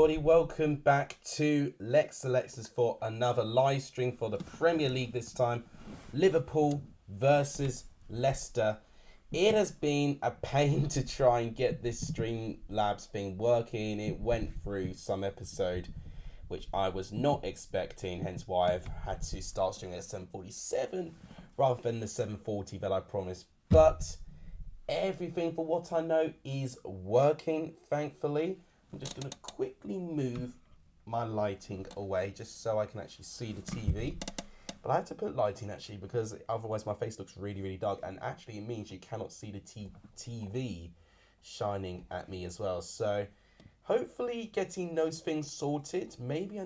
everybody, welcome back to Leicester for another live stream for the Premier League this time. Liverpool versus Leicester. It has been a pain to try and get this Streamlabs thing working. It went through some episode which I was not expecting, hence why I've had to start streaming at 7:47 rather than the 7:40 that I promised. But everything, for what I know, is working, thankfully. I'm just going to quickly move my lighting away just so I can actually see the TV. But I have to put lighting actually because otherwise my face looks really, really dark. And actually it means you cannot see the TV shining at me as well. So hopefully getting those things sorted. Maybe I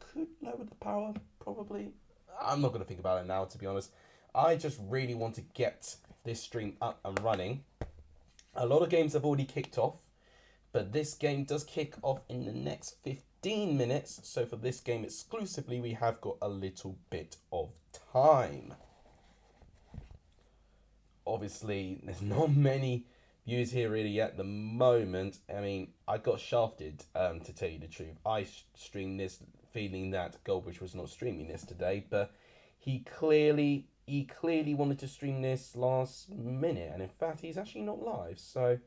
could lower the power, probably. I'm not going to think about it now, to be honest. I just really want to get this stream up and running. A lot of games have already kicked off, but this game does kick off in the next 15 minutes. So for this game exclusively, we have got a little bit of time. Obviously, there's not many views here really at the moment. I mean, I got shafted, to tell you the truth. I streamed this feeling that Goldbridge was not streaming this today, but he clearly wanted to stream this last minute, and in fact he's actually not live. So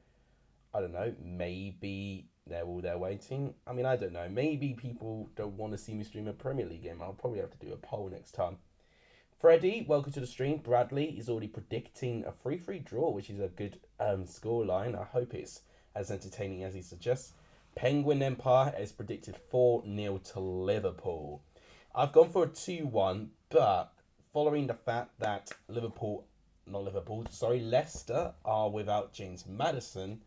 I don't know, maybe they're all there waiting. I mean, I don't know, maybe people don't want to see me stream a Premier League game. I'll probably have to do a poll next time. Freddie, welcome to the stream. Bradley is already predicting a 3-3 draw, which is a good scoreline. I hope it's as entertaining as he suggests. Penguin Empire has predicted 4-0 to Liverpool. I've gone for a 2-1, but following the fact that Leicester are without James Maddison,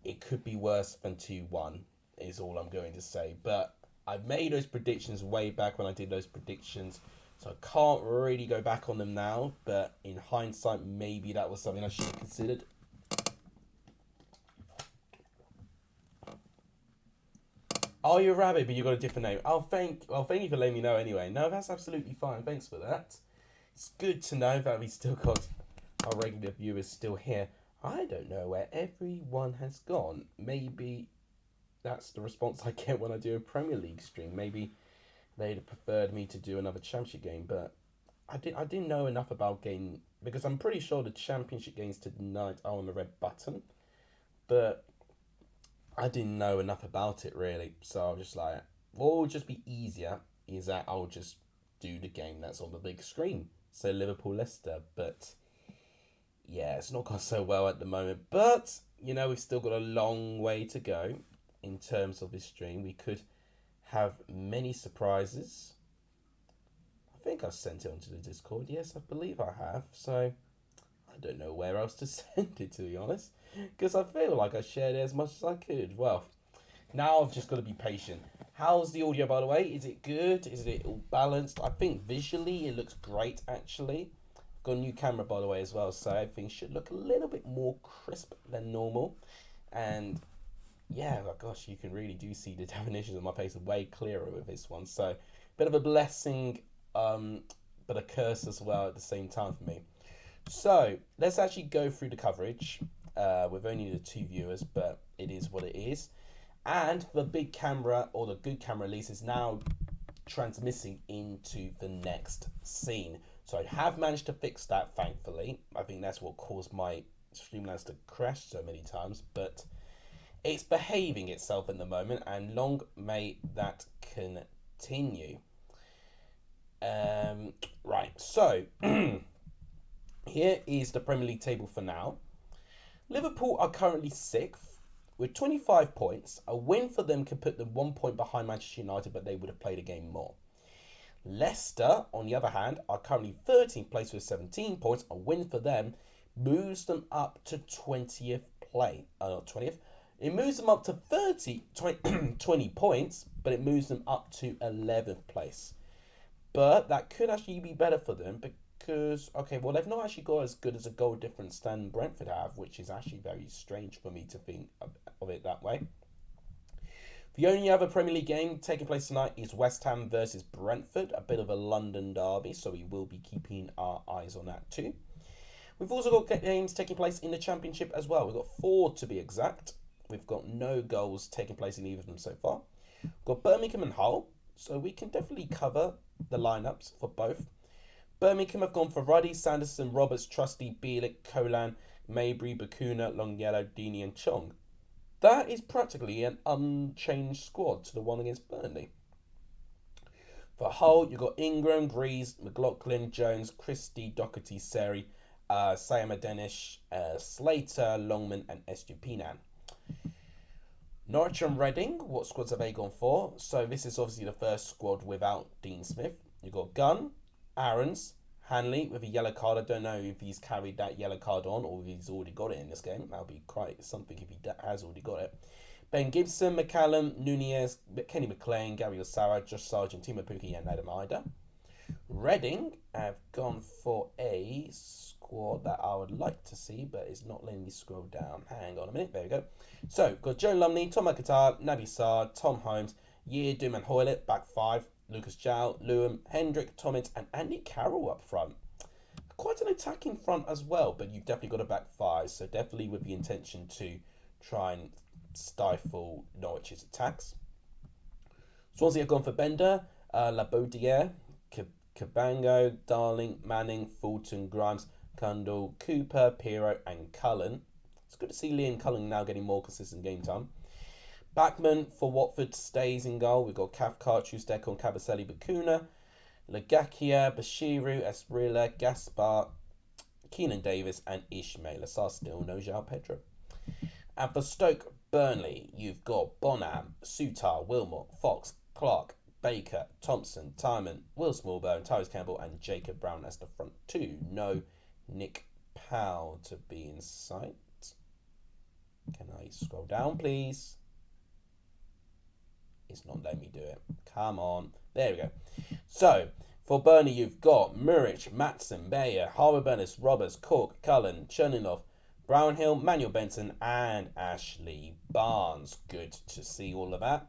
it could be worse than 2-1, is all I'm going to say. But I've made those predictions way back when I did those predictions, so I can't really go back on them now. But in hindsight, maybe that was something I should have considered. Oh, you're a rabbit, but you got a different name. Thank you for letting me know anyway. No, that's absolutely fine. Thanks for that. It's good to know that we still got our regular viewers still here. I don't know where everyone has gone. Maybe that's the response I get when I do a Premier League stream. Maybe they'd have preferred me to do another Championship game, but I didn't know enough about game, because I'm pretty sure the Championship games tonight are on the red button, but I didn't know enough about it really. So I was just like, what would just be easier is that I'll just do the game that's on the big screen. So Liverpool Leicester, but yeah, it's not gone so well at the moment. But you know, we've still got a long way to go in terms of this stream. We could have many surprises. I think I've sent it onto the Discord. Yes, I believe I have. So I don't know where else to send it, to be honest, because I feel like I shared it as much as I could. Well, now I've just got to be patient. How's the audio, by the way? Is it good? Is it all balanced? I think visually it looks great, actually. I've got a new camera, by the way, as well, so everything should look a little bit more crisp than normal. And yeah, oh gosh, you can really do see the definitions of my face way clearer with this one. So, bit of a blessing, but a curse as well at the same time for me. So, let's actually go through the coverage. We've only the 2 viewers, but it is what it is. And the big camera, or the good camera at least, is now transmitting into the next scene. So I have managed to fix that, thankfully. I think that's what caused my Streamlabs to crash so many times, but it's behaving itself at the moment, and long may that continue. Right, so here is the Premier League table for now. Liverpool are currently 6th with 25 points. A win for them could put them 1 point behind Manchester United, but they would have played a game more. Leicester, on the other hand, are currently 13th place with 17 points. A win for them moves them up to 20th place. 20th. It moves them up to 20 points, but it moves them up to 11th place. But that could actually be better for them because, okay, well, they've not actually got as good as a goal difference than Brentford have, which is actually very strange for me to think of it that way. The only other Premier League game taking place tonight is West Ham versus Brentford, a bit of a London derby, so we will be keeping our eyes on that too. We've also got games taking place in the Championship as well. We've got 4 to be exact. We've got no goals taking place in either of them so far. We've got Birmingham and Hull, so we can definitely cover the lineups for both. Birmingham have gone for Ruddy, Sanderson, Roberts, Trusty, Bielik, Colan, Mabry, Bakuna, Longyellow, Deeney and Chong. That is practically an unchanged squad to the one against Burnley. For Hull, you've got Ingram, Greaves, McLaughlin, Jones, Christie, Doherty, Seri, Sayama Denish, Slater, Longman and Estupinan. Norwich and Reading, what squads have they gone for? So this is obviously the first squad without Dean Smith. You've got Gunn, Aarons, Hanley with a yellow card. I don't know if he's carried that yellow card on or if he's already got it in this game. That would be quite something if he has already got it. Ben Gibson, McCallum, Nunez, Kenny McLean, Gary Osara, Josh Sargent, Timo Pukki and Adam Ida. Reading have gone for a squad that I would like to see, but it's not letting me scroll down. Hang on a minute. There we go. So, got Joe Lumley, Tom McIntyre, Naby Saad, Tom Holmes, Year, Doom and Hoylett, back five. Lucas Jow, Lewin, Hendrick, Tommins and Andy Carroll up front. Quite an attacking front as well, but you've definitely got a back five, so definitely with the intention to try and stifle Norwich's attacks. Swansea have gone for Bender, Labaudiere, Cabango, Darling, Manning, Fulton, Grimes, Cundall, Cooper, Piero and Cullen. It's good to see Liam Cullen now getting more consistent game time. Backman for Watford stays in goal. We've got Cathcart, Chustek, Cabaselli, Bakuna, Lagakia, Bashiru, Esprilla, Gaspar, Keenan Davis, and Ishmael Assar. Still no João Pedro. And for Stoke Burnley, you've got Bonham, Sutar, Wilmot, Fox, Clark, Baker, Thompson, Timon, Will Smallbone, Tyrese Campbell, and Jacob Brown as the front two. No Nick Powell to be in sight. Can I scroll down, please? It's not letting me do it. Come on. There we go. So, for Burnley, you've got Muric, Matson, Bayer, Harbour Bennis, Roberts, Cork, Cullen, Cherninov, Brownhill, Manuel Benson, and Ashley Barnes. Good to see all of that.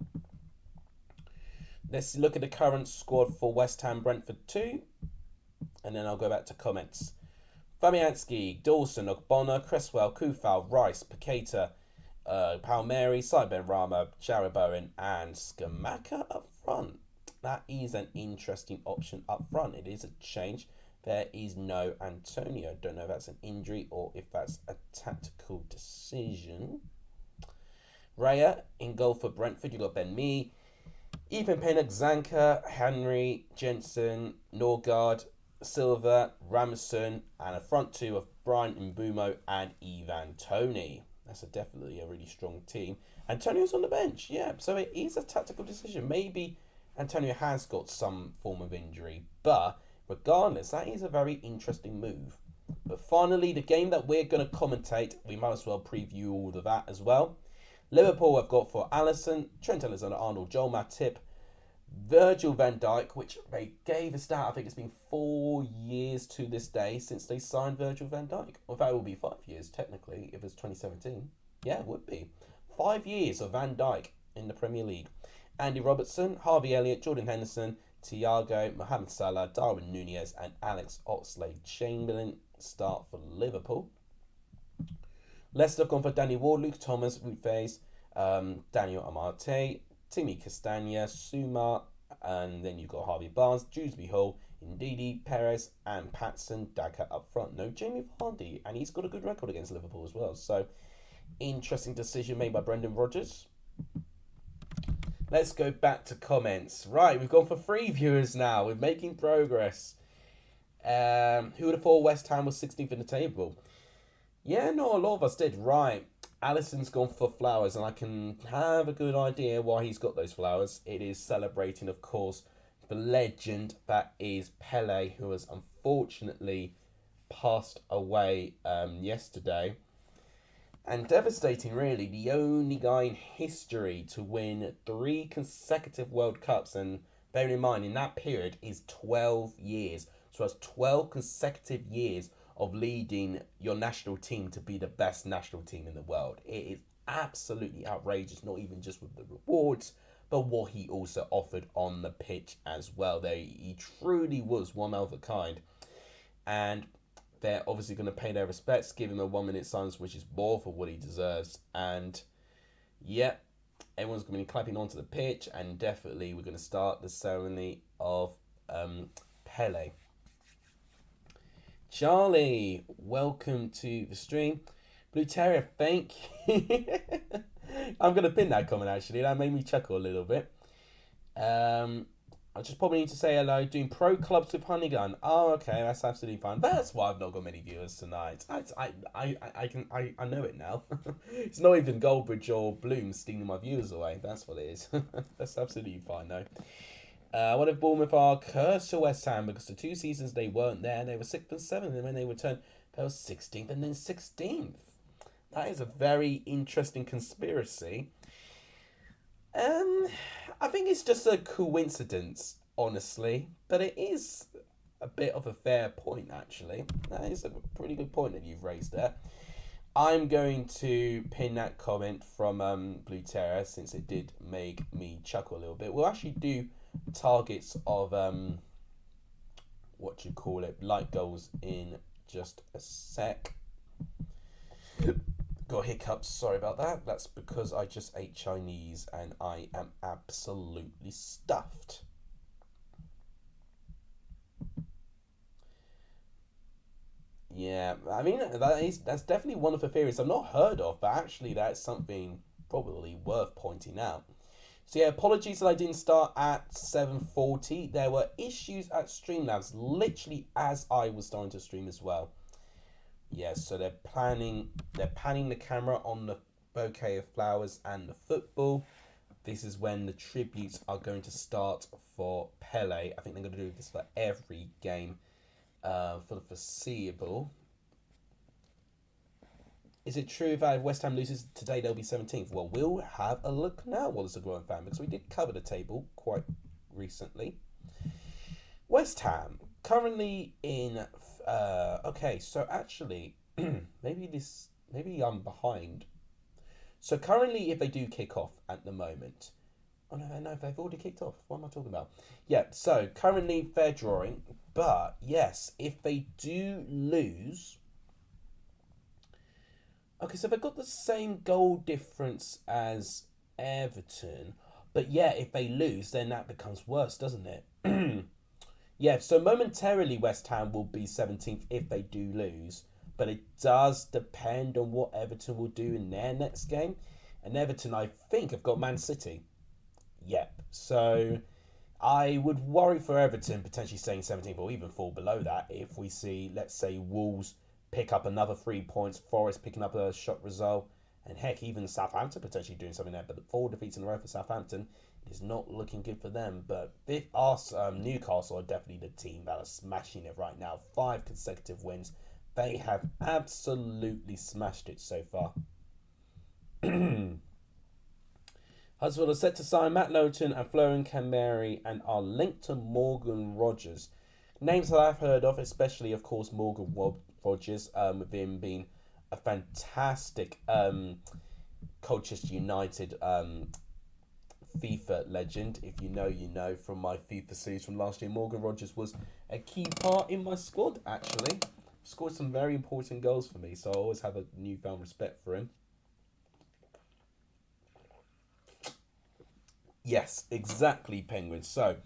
Let's look at the current squad for West Ham Brentford 2. And then I'll go back to comments. Fabianski, Dawson, Ogbonna, Cresswell, Kufal, Rice, Paqueta, Palmieri, Saiben Rama, Jared Bowen, and Skamaka up front. That is an interesting option up front. It is a change. There is no Antonio. Don't know if that's an injury or if that's a tactical decision. Raya in goal for Brentford. You've got Ben Mee, Ethan Pinnock, Zanka, Henry, Jensen, Norgard, Silva, Ramson, and a front two of Brian Mbumo and Ivan Toney. That's definitely a really strong team. Antonio's on the bench, yeah. So it is a tactical decision. Maybe Antonio has got some form of injury, but regardless, that is a very interesting move. But finally, the game that we're going to commentate, we might as well preview all of that as well. Liverpool have got for Alisson, Trent Alexander-Arnold, Joel Matip, Virgil van Dijk, which they gave a stat, I think it's been 4 years to this day since they signed Virgil van Dijk. Or that will be 5 years, technically, if it's 2017. Yeah, it would be. 5 years of Van Dijk in the Premier League. Andy Robertson, Harvey Elliott, Jordan Henderson, Thiago, Mohamed Salah, Darwin Nunez, and Alex Oxlade-Chamberlain start for Liverpool. Leicester have gone for Danny Ward, Luke Thomas, Woodface, Daniel Amarte, Timmy Castagna, Suma, and then you've got Harvey Barnes, Dewsbury Hall, Ndidi, Perez, and Patson Daka up front. No Jamie Vardy, and he's got a good record against Liverpool as well. So, interesting decision made by Brendan Rodgers. Let's go back to comments. Right, we've gone for 3 viewers now. We're making progress. Who would have thought West Ham was 16th in the table? Yeah, no, a lot of us did. Right. Alisson's gone for flowers, and I can have a good idea why he's got those flowers. It is celebrating, of course, the legend that is Pele, who has unfortunately passed away yesterday. And devastating, really. The only guy in history to win 3 consecutive World Cups. And bearing in mind, in that period is 12 years. So that's 12 consecutive years of leading your national team to be the best national team in the world. It is absolutely outrageous, not even just with the rewards, but what he also offered on the pitch as well. He truly was one of a kind. And they're obviously going to pay their respects, give him a 1-minute silence, which is more for what he deserves. And Yep, everyone's going to be clapping onto the pitch, and definitely we're going to start the ceremony of Pele. Charlie, welcome to the stream. Blue Terrier, thank you. I'm going to pin that comment actually. That made me chuckle a little bit. I just probably need to say hello. Doing pro clubs with Honeygun. Oh, okay, that's absolutely fine. That's why I've not got many viewers tonight. I know it now. It's not even Goldbridge or Bloom stealing my viewers away. That's what it is. That's absolutely fine though. What if Bournemouth are cursed to West Ham because the 2 seasons they weren't there, they were 6th and 7th, and when they returned, they were 16th and then 16th. That is a very interesting conspiracy. I think it's just a coincidence, honestly, but it is a bit of a fair point, actually. That is a pretty good point that you've raised there. I'm going to pin that comment from Blue Terror since it did make me chuckle a little bit. We'll actually do targets of light goals in just a sec. Got hiccups, sorry about that. That's because I just ate Chinese and I am absolutely stuffed. Yeah, I mean that's definitely one of the theories I've not heard of, but actually that's something probably worth pointing out. So yeah, apologies that I didn't start at 7:40. There were issues at Streamlabs literally as I was starting to stream as well. Yeah, so they're panning the camera on the bouquet of flowers and the football. This is when the tributes are going to start for Pele. I think they're going to do this for every game for the foreseeable. Is it true that if West Ham loses today, they'll be 17th? Well, we'll have a look now, Wallace, a growing fan, because we did cover the table quite recently. West Ham currently in. Okay, so actually, maybe I'm behind. So currently, if they do kick off at the moment, oh no, they've already kicked off. What am I talking about? Yeah, so currently they're drawing, but yes, if they do lose. Okay, so they've got the same goal difference as Everton, but yeah, if they lose, then that becomes worse, doesn't it? Yeah, so momentarily West Ham will be 17th if they do lose, but it does depend on what Everton will do in their next game. And Everton, I think, have got Man City. Yep, so I would worry for Everton potentially staying 17th or even fall below that if we see, let's say, Wolves pick up another 3 points, Forest picking up a shot result, and heck, even Southampton potentially doing something there. But the 4 defeats in a row for Southampton is not looking good for them. But Newcastle are definitely the team that are smashing it right now. 5 consecutive wins. They have absolutely smashed it so far. Huddersfield are set to sign Matt Lowton and Florian Cameri and are linked to Morgan Rogers. Names that I've heard of, especially, of course, Morgan Rogers, with him being a fantastic Colchester United FIFA legend. If you know, you know from my FIFA series from last year. Morgan Rogers was a key part in my squad, actually. Scored some very important goals for me, so I always have a newfound respect for him. Yes, exactly, Penguins. So,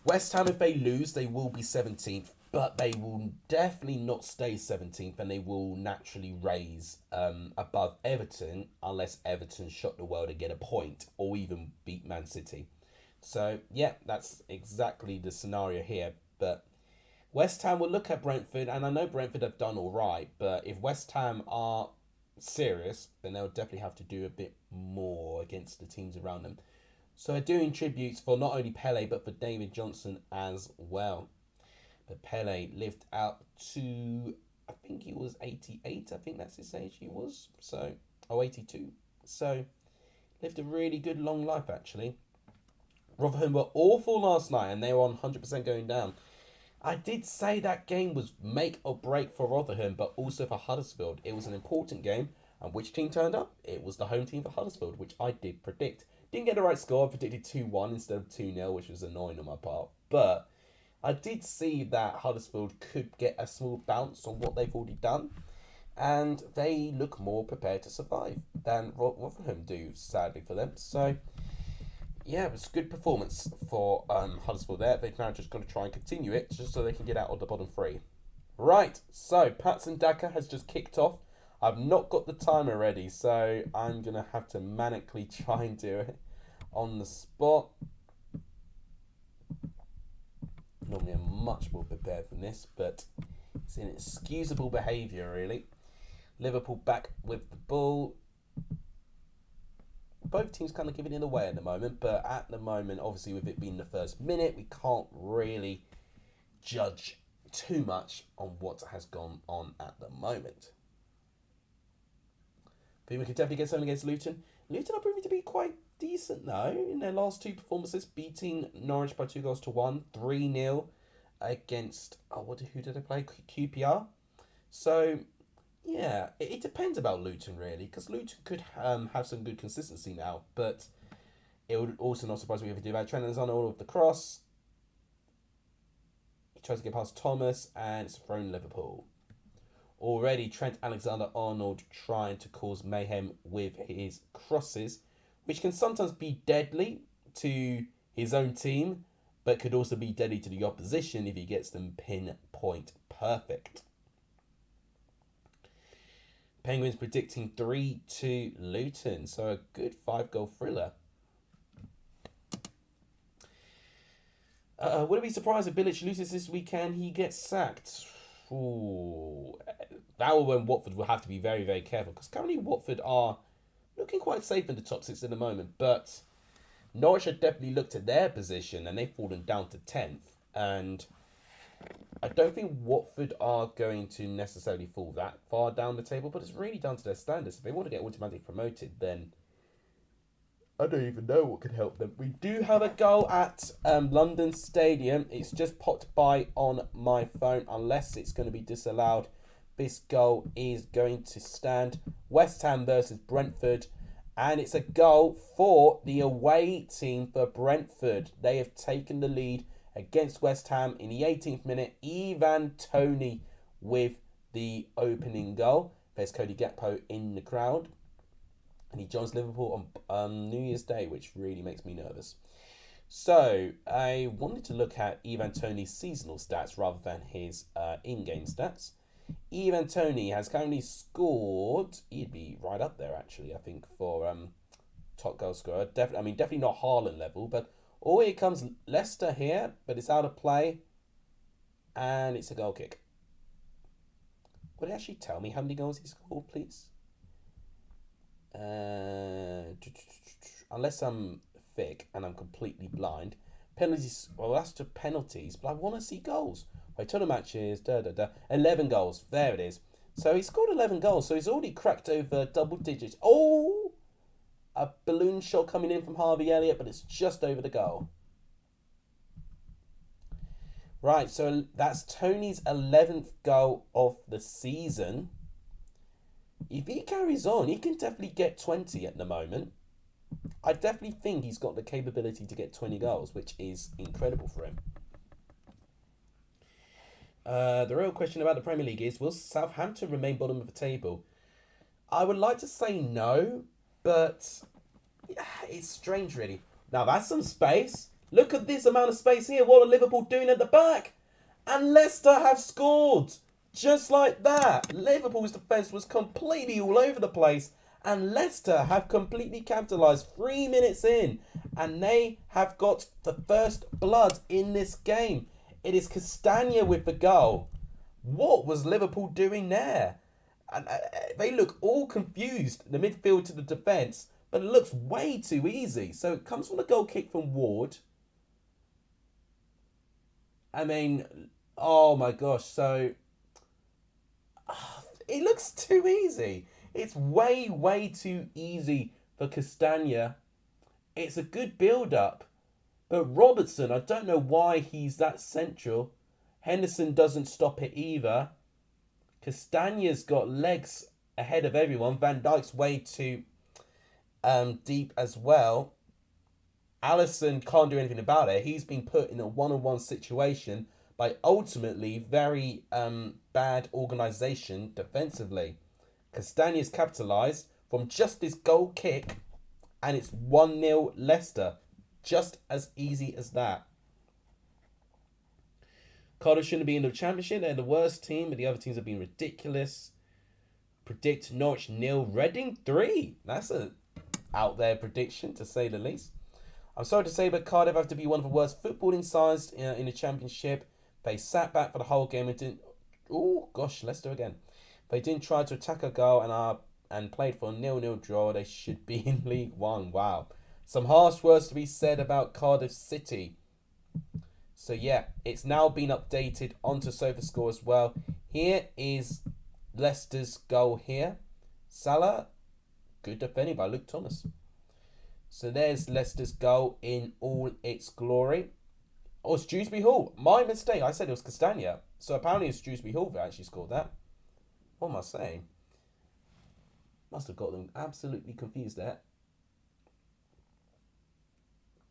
West Ham, if they lose, they will be 17th, but they will definitely not stay 17th, and they will naturally raise above Everton unless Everton shot the world and get a point or even beat Man City. So, yeah, that's exactly the scenario here. But West Ham will look at Brentford, and I know Brentford have done all right, but if West Ham are serious, then they'll definitely have to do a bit more against the teams around them. So they're doing tributes for not only Pele, but for David Johnson as well. But Pele lived out to, I think he was 88. I think that's his age he was. So, 82. So, lived a really good long life, actually. Rotherham were awful last night, and they were on 100% going down. I did say that game was make or break for Rotherham, but also for Huddersfield. It was an important game, and which team turned up? It was the home team for Huddersfield, which I did predict. Didn't get the right score. I predicted 2-1 instead of 2-0, which was annoying on my part. But I did see that Huddersfield could get a small bounce on what they've already done. and they look more prepared to survive than Rotherham do, sadly for them. So, yeah, it was a good performance for Huddersfield there. They've now just got to try and continue it just so they can get out of the bottom three. Right, so Patson Daka has just kicked off. I've not got the timer ready, so I'm going to have to manically try and do it on the spot. Normally I'm much more prepared than this, but it's inexcusable behaviour, really. Liverpool back with the ball. Both teams kind of giving it away at the moment, but at the moment, obviously with it being the first minute, we can't really judge too much on what has gone on at the moment. But we could definitely get something against Luton. Luton are proving to be quite decent though in their last two performances, beating Norwich by 2-1, 3-0 against who did they play? QPR. So yeah, it depends about Luton really, because Luton could have some good consistency now, but it would also not surprise me if they do that. Trent Alexander-Arnold with the cross. He tries to get past Thomas and it's thrown Liverpool. Already Trent Alexander-Arnold trying to cause mayhem with his crosses, which can sometimes be deadly to his own team, but could also be deadly to the opposition if he gets them pinpoint perfect. Penguins predicting 3-2 Luton, so a good 5-goal thriller. Would it be surprised if Bilic loses this weekend? He gets sacked. Ooh, that will when Watford will have to be very, very careful, because currently Watford are looking quite safe in the top 6 at the moment, but Norwich have definitely looked at their position and they've fallen down to 10th, and I don't think Watford are going to necessarily fall that far down the table, but it's really down to their standards. If they want to get automatically promoted, then I don't even know what could help them. We do have a goal at London Stadium. It's just popped by on my phone, unless it's going to be disallowed. This goal is going to stand. West Ham versus Brentford. And it's a goal for the away team for Brentford. They have taken the lead against West Ham in the 18th minute. Ivan Toney with the opening goal. There's Cody Gakpo in the crowd. And he joins Liverpool on New Year's Day, which really makes me nervous. So, I wanted to look at Ivan Toney's seasonal stats rather than his in-game stats. Ivan Toney has currently scored, he'd be right up there actually, I think, for top goal scorer. Definitely not Haaland level, but away it comes Leicester here, but it's out of play, and it's a goal kick. Would it actually tell me how many goals he scored, please? Unless I'm thick and I'm completely blind. Penalties, well, that's to penalties, but I want to see goals. Wait, total matches, 11 goals. There it is. So he scored 11 goals, so he's already cracked over double digits. Oh! A balloon shot coming in from Harvey Elliott, but it's just over the goal. Right, so that's Toney's 11th goal of the season. If he carries on, he can definitely get 20 at the moment. I definitely think he's got the capability to get 20 goals, which is incredible for him. The real question about the Premier League is, will Southampton remain bottom of the table? I would like to say no, but it's strange really. Now that's some space. Look at this amount of space here. What are Liverpool doing at the back? And Leicester have scored. Just like that. Liverpool's defence was completely all over the place. And Leicester have completely capitalised 3 minutes in. And they have got the first blood in this game. It is Castagna with the goal. What was Liverpool doing there? And they look all confused, the midfield to the defence. But it looks way too easy. So it comes from a goal kick from Ward. I mean, oh my gosh. So it looks too easy. It's way, way too easy for Castagna. It's a good build-up. But Robertson, I don't know why he's that central. Henderson doesn't stop it either. Castagna's got legs ahead of everyone. Van Dijk's way too deep as well. Alisson can't do anything about it. He's been put in a one-on-one situation by ultimately very bad organisation defensively. Castaña's capitalised from just this goal kick, and it's 1-0 Leicester. Just as easy as that. Cardiff shouldn't be in the Championship. They're the worst team, but the other teams have been ridiculous. Predict Norwich 0, Reading 3. That's a out there prediction, to say the least. I'm sorry to say, but Cardiff have to be one of the worst footballing sides in the Championship. They sat back for the whole game and didn't... Oh, gosh, Leicester again. They didn't try to attack a goal and played for a 0-0 draw. They should be in League One. Wow. Some harsh words to be said about Cardiff City. So, yeah, it's now been updated onto SofaScore as well. Here is Leicester's goal here. Salah, good defending by Luke Thomas. So there's Leicester's goal in all its glory. Oh, it's Dewsbury Hall. My mistake. I said it was Castagna. So apparently it's Dewsbury Hall that actually scored that. What am I saying? Must have got them absolutely confused there.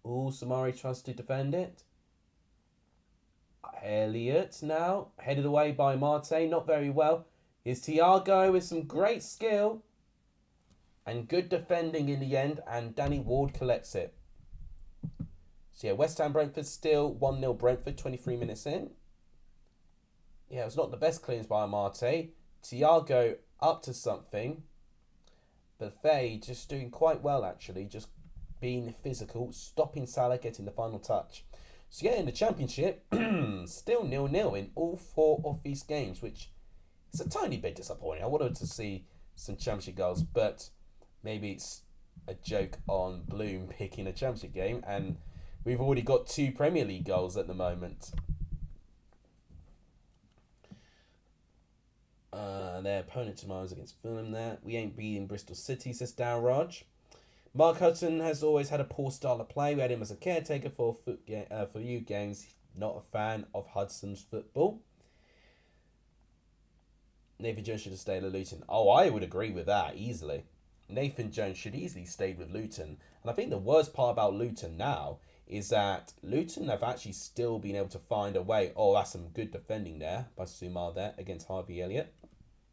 Oh, Samari tries to defend it. Elliott now. Headed away by Marte. Not very well. Here's Thiago with some great skill. And good defending in the end. And Danny Ward collects it. So yeah, West Ham Brentford still 1-0 Brentford, 23 minutes in. Yeah, it was not the best clearance by Marte. Thiago up to something. But Faye just doing quite well actually. Just being physical. Stopping Salah getting the final touch. So yeah, in the Championship, still 0-0 in all 4 of these games, which is a tiny bit disappointing. I wanted to see some Championship goals, but maybe it's a joke on Bloom picking a Championship game, and we've already got 2 Premier League goals at the moment. Their opponent tomorrow is against Fulham there. We ain't beating Bristol City, says Darren Raj. Mark Hudson has always had a poor style of play. We had him as a caretaker for few games. Not a fan of Hudson's football. Nathan Jones should have stayed at Luton. Oh, I would agree with that easily. Nathan Jones should easily stay with Luton. And I think the worst part about Luton now is that Luton have actually still been able to find a way. Oh, that's some good defending there by Sumar there against Harvey Elliott.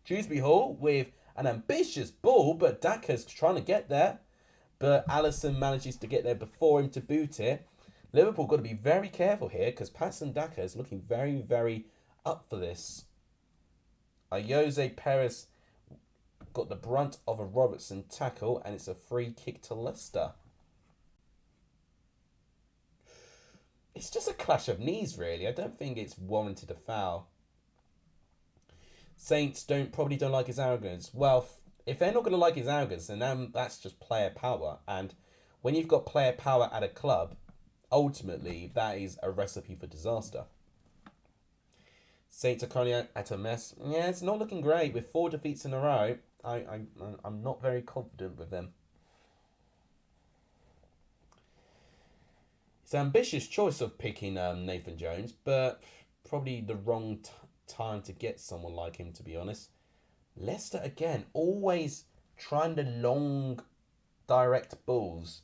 Dewsbury Hall with an ambitious ball, but Daka's trying to get there. But Alisson manages to get there before him to boot it. Liverpool got to be very careful here because Patson Daka is looking very, very up for this. Jose Perez got the brunt of a Robertson tackle, and it's a free kick to Leicester. It's just a clash of knees, really. I don't think it's warranted a foul. Saints probably don't like his arrogance. Well, if they're not going to like his arrogance, then that's just player power. And when you've got player power at a club, ultimately, that is a recipe for disaster. Saints are currently at a mess. Yeah, it's not looking great. With 4 defeats in a row, I'm not very confident with them. It's an ambitious choice of picking Nathan Jones, but probably the wrong time to get someone like him, to be honest. Leicester, again, always trying the long, direct balls.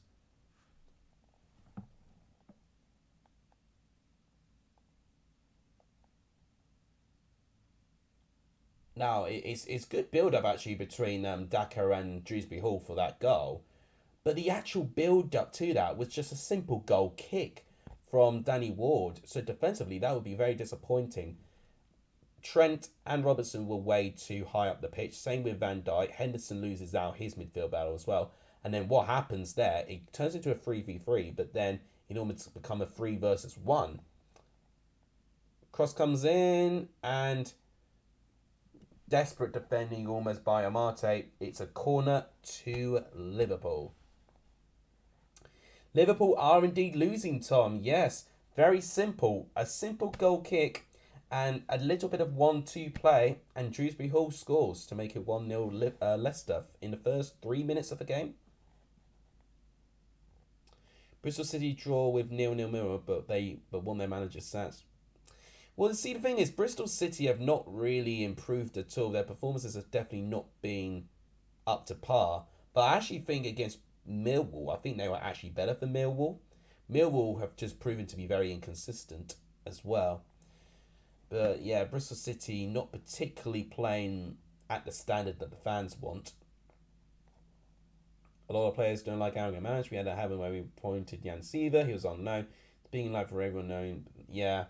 Now, it's good build-up, actually, between Daka and Dewsbury Hall for that goal. But the actual build-up to that was just a simple goal kick from Danny Ward. So defensively, that would be very disappointing. Trent and Robertson were way too high up the pitch. Same with Van Dijk. Henderson loses out his midfield battle as well. And then what happens there, it turns into a 3v3, but then it almost becomes a 3 versus 1. Cross comes in, and desperate defending almost by Amate. It's a corner to Liverpool. Liverpool are indeed losing, Tom. Yes, very simple. A simple goal kick and a little bit of 1-2 play, and Dewsbury Hall scores to make it 1-0 Leicester in the first 3 minutes of the game. Bristol City draw with 0-0, but won their manager's stats. Well, see, the thing is, Bristol City have not really improved at all. Their performances have definitely not been up to par. But I actually think against Millwall, I think they were actually better than Millwall. Millwall have just proven to be very inconsistent as well. But yeah, Bristol City not particularly playing at the standard that the fans want. A lot of players don't like arrogant management. We had that happen where we appointed Jan Seaver. He was unknown. Being like for everyone known. Yeah.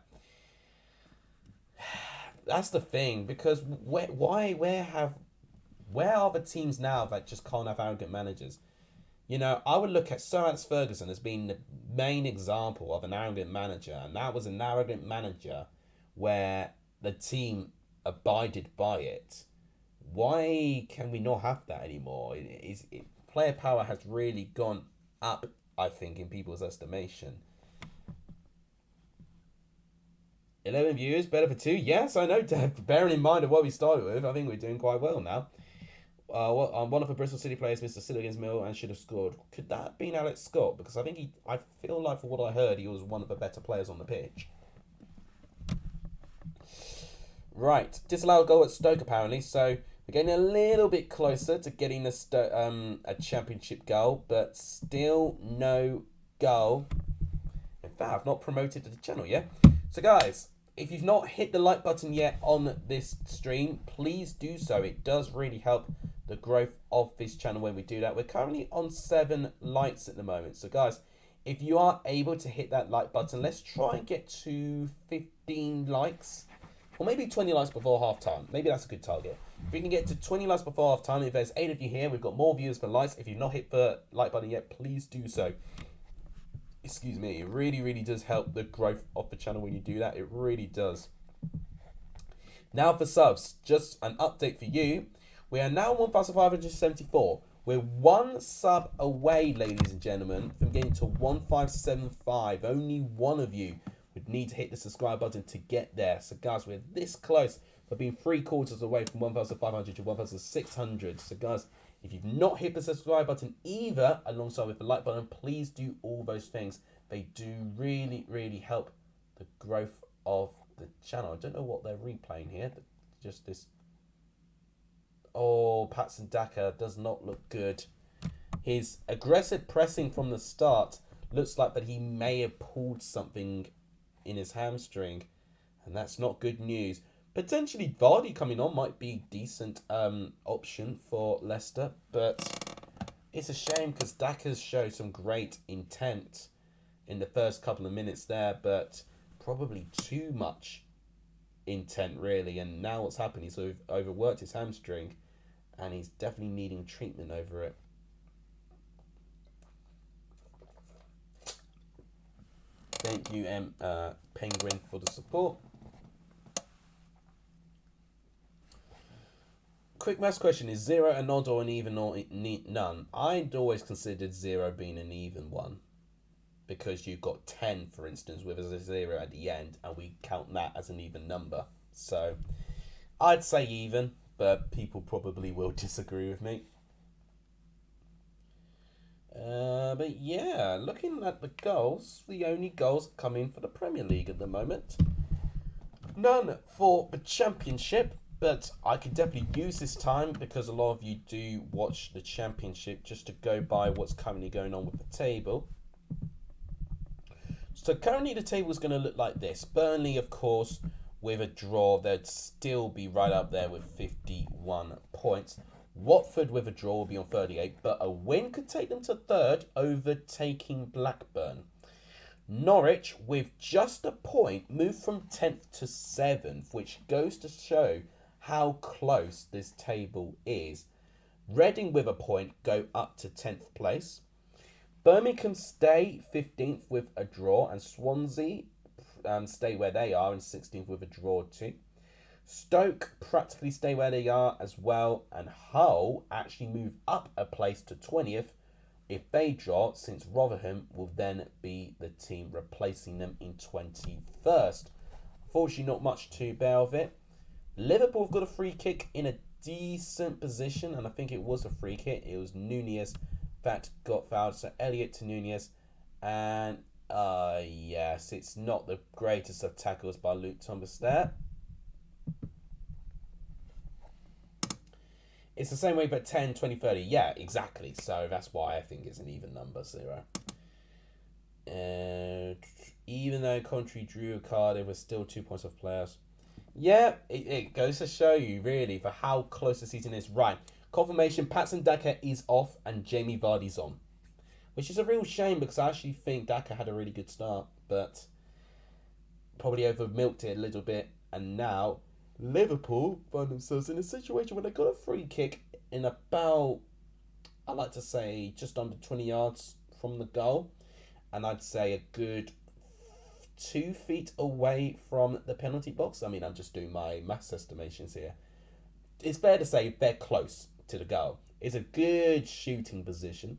That's the thing. Because where are the teams now that just can't have arrogant managers? You know, I would look at Sir Alex Ferguson as being the main example of an arrogant manager. And that was an arrogant manager where the team abided by it. Why can we not have that anymore? Player power has really gone up, I think, in people's estimation. 11 viewers, better for 2. Yes, I know, Dave. Bearing in mind of what we started with, I think we're doing quite well now. One of the Bristol City players missed a silly against Mill and should have scored. Could that have been Alex Scott? Because I feel like, for what I heard, he was one of the better players on the pitch. Right, disallowed goal at Stoke apparently, so we're getting a little bit closer to getting a championship goal, but still no goal. In fact, I've not promoted to the channel yet. So guys, if you've not hit the like button yet on this stream, please do so. It does really help the growth of this channel when we do that. We're currently on 7 likes at the moment. So guys, if you are able to hit that like button, let's try and get to 15 likes. Or maybe 20 likes before half time. Maybe that's a good target. If we can get to 20 likes before half time, if there's 8 of you here, we've got more viewers for likes. If you've not hit the like button yet, please do so. Excuse me. It really, really does help the growth of the channel when you do that. It really does. Now for subs, just an update for you. We are now 1,574. We're 1 sub away, ladies and gentlemen, from getting to 1,575. Only one of you would need to hit the subscribe button to get there. So guys, we're this close. We're being 3/4 away from 1,500 to 1,600. So guys, if you've not hit the subscribe button either, alongside with the like button, please do all those things. They do really, really help the growth of the channel. I don't know what they're replaying here. Just this. Oh, Patson Daka does not look good. His aggressive pressing from the start looks like that he may have pulled something in his hamstring, and that's not good news. Potentially Vardy coming on might be a decent option for Leicester, but it's a shame because Daka's showed some great intent in the first couple of minutes there, but probably too much intent really. And now what's happened, he's overworked his hamstring and he's definitely needing treatment over it. Thank you, Penguin, for the support. Quick maths question: is 0 an odd or an even or none? I'd always considered 0 being an even one, because you've got 10, for instance, with a 0 at the end, and we count that as an even number. So I'd say even, but people probably will disagree with me. But yeah, looking at the goals, the only goals coming for the Premier League at the moment. None for the Championship, but I could definitely use this time because a lot of you do watch the Championship, just to go by what's currently going on with the table. So currently the table is going to look like this. Burnley, of course, with a draw, they'd still be right up there with 51 points. Watford with a draw will be on 38, but a win could take them to 3rd, overtaking Blackburn. Norwich, with just a point, moved from 10th to 7th, which goes to show how close this table is. Reading with a point go up to 10th place. Birmingham stay 15th with a draw, and Swansea stay where they are in 16th with a draw too. Stoke practically stay where they are as well, and Hull actually move up a place to 20th if they draw, since Rotherham will then be the team replacing them in 21st. Unfortunately, not much to bear of it. Liverpool have got a free kick in a decent position, and I think it was a free kick. It was Nunez that got fouled, so Elliott to Nunez, and yes, it's not the greatest of tackles by Luke Thomas there. It's the same way, but 10, 20, 30. Yeah, exactly. So that's why I think it's an even number, 0. Even though Coventry drew a card, it was still 2 points off players. Yeah, it goes to show you, really, for how close the season is. Right, confirmation, Patson Daka is off and Jamie Vardy's on. Which is a real shame because I actually think Daka had a really good start, but probably over milked it a little bit. And now Liverpool find themselves in a situation where they got a free kick in about, I like to say, just under 20 yards from the goal. And I'd say a good 2 feet away from the penalty box. I mean, I'm just doing my maths estimations here. It's fair to say they're close to the goal. It's a good shooting position.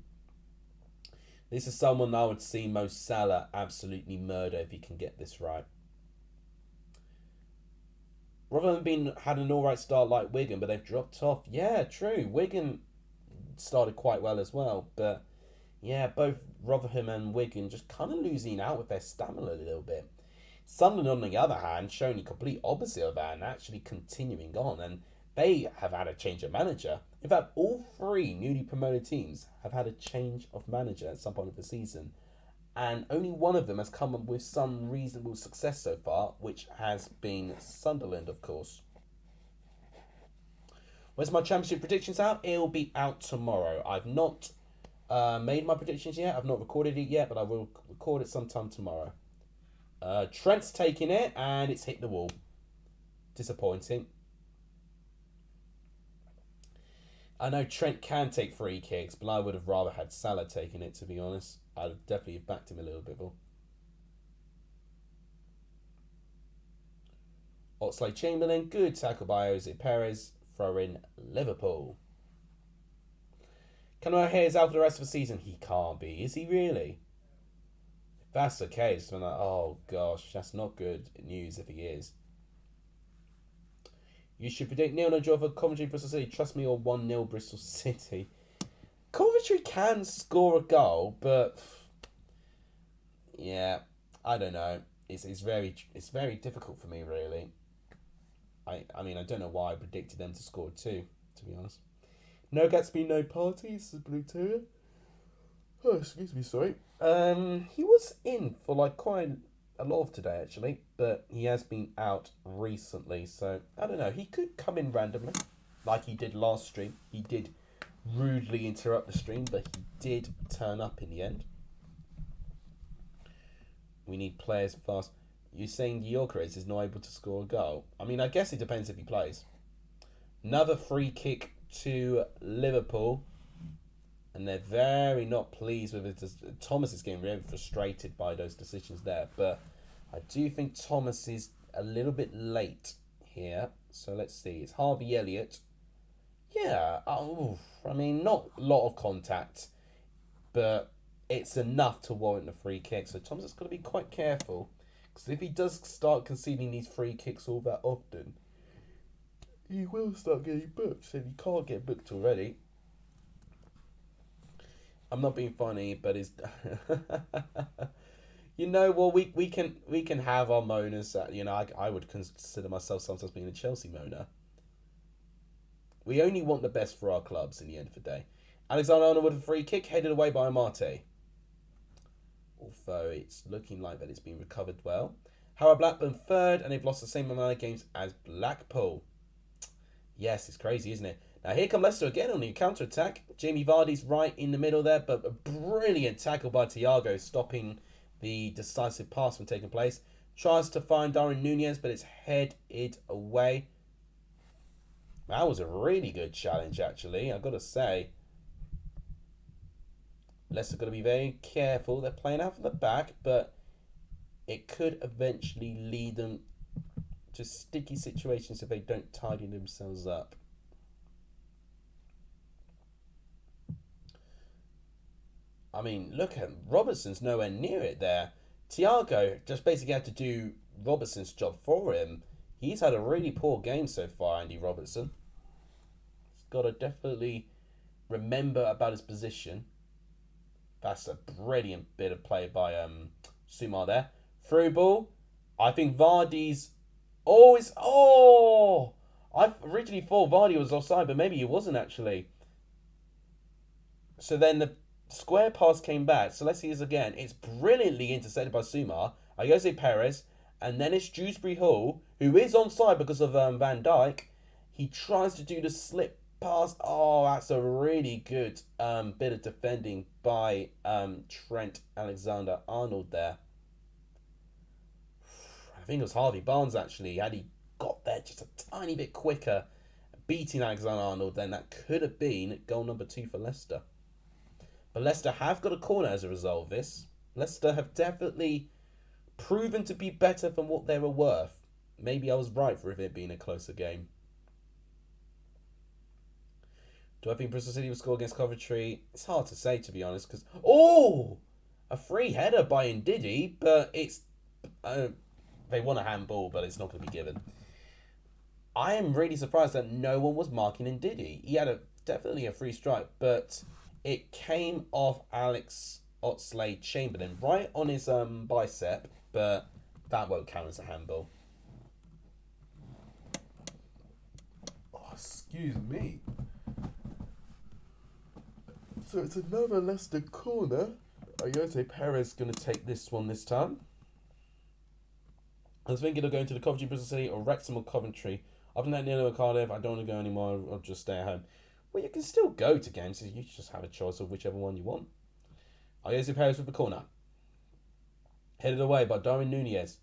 This is someone I would see Mo Salah absolutely murder if he can get this right. Rotherham had an alright start like Wigan, but they've dropped off. Yeah, true. Wigan started quite well as well, but yeah, both Rotherham and Wigan just kind of losing out with their stamina a little bit. Sunderland, on the other hand, showing the complete opposite of that and actually continuing on, and they have had a change of manager. In fact, all three newly promoted teams have had a change of manager at some point of the season, and only one of them has come up with some reasonable success so far, which has been Sunderland, of course. Where's my championship predictions out? It'll be out tomorrow. I've not made my predictions yet. I've not recorded it yet, but I will record it sometime tomorrow. Trent's taking it, and it's hit the wall. Disappointing. I know Trent can take free kicks, but I would have rather had Salah taking it, to be honest. I'd have definitely backed him a little bit more. Oxlade-Chamberlain, good tackle by Jose Perez, throw in Liverpool. Can I hear is out for the rest of the season? He can't be. Is he really? If that's the case, then oh gosh, that's not good news if he is. You should predict 0-0 draw for Coventry Bristol City. Trust me, or 1-0 Bristol City. Coventry can score a goal, but yeah, I don't know. It's very difficult for me, really. I mean, I don't know why I predicted them to score two, to be honest. No Gatsby, no parties, Blue Terrier. Oh, excuse me, sorry. He was in for like quite a lot of today, actually, but he has been out recently, so I don't know. He could come in randomly, like he did last stream. He did rudely interrupt the stream, but he did turn up in the end. We need players fast. You're saying Gyökeres is not able to score a goal? I mean, I guess it depends if he plays. Another free kick to Liverpool, and they're very not pleased with it. Thomas is getting really frustrated by those decisions there, but I do think Thomas is a little bit late here. So let's see. It's Harvey Elliott. Yeah, I mean, not a lot of contact, but it's enough to warrant the free kick. So Thomas has got to be quite careful, because if he does start conceding these free kicks all that often, he will start getting booked. And he can't get booked already. I'm not being funny, but it's you know, well, we can have our moaners. You know, I would consider myself sometimes being a Chelsea moaner. We only want the best for our clubs in the end of the day. Alexander-Arnold with a free kick, headed away by Amate. Although it's looking like that it's been recovered well. Harrow Blackburn third, and they've lost the same amount of games as Blackpool. Yes, it's crazy, isn't it? Now here come Leicester again on the counter-attack. Jamie Vardy's right in the middle there, but a brilliant tackle by Thiago, stopping the decisive pass from taking place. Tries to find Darwin Núñez, but it's headed away. That was a really good challenge, actually, I've got to say. Leicester got to be very careful. They're playing out from the back, but it could eventually lead them to sticky situations if they don't tidy themselves up. I mean, look at Robertson's nowhere near it there. Thiago just basically had to do Robertson's job for him. He's had a really poor game so far, Andy Robertson. He's got to definitely remember about his position. That's a brilliant bit of play by Sumar there. Through ball. I think Vardy's always... Oh! I originally thought Vardy was offside, but maybe he wasn't actually. So then the square pass came back. So let's see this again. It's brilliantly intercepted by Sumar. Jose Perez. And then it's Dewsbury Hall, who is onside because of Van Dijk. He tries to do the slip pass. Oh, that's a really good bit of defending by Trent Alexander-Arnold there. I think it was Harvey Barnes, actually. Had he got there just a tiny bit quicker, beating Alexander-Arnold, then that could have been goal number 2 for Leicester. But Leicester have got a corner as a result of this. Leicester have definitely proven to be better than what they were worth. Maybe I was right for it being a closer game. Do I think Bristol City will score against Coventry? It's hard to say, to be honest, because... Oh! A free header by Ndidi, but it's... they want a handball, but it's not going to be given. I am really surprised that no one was marking Ndidi. He had definitely a free strike, but it came off Alex Oxlade-Chamberlain right on his bicep, but that won't count as a handball. Oh, excuse me. So it's another Leicester corner. Ayote Perez is going to take this one this time. I was thinking of going to the Coventry, Bristol City, or Wrexham or Coventry. Other than that, Nilo or Cardiff, I don't want to go anymore. I'll just stay at home. Well, you can still go to games. So you just have a choice of whichever one you want. Ayote Perez with the corner. Headed away by Darwin Nunez.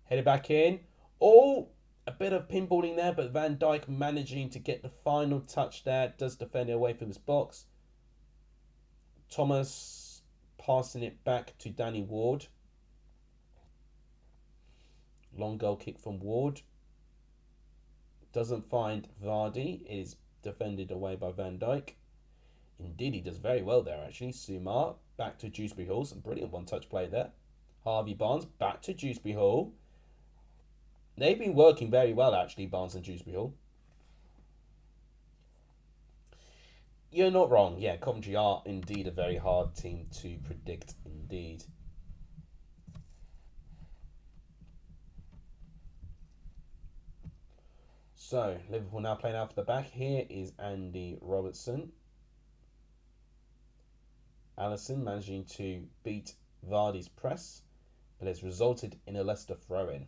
Headed back in. Oh, a bit of pinballing there, but Van Dijk managing to get the final touch there. Does defend it away from his box. Thomas passing it back to Danny Ward. Long goal kick from Ward. Doesn't find Vardy. It is defended away by Van Dijk. Indeed, he does very well there, actually. Sumar back to Dewsbury Hall. Some brilliant one-touch play there. Harvey Barnes back to Dewsbury Hall. They've been working very well, actually, Barnes and Dewsbury Hall. You're not wrong. Yeah, Coventry are indeed a very hard team to predict, indeed. So, Liverpool now playing out for the back. Here is Andy Robertson. Alisson managing to beat Vardy's press, but it's resulted in a Leicester throw-in.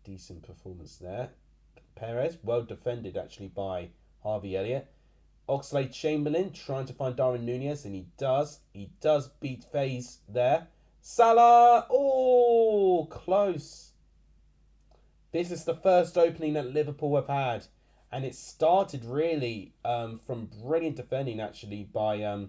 Decent performance there. Perez, well defended actually by Harvey Elliott. Oxlade-Chamberlain trying to find Darwin Nunez, and he does. He does beat FaZe there. Salah! Oh, close. This is the first opening that Liverpool have had. And it started really from brilliant defending, actually, by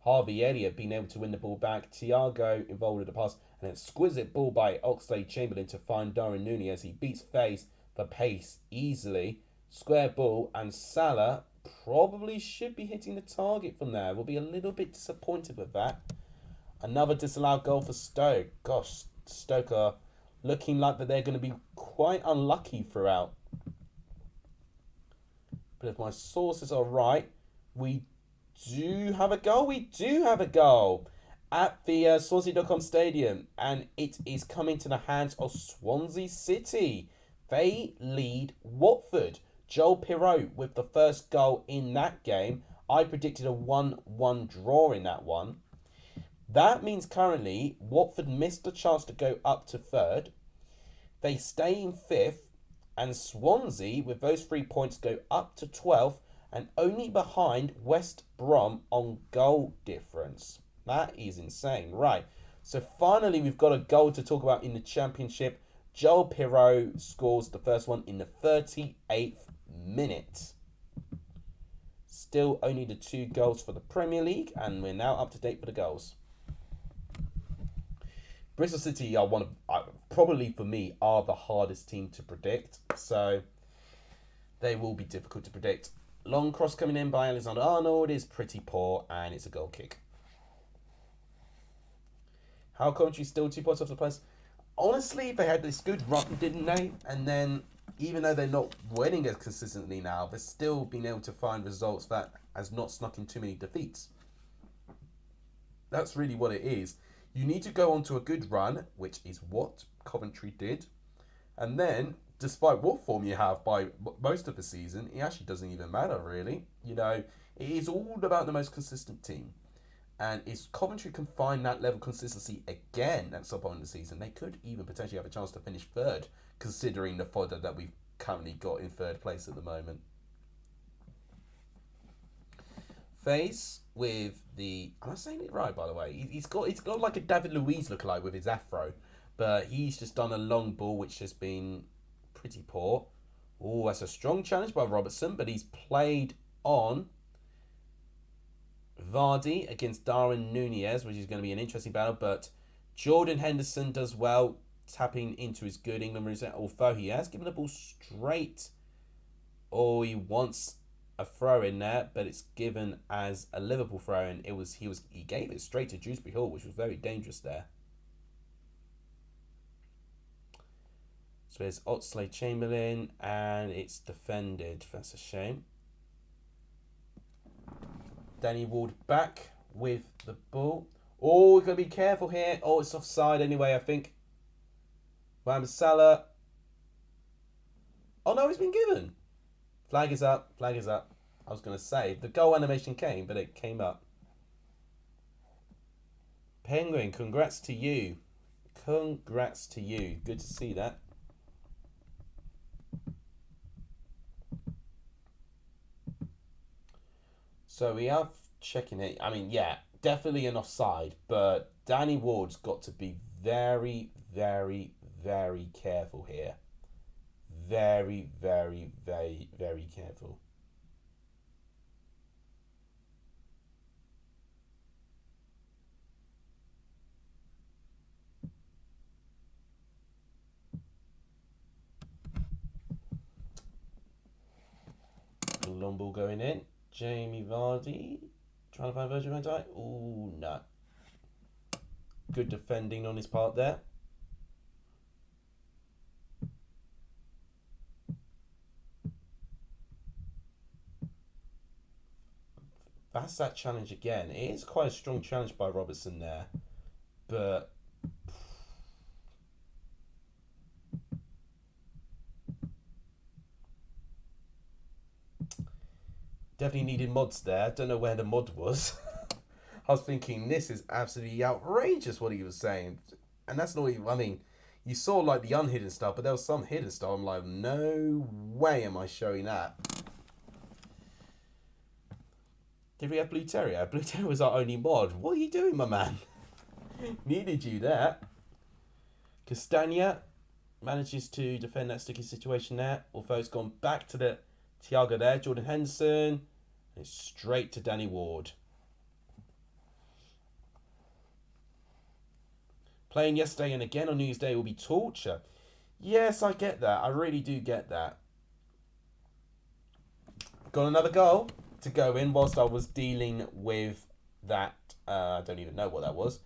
Harvey Elliott being able to win the ball back. Thiago involved with the pass. An exquisite ball by Oxlade-Chamberlain to find Darwin Nunez. He beats FaZe for pace easily. Square ball. And Salah probably should be hitting the target from there. We'll be a little bit disappointed with that. Another disallowed goal for Stoke. Gosh, Stoke are looking like that they're going to be quite unlucky throughout. But if my sources are right, we do have a goal. We do have a goal at the Swansea.com Stadium. And it is coming to the hands of Swansea City. They lead Watford. Joel Pirot with the first goal in that game. I predicted a 1-1 draw in that one. That means currently Watford missed a chance to go up to third. They stay in fifth. And Swansea, with those 3 points, go up to 12th and only behind West Brom on goal difference. That is insane. Right. So finally, we've got a goal to talk about in the Championship. Joel Pirot scores the first one in the 38th minute. Still only the 2 goals for the Premier League, and we're now up to date for the goals. Bristol City are probably for me, are the hardest team to predict. So they will be difficult to predict. Long cross coming in by Alexander-Arnold is pretty poor, and it's a goal kick. How Coventry still 2 points off the place? Honestly, they had this good run, didn't they? And then, even though they're not winning as consistently now, they're still being able to find results that has not snuck in too many defeats. That's really what it is. You need to go on to a good run, which is what Coventry did. And then, despite what form you have by most of the season, it actually doesn't even matter, really. You know, it is all about the most consistent team. And if Coventry can find that level of consistency again at some point in the season, they could even potentially have a chance to finish third, considering the fodder that we've currently got in third place at the moment. Face with the... Am I saying it right, by the way? He's got like a David Luiz lookalike with his afro, but he's just done a long ball, which has been pretty poor. Oh, that's a strong challenge by Robertson, but he's played on Vardy against Darwin Nunez, which is going to be an interesting battle, but Jordan Henderson does well, tapping into his good England reset, although he has given the ball straight. Oh, he wants a throw in there, but it's given as a Liverpool throw in. He gave it straight to Dewsbury Hall, which was very dangerous there. So there's Oxlade-Chamberlain, and it's defended. That's a shame. Danny Ward back with the ball. Oh, we're going to be careful here. Oh, it's offside anyway, I think. Mohamed Salah. Oh, no, it's been given. Flag is up. Flag is up. I was going to say, the goal animation came, but it came up. Penguin, congrats to you. Congrats to you. Good to see that. So we are checking it. I mean, yeah, definitely an offside, but Danny Ward's got to be very, very, very careful here. Very, very, very, very careful. Long ball going in. Jamie Vardy trying to find Virgil van Dijk. Oh, no. Good defending on his part there. That's that challenge again. It is quite a strong challenge by Robertson there. But definitely needed mods there. I don't know where the mod was. I was thinking, this is absolutely outrageous what he was saying. And that's not even, I mean, you saw like the unhidden stuff, but there was some hidden stuff. I'm like, no way am I showing that. Did we have Blue Terrier? Blue Terrier was our only mod. What are you doing, my man? Needed you there. Castagna manages to defend that sticky situation there. Although it's gone back to the Thiago there. Jordan Henderson. And it's straight to Danny Ward. Playing yesterday and again on New Year's Day will be torture. Yes, I get that. I really do get that. Got another goal to go in whilst I was dealing with that. I don't even know what that was.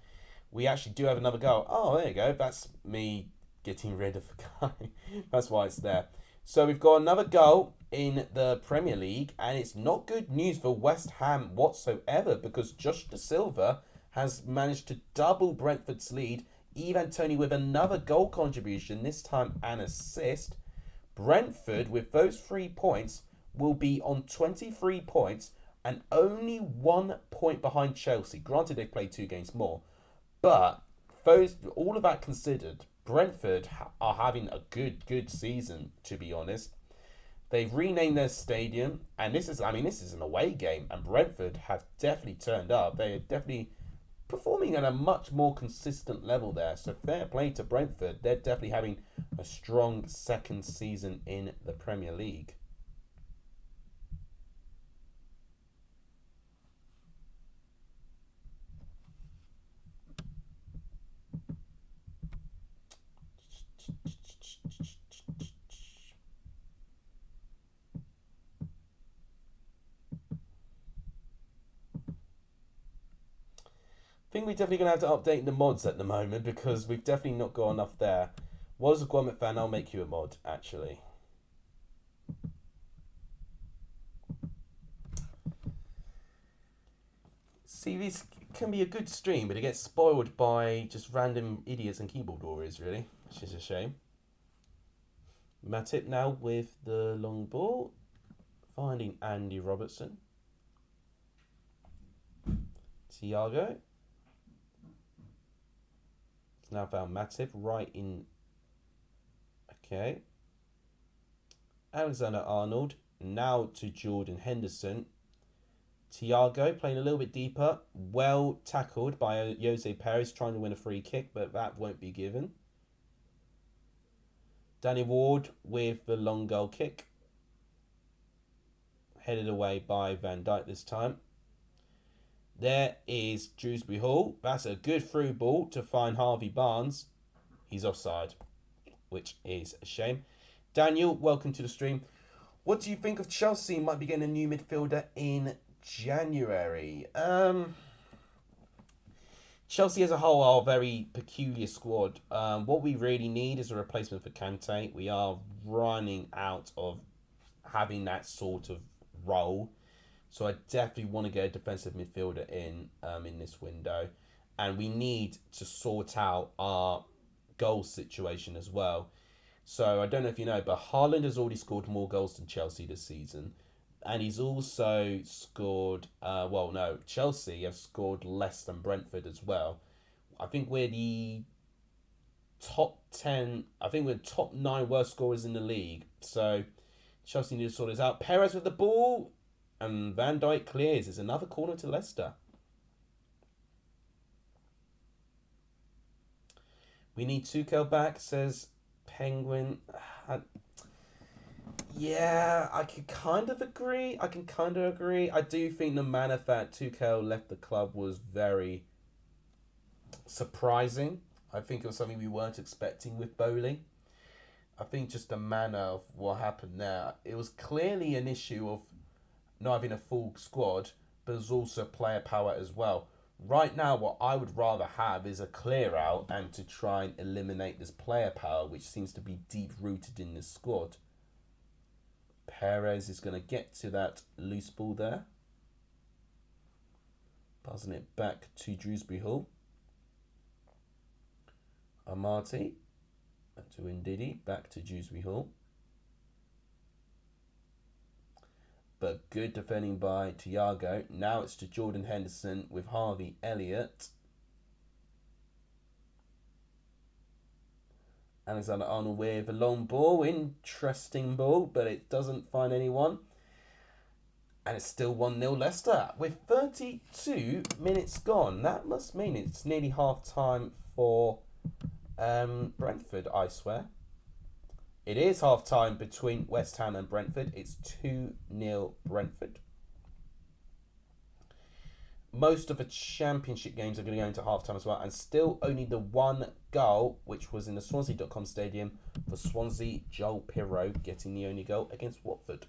We actually do have another goal. Oh, there you go. That's me getting rid of the guy. That's why it's there. So we've got another goal in the Premier League, and it's not good news for West Ham whatsoever because Josh Da Silva has managed to double Brentford's lead. Ivan Toney with another goal contribution, this time an assist. Brentford, with those 3 points, will be on 23 points and only 1 point behind Chelsea. Granted, they've played 2 games more. But all of that considered, Brentford are having a good season, to be honest. They've renamed their stadium, and this is an away game, and Brentford have definitely turned up. They're definitely performing at a much more consistent level there. So fair play to Brentford. They're definitely having a strong second season in the Premier League. I think we're definitely going to have to update the mods at the moment because we've definitely not got enough there. Was a Gwyneth fan, I'll make you a mod, actually. See, this can be a good stream, but it gets spoiled by just random idiots and keyboard warriors, really, which is a shame. Matip now with the long ball, finding Andy Robertson. Thiago. Now found Matip right in. Okay. Alexander-Arnold. Now to Jordan Henderson. Thiago playing a little bit deeper. Well tackled by Jose Perez, trying to win a free kick, but that won't be given. Danny Ward with the long goal kick. Headed away by Van Dijk this time. There is Dewsbury Hall. That's a good through ball to find Harvey Barnes. He's offside, which is a shame. Daniel, welcome to the stream. What do you think of Chelsea might be getting a new midfielder in January? Chelsea as a whole are a very peculiar squad. What we really need is a replacement for Kante. We are running out of having that sort of role. So I definitely want to get a defensive midfielder in this window. And we need to sort out our goal situation as well. So I don't know if you know, but Haaland has already scored more goals than Chelsea this season. And he's also scored, Chelsea have scored less than Brentford as well. I think we're the top 10, I think we're top 9 worst scorers in the league. So Chelsea need to sort this out. Perez with the ball, and Van Dijk clears. It's another corner to Leicester. We need Tuchel back, says Penguin. Yeah, I can kind of agree. I do think the manner that Tuchel left the club was very surprising. I think it was something we weren't expecting with Bowley. I think just the manner of what happened there, it was clearly an issue of not having a full squad, but there's also player power as well. Right now, what I would rather have is a clear out and to try and eliminate this player power, which seems to be deep rooted in this squad. Perez is going to get to that loose ball there. Passing it back to Dewsbury Hall. Amati to Ndidi, back to Dewsbury Hall. But good defending by Thiago. Now it's to Jordan Henderson with Harvey Elliott. Alexander-Arnold with a long ball. Interesting ball, but it doesn't find anyone. And it's still 1-0 Leicester with 32 minutes gone. That must mean it's nearly half time for Brentford, I swear. It is half time between West Ham and Brentford. It's 2-0 Brentford. Most of the championship games are going to go into half time as well. And still only the one goal, which was in the Swansea.com stadium for Swansea. Joel Pirro getting the only goal against Watford.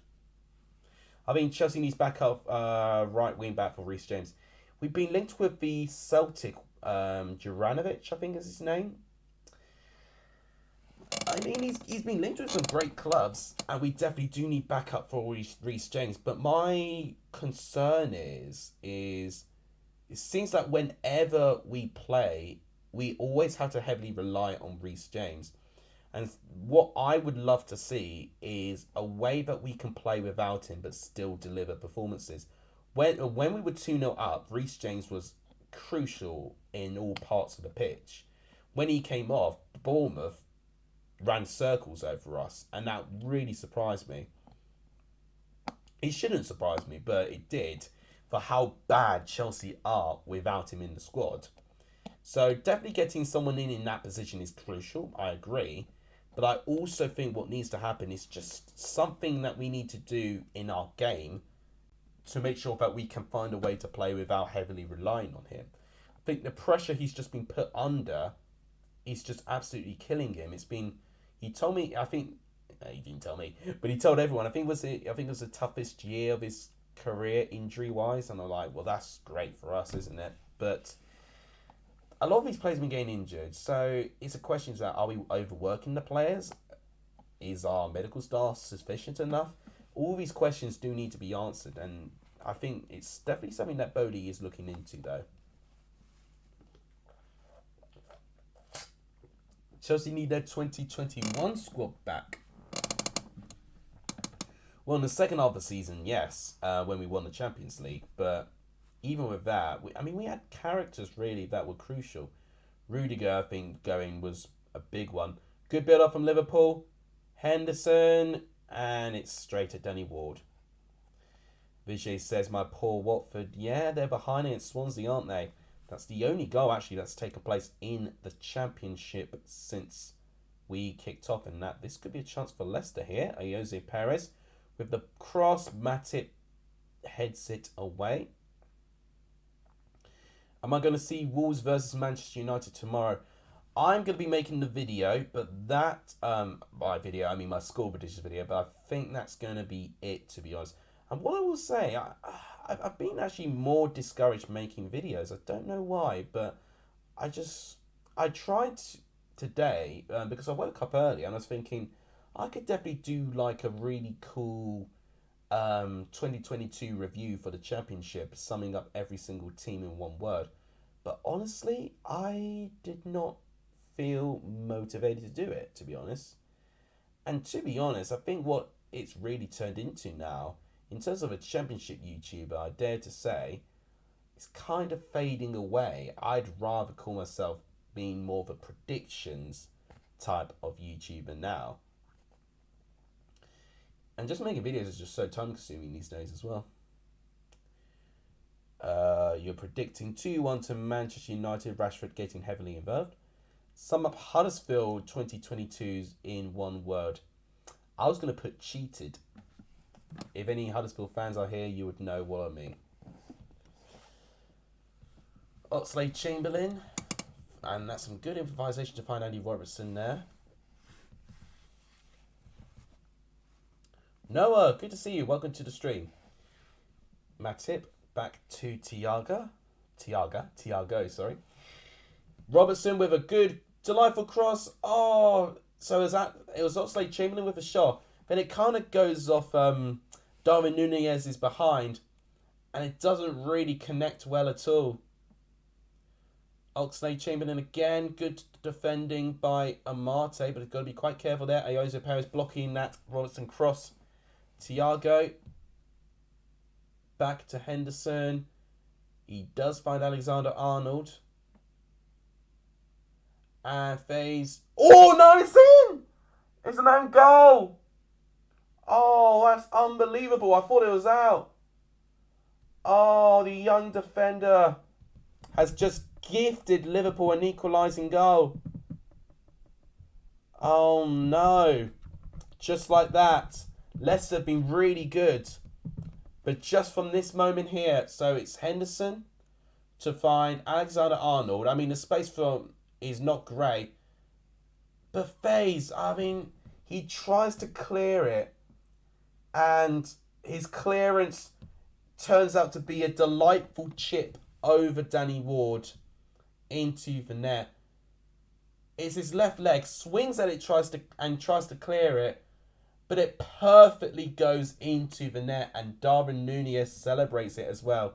I mean, Chelsea needs backup right wing back for Reece James. We've been linked with the Celtic, Juranovic, I think is his name. I mean, he's been linked with some great clubs, and we definitely do need backup for Reece James. But my concern is it seems like whenever we play, we always have to heavily rely on Reece James. And what I would love to see is a way that we can play without him but still deliver performances. When we were 2-0 up, Reece James was crucial in all parts of the pitch. When he came off, Bournemouth ran circles over us, and that really surprised me. It shouldn't surprise me, but it did, for how bad Chelsea are without him in the squad. So definitely getting someone in that position is crucial, I agree. But I also think what needs to happen is just something that we need to do in our game to make sure that we can find a way to play without heavily relying on him. I think the pressure he's just been put under is just absolutely killing him. He told me, I think, he didn't tell me, but he told everyone, I think it was the toughest year of his career injury-wise, and I'm like, well, that's great for us, isn't it? But a lot of these players have been getting injured, so it's a question that, are we overworking the players? Is our medical staff sufficient enough? All these questions do need to be answered, and I think it's definitely something that Bodie is looking into, though. Chelsea need their 2021 squad back. Well, in the second half of the season, yes, when we won the Champions League, but even with that, we had characters really that were crucial. Rudiger, I think, going was a big one. Good build up from Liverpool. Henderson, and it's straight at Danny Ward. Vijay says, my poor Watford. Yeah, they're behind against Swansea, aren't they? That's the only goal, actually, that's taken place in the Championship since we kicked off. And that this could be a chance for Leicester here. Jose Perez with the cross. Matip heads it away. Am I going to see Wolves versus Manchester United tomorrow? I'm going to be making the video, but that, by video, I mean my score prediction video, but I think that's going to be it, to be honest. And what I will say, I've been actually more discouraged making videos. I don't know why, but I tried today, because I woke up early and I was thinking, I could definitely do like a really cool 2022 review for the Championship, summing up every single team in one word. But honestly, I did not feel motivated to do it, to be honest. And to be honest, I think what it's really turned into now, in terms of a Championship YouTuber, I dare to say, it's kind of fading away. I'd rather call myself being more of a predictions type of YouTuber now. And just making videos is just so time consuming these days as well. You're predicting 2-1 to Manchester United, Rashford getting heavily involved. Sum up Huddersfield 2022s in one word. I was going to put cheated. If any Huddersfield fans are here, you would know what I mean. Oxlade-Chamberlain. And that's some good improvisation to find Andy Robertson there. Noah, good to see you. Welcome to the stream. Matip, back to Thiago, sorry. Robertson with a good, delightful cross. Oh, so it was Oxlade-Chamberlain with a shot. Then it kind of goes off Darwin Núñez is behind. And it doesn't really connect well at all. Oxlade-Chamberlain again. Good defending by Amate. But it's got to be quite careful there. Jose Perez blocking that Robertson cross. Thiago. Back to Henderson. He does find Alexander-Arnold. And Faze. Oh, no, it's in! It's an own goal! Oh, that's unbelievable. I thought it was out. Oh, the young defender has just gifted Liverpool an equalising goal. Oh, no. Just like that. Leicester have been really good. But just from this moment here, so it's Henderson to find Alexander-Arnold. I mean, the space for is not great. But Faze, I mean, he tries to clear it. And his clearance turns out to be a delightful chip over Danny Ward into the net. It's his left leg, swings at it, tries to clear it. But it perfectly goes into the net, and Darwin Núñez celebrates it as well.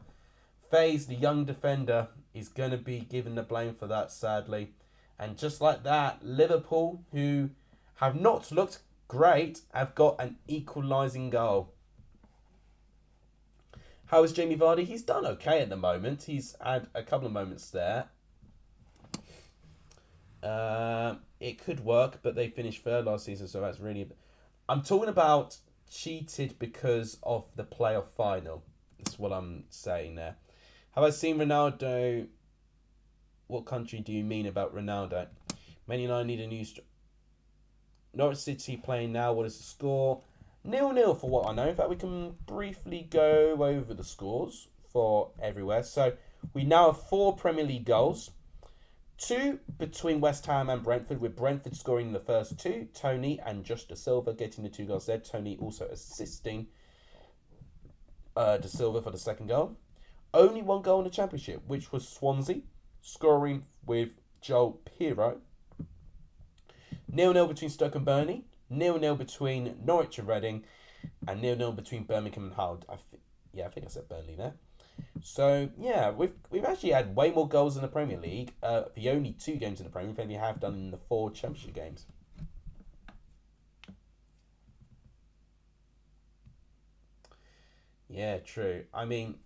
Faze, the young defender, is going to be given the blame for that, sadly. And just like that, Liverpool, who have not looked great, have got an equalising goal. How is Jamie Vardy? He's done okay at the moment. He's had a couple of moments there. It could work, but they finished third last season, so that's really... I'm talking about cheated because of the playoff final. That's what I'm saying there. Have I seen Ronaldo? What country do you mean about Ronaldo? Man United need a new... Norwich City playing now. What is the score? 0-0 for what I know. In fact, we can briefly go over the scores for everywhere. So we now have 4 Premier League goals. 2 between West Ham and Brentford, with Brentford scoring the first 2. Tony and Josh Da Silva getting the 2 goals there. Tony also assisting Da Silva for the second goal. Only 1 goal in the Championship, which was Swansea, scoring with Joel Pirro. 0-0 between Stoke and Burnley. 0-0 between Norwich and Reading. And 0-0 between Birmingham and Hull. I think I said Burnley there. So, yeah, we've actually had way more goals in the Premier League. The only 2 games in the Premier League than we have done in the 4 Championship games. Yeah, true. I mean,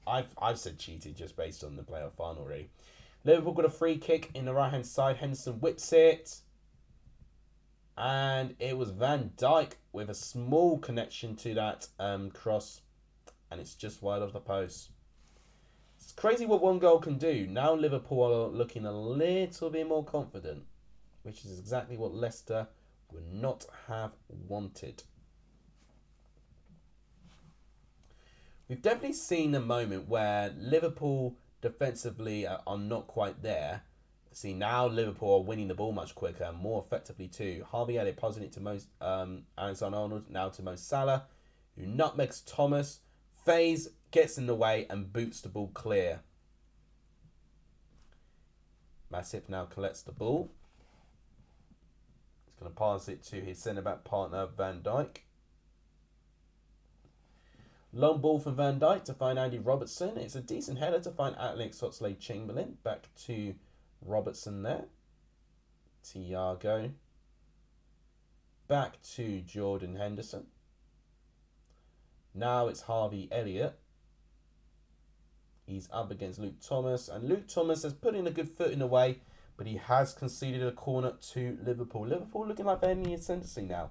I've said cheated just based on the playoff final, really. Liverpool got a free kick in the right-hand side. Henderson whips it. And it was Van Dijk with a small connection to that cross. And it's just wide of the post. It's crazy what one goal can do. Now Liverpool are looking a little bit more confident, which is exactly what Leicester would not have wanted. We've definitely seen a moment where Liverpool defensively are not quite there. See, now Liverpool are winning the ball much quicker and more effectively too. Harvey Elliott passing it to Alexander-Arnold, now to Mo Salah, who nutmegs Thomas. Faze gets in the way and boots the ball clear. Matip now collects the ball. He's going to pass it to his centre-back partner, Van Dijk. Long ball from Van Dijk to find Andy Robertson. It's a decent header to find Alex Oxlade-Chamberlain. Back to Robertson there. Thiago. Back to Jordan Henderson. Now it's Harvey Elliott. He's up against Luke Thomas. And Luke Thomas has put in a good foot in the way, but he has conceded a corner to Liverpool. Liverpool looking like they're in the ascendancy now.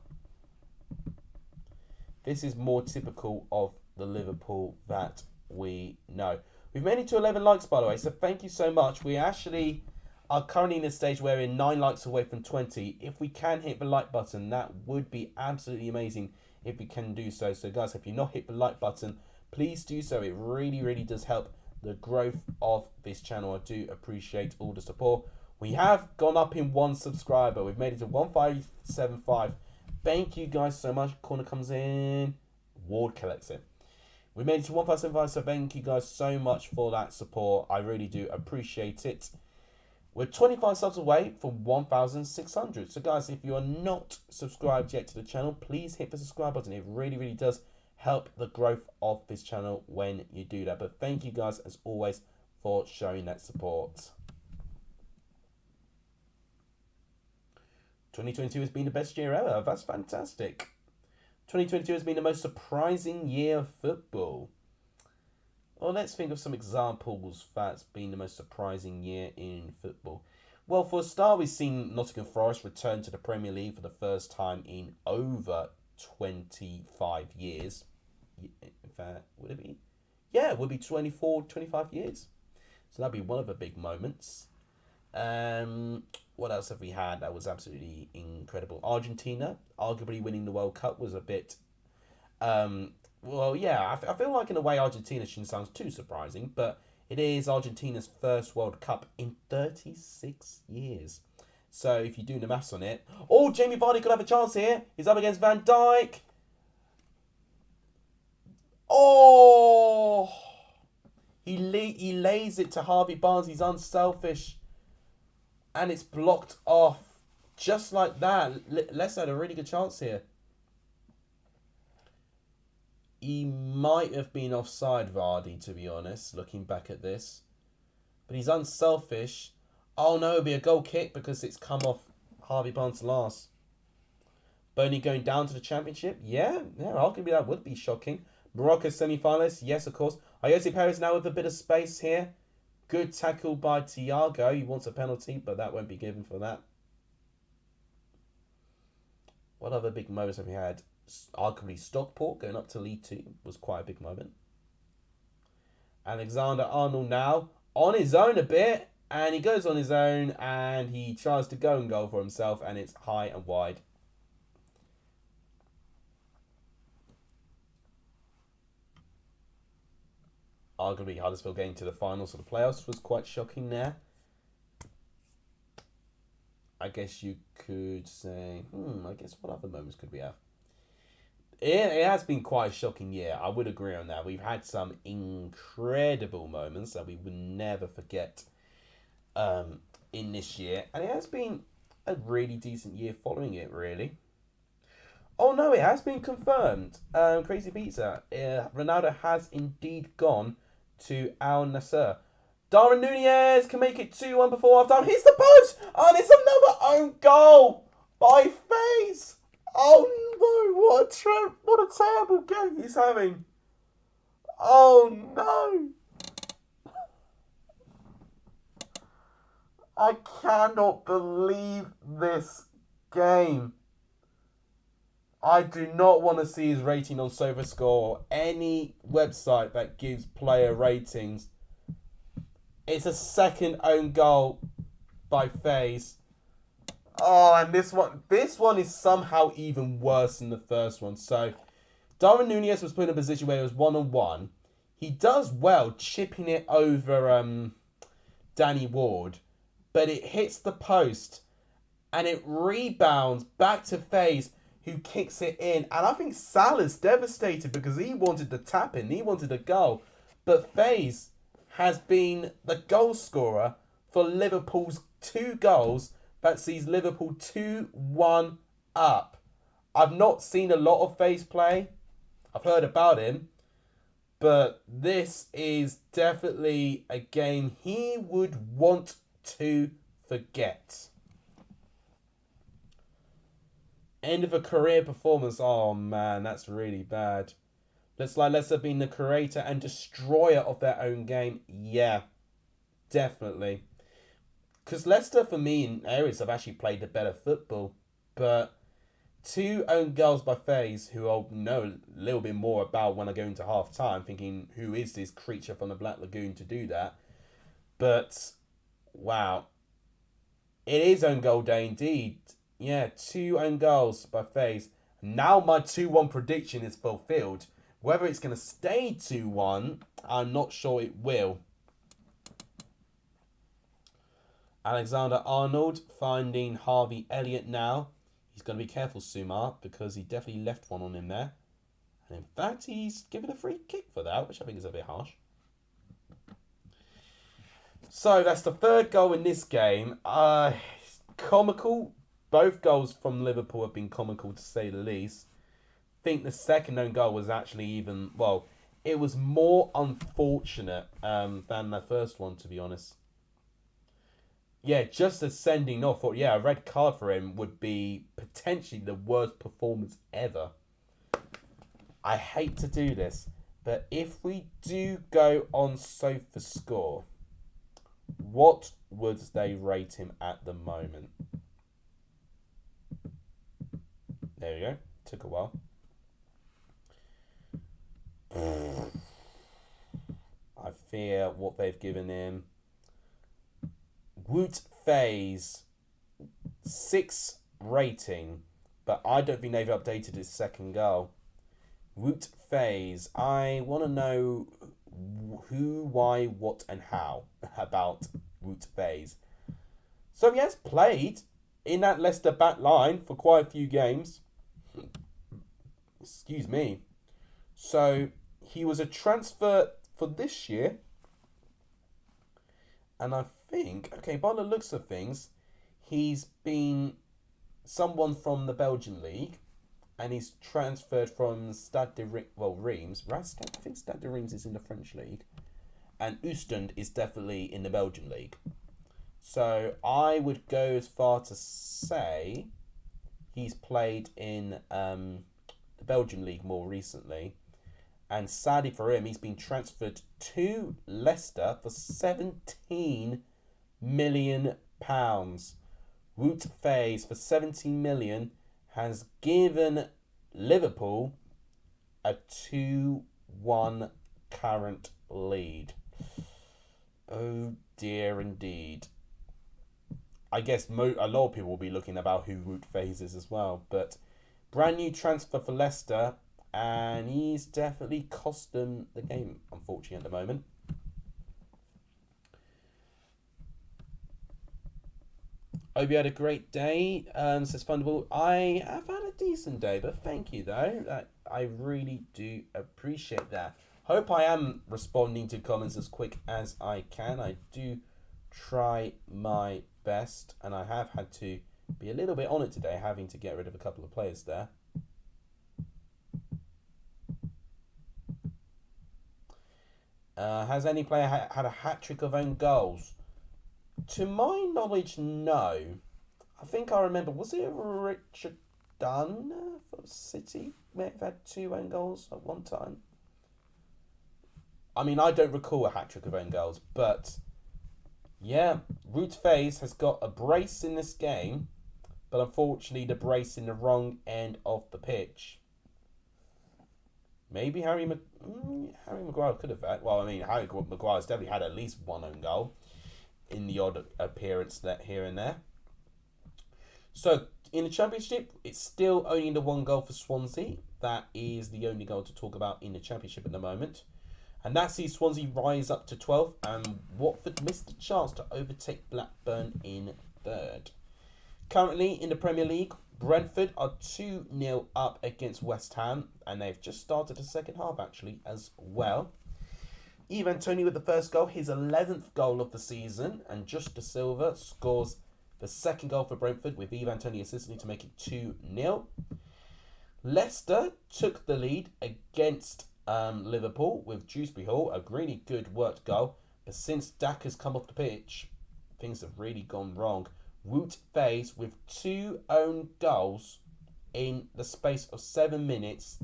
This is more typical of the Liverpool that we know. We've made it to 11 likes, by the way, so thank you so much. We actually are currently in a stage where we're 9 likes away from 20. If we can hit the like button, that would be absolutely amazing if we can do so. So guys, if you've not hit the like button, please do so. It really, really does help the growth of this channel. I do appreciate all the support. We have gone up in 1 subscriber. We've made it to 1575. Thank you guys so much. Corner comes in. Ward collects it. We made it to 1575, so thank you guys so much for that support. I really do appreciate it. We're 25 subs away from 1,600. So guys, if you are not subscribed yet to the channel, please hit the subscribe button. It really, really does help the growth of this channel when you do that. But thank you guys, as always, for showing that support. 2022 has been the best year ever. That's fantastic. 2022 has been the most surprising year of football. Well, let's think of some examples that's been the most surprising year in football. Well, for a start, we've seen Nottingham Forest return to the Premier League for the first time in over 25 years. In fact, would it be? Yeah, it would be 24, 25 years. So that'd be one of the big moments. What else have we had that was absolutely incredible? Argentina, arguably winning the World Cup was a bit... well, yeah, I feel like in a way Argentina shouldn't sound too surprising, but it is Argentina's first World Cup in 36 years. So if you do the maths on it... Oh, Jamie Vardy could have a chance here. He's up against Van Dijk. Oh! He lays it to Harvey Barnes. He's unselfish. And it's blocked off. Just like that. Leicester had a really good chance here. He might have been offside, Vardy, to be honest, looking back at this. But he's unselfish. Oh no, it'll be a goal kick because it's come off Harvey Barnes' last. Burnley going down to the Championship? Yeah, arguably that would be shocking. Morocco semi-finalists? Yes, of course. Ayoze Perez now with a bit of space here. Good tackle by Thiago. He wants a penalty, but that won't be given for that. What other big moments have we had? Arguably Stockport going up to League 2 was quite a big moment. Alexander-Arnold now on his own a bit. And he goes on his own and he tries to go and goal for himself. And it's high and wide. Arguably Huddersfield getting to the finals of the playoffs was quite shocking there. I guess you could say, I guess what other moments could we have? It has been quite a shocking year. I would agree on that. We've had some incredible moments that we would never forget in this year. And it has been a really decent year following it, really. Oh no, it has been confirmed. Crazy Pizza. Ronaldo has indeed gone to Al Nassr. Darwin Núñez can make it 2-1 before half time. Hits the post! And it's another own goal by Faze. Oh no, what a terrible game he's having. Oh no. I cannot believe this game. I do not want to see his rating on SofaScore or any website that gives player ratings. It's a second own goal by FaZe. Oh, and this one is somehow even worse than the first one. So, Darwin Núñez was put in a position where it was 1-on-1. He does well chipping it over Danny Ward, but it hits the post and it rebounds back to FaZe, who kicks it in. And I think Salah's devastated because he wanted the tap in, he wanted a goal. But FaZe has been the goal scorer for Liverpool's 2 goals that sees Liverpool 2-1 up. I've not seen a lot of FaZe play. I've heard about him. But this is definitely a game he would want to forget. End of a career performance. Oh man, that's really bad. Looks like Leicester being the creator and destroyer of their own game. Yeah, definitely. Because Leicester, for me, in areas have actually played the better football. But 2 own goals by FaZe, who I'll know a little bit more about when I go into half time, thinking, who is this creature from the Black Lagoon to do that? But, wow. It is own goal day indeed. Yeah, 2 own goals by FaZe. Now my 2-1 prediction is fulfilled. Whether it's going to stay 2-1, I'm not sure it will. Alexander-Arnold finding Harvey Elliott now. He's going to be careful, Sumar, because he definitely left one on him there. And in fact, he's given a free kick for that, which I think is a bit harsh. So that's the 3rd goal in this game. Comical. Both goals from Liverpool have been comical, to say the least. I think the second own goal was actually even, well, it was more unfortunate than the first one, to be honest. Yeah, just a sending off, or yeah, a red card for him would be potentially the worst performance ever. I hate to do this, but if we do go on SofaScore, what would they rate him at the moment? There we go. Took a while. I fear what they've given him. Woot FaZe 6 rating, but I don't think they've updated his second goal. Woot FaZe, I want to know who, why, what, and how about Woot FaZe. So he has played in that Leicester back line for quite a few games. Excuse me. So he was a transfer for this year. And I think, okay, by the looks of things, he's been someone from the Belgian league. And he's transferred from Reims. I think Stade de Reims is in the French league. And Oostend is definitely in the Belgian league. So I would go as far to say he's played in the Belgian league more recently. And sadly for him, he's been transferred to Leicester for £17 million. Woot FaZe for 17 million has given Liverpool a 2-1 current lead. Oh dear indeed. I guess a lot of people will be looking about who Woot FaZe is as well. But brand new transfer for Leicester. And he's definitely cost them the game, unfortunately, at the moment. Hope you had a great day, says Thunderbolt. I have had a decent day, but thank you, though. I really do appreciate that. Hope I am responding to comments as quick as I can. I do try my best, and I have had to be a little bit on it today, having to get rid of a couple of players there. Has any player had a hat-trick of own goals? To my knowledge, no. I think I remember, was it Richard Dunn for City? May have had 2 own goals at one time. I mean, I don't recall a hat-trick of own goals, but Yeah, Root Phase has got a brace in this game, but unfortunately the brace in the wrong end of the pitch. Maybe Harry Maguire could have had. Well, I mean, Harry Maguire's definitely had at least one own goal in the odd appearance that here and there. So in the Championship, it's still only the one goal for Swansea. That is the only goal to talk about in the Championship at the moment. And that sees Swansea rise up to 12th, and Watford missed a chance to overtake Blackburn in third. Currently in the Premier League, Brentford are 2-0 up against West Ham, and they've just started the second half actually as well. Ivan Toney with the first goal, his 11th goal of the season, and Just Da Silva scores the second goal for Brentford with Ivan Toney assisting to make it 2-0. Leicester took the lead against Liverpool with Dewsbury Hall, a really good worked goal, but since Dak has come off the pitch, things have really gone wrong. Wout Faes with 2 own goals in the space of 7 minutes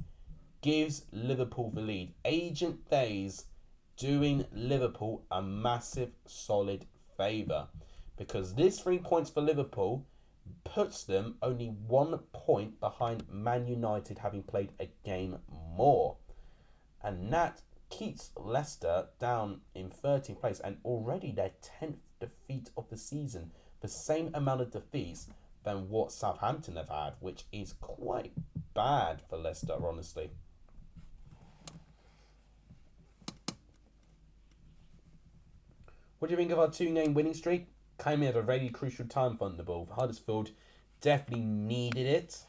gives Liverpool the lead. Agent Faes doing Liverpool a massive solid favour, because this 3 points for Liverpool puts them only 1 point behind Man United, having played a game more. And that keeps Leicester down in 13th place and already their 10th defeat of the season. The same amount of defeats than what Southampton have had, which is quite bad for Leicester, honestly. What do you think of our 2-game winning streak? Came in at a very crucial time for Thunderbolt. Huddersfield definitely needed it.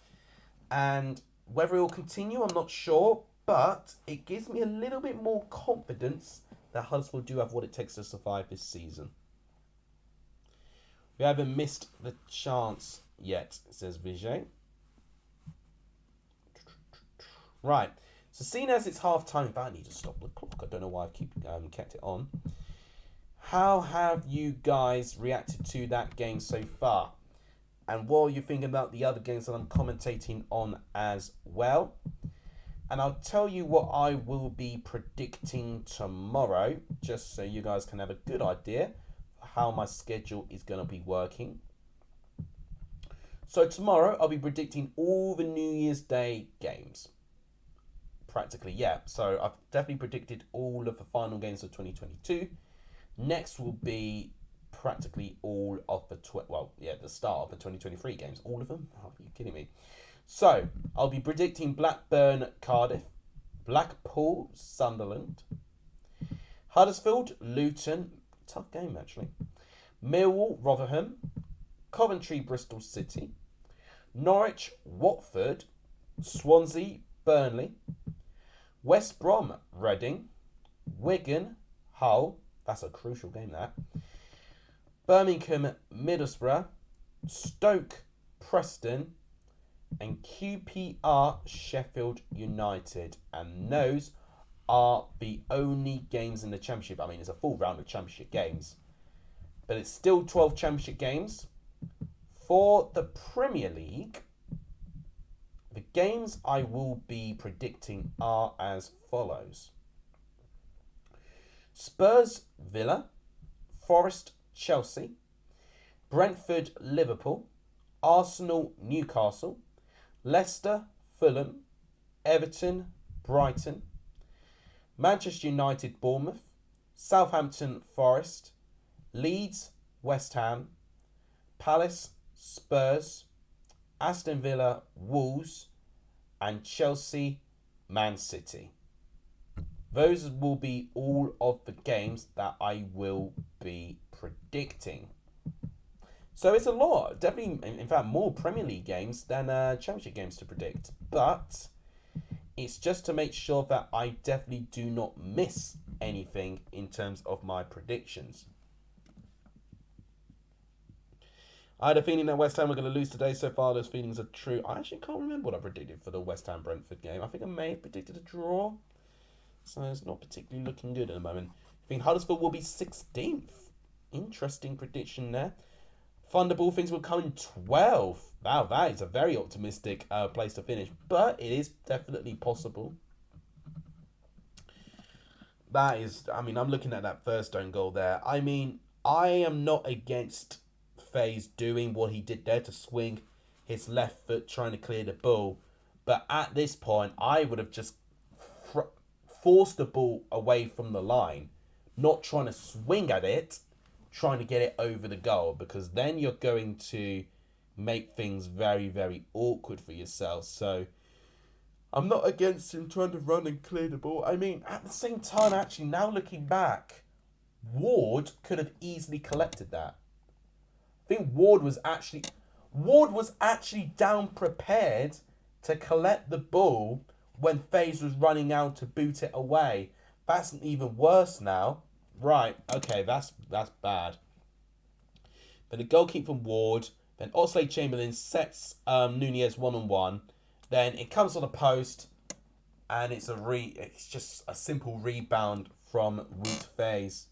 And whether it will continue, I'm not sure. But it gives me a little bit more confidence that Huddersfield do have what it takes to survive this season. We haven't missed the chance yet, says Vijay. Right. So seeing as it's half time, I need to stop the clock. I don't know why I've kept it on. How have you guys reacted to that game so far? And what are you thinking about the other games that I'm commentating on as well? And I'll tell you what I will be predicting tomorrow, just so you guys can have a good idea of how my schedule is going to be working. So tomorrow I'll be predicting all the New Year's Day games. Practically, yeah. So I've definitely predicted all of the final games of 2022. Next will be practically all of the the start of the 2023 games. All of them? Oh, are you kidding me? So, I'll be predicting Blackburn, Cardiff, Blackpool, Sunderland, Huddersfield, Luton, tough game actually, Millwall, Rotherham, Coventry, Bristol City, Norwich, Watford, Swansea, Burnley, West Brom, Reading, Wigan, Hull, that's a crucial game that, Birmingham, Middlesbrough, Stoke, Preston, and QPR, Sheffield United. And those are the only games in the Championship. I mean, it's a full round of Championship games, but it's still 12 Championship games. For the Premier League, the games I will be predicting are as follows: Spurs, Villa, Forest, Chelsea, Brentford, Liverpool, Arsenal, Newcastle, Leicester, Fulham, Everton, Brighton, Manchester United, Bournemouth, Southampton, Forest, Leeds, West Ham, Palace, Spurs, Aston Villa, Wolves, and Chelsea, Man City. Those will be all of the games that I will be predicting. So it's a lot, definitely, in fact, more Premier League games than Championship games to predict. But it's just to make sure that I definitely do not miss anything in terms of my predictions. I had a feeling that West Ham were going to lose today. So far, those feelings are true. I actually can't remember what I predicted for the West Ham-Brentford game. I think I may have predicted a draw. So it's not particularly looking good at the moment. I think Huddersfield will be 16th. Interesting prediction there. Thunderball thinks we'll come in 12th. Wow, that is a very optimistic place to finish. But it is definitely possible. That is, I mean, I'm looking at that first own goal there. I mean, I am not against Faze doing what he did there to swing his left foot trying to clear the ball. But at this point, I would have just forced the ball away from the line, not trying to swing at it, trying to get it over the goal, because then you're going to make things very, very awkward for yourself. So I'm not against him trying to run and clear the ball. I mean, at the same time, actually, now looking back, Ward could have easily collected that. I think Ward was actually down prepared to collect the ball when FaZe was running out to boot it away. That's even worse now. Right, okay, that's bad. But the goal kick from Ward, then Oxlade-Chamberlain sets Nunez one-on-one. Then it comes on the post, and it's just a simple rebound from Wout FaZe.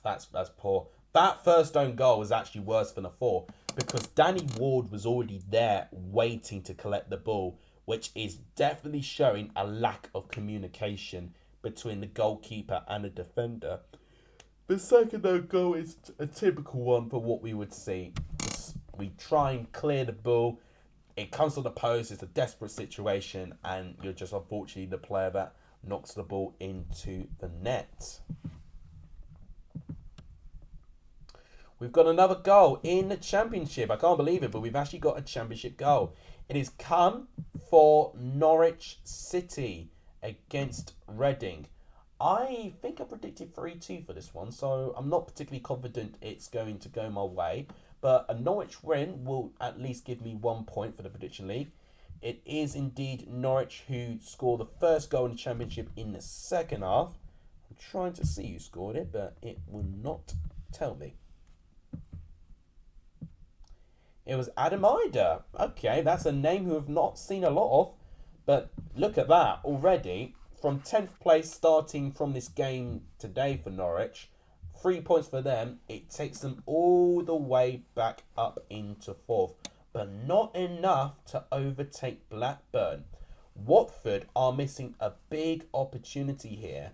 That's poor. That first own goal was actually worse than a 4 because Danny Ward was already there waiting to collect the ball, which is definitely showing a lack of communication between the goalkeeper and the defender. The second own goal is a typical one for what we would see. We try and clear the ball. It comes on the post. It's a desperate situation, and you're just unfortunately the player that knocks the ball into the net. We've got another goal in the Championship. I can't believe it, but we've actually got a Championship goal. It is come for Norwich City against Reading. I think I predicted 3-2 for this one, so I'm not particularly confident it's going to go my way. But a Norwich win will at least give me 1 point for the prediction league. It is indeed Norwich who scored the first goal in the Championship in the second half. I'm trying to see who scored it, but it will not tell me. It was Adam Ider. Okay, that's a name who have not seen a lot of. But look at that already. From 10th place starting from this game today for Norwich. 3 points for them. It takes them all the way back up into 4th. But not enough to overtake Blackburn. Watford are missing a big opportunity here.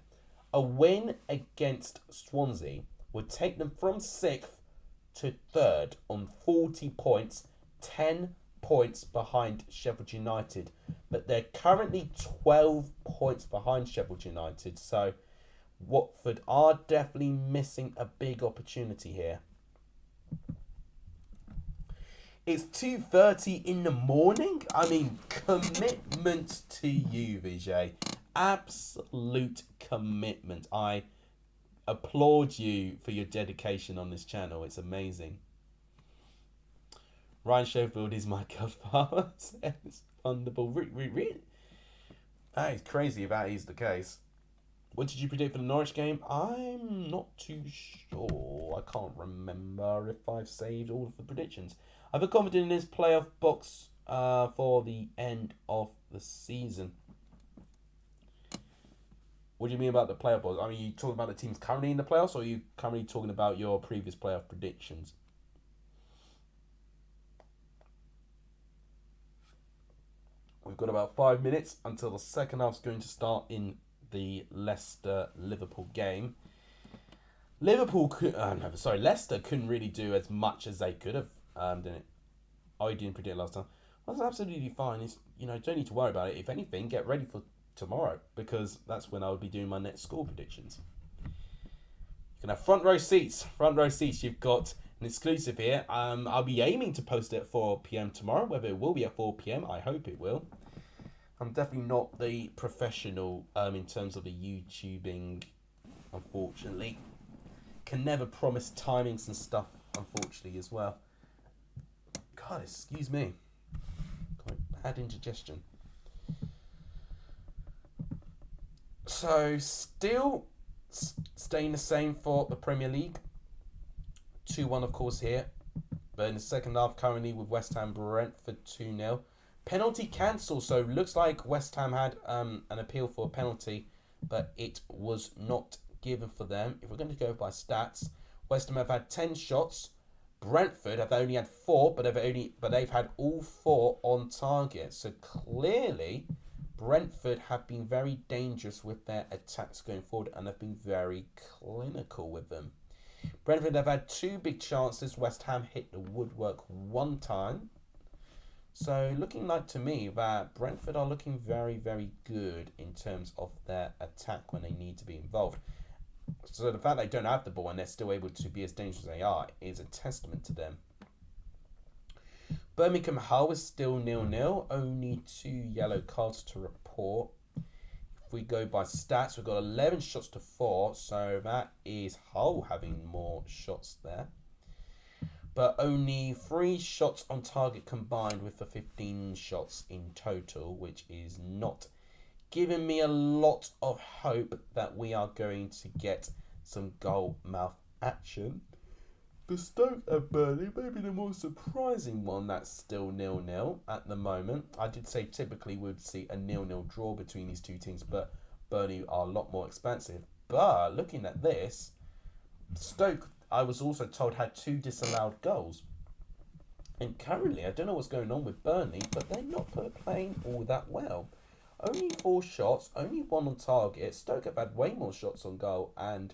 A win against Swansea would take them from 6th to 3rd on 40 points, 10 points behind Sheffield United. But they're currently 12 points behind Sheffield United. So Watford are definitely missing a big opportunity here. It's 2:30 in the morning. I mean, commitment to you, Vijay. Absolute commitment. I applaud you for your dedication on this channel. It's amazing. Ryan Sheffield is my godfather. Says Thunderbolt. Really? That is crazy if that is the case. What did you predict for the Norwich game? I'm not too sure. I can't remember if I've saved all of the predictions. I've been confident in this playoff box for the end of the season. What do you mean about the playoff box? I mean, are you talking about the teams currently in the playoffs, or are you currently talking about your previous playoff predictions? We've got about 5 minutes until the second half is going to start in the Leicester-Liverpool game. Leicester couldn't really do as much as they could have, didn't it? Oh, you didn't predict last time. Well, that's absolutely fine. It's, don't need to worry about it. If anything, get ready for tomorrow, because that's when I will be doing my next score predictions. You can have front row seats. Front row seats. You've got an exclusive here. I'll be aiming to post it at 4 p.m. tomorrow. Whether it will be at 4 p.m, I hope it will. I'm definitely not the professional in terms of the YouTubing, unfortunately. Can never promise timings and stuff, unfortunately, as well. God, excuse me. Got bad indigestion. So, still staying the same for the Premier League. 2-1, of course, here. But in the second half, currently with West Ham Brentford 2-0. Penalty cancelled, so looks like West Ham had an appeal for a penalty, but it was not given for them. If we're going to go by stats, West Ham have had 10 shots. Brentford have only had 4, but they've had all 4 on target. So clearly, Brentford have been very dangerous with their attacks going forward and have been very clinical with them. Brentford have had 2 big chances. West Ham hit the woodwork 1 time. So looking like to me that Brentford are looking very, very good in terms of their attack when they need to be involved. So the fact they don't have the ball and they're still able to be as dangerous as they are is a testament to them. Birmingham Hull is still 0-0. Only 2 yellow cards to report. If we go by stats, we've got 11 shots to 4. So that is Hull having more shots there. But only 3 shots on target combined with the 15 shots in total, which is not giving me a lot of hope that we are going to get some goal mouth action. The Stoke and Burnley may be the most surprising one that's still 0-0 at the moment. I did say typically we would see a 0-0 draw between these 2 teams, but Burnley are a lot more expansive. But looking at this, Stoke, I was also told, had 2 disallowed goals. And currently, I don't know what's going on with Burnley, but they're not playing all that well. Only 4 shots, only 1 on target. Stoke have had way more shots on goal, and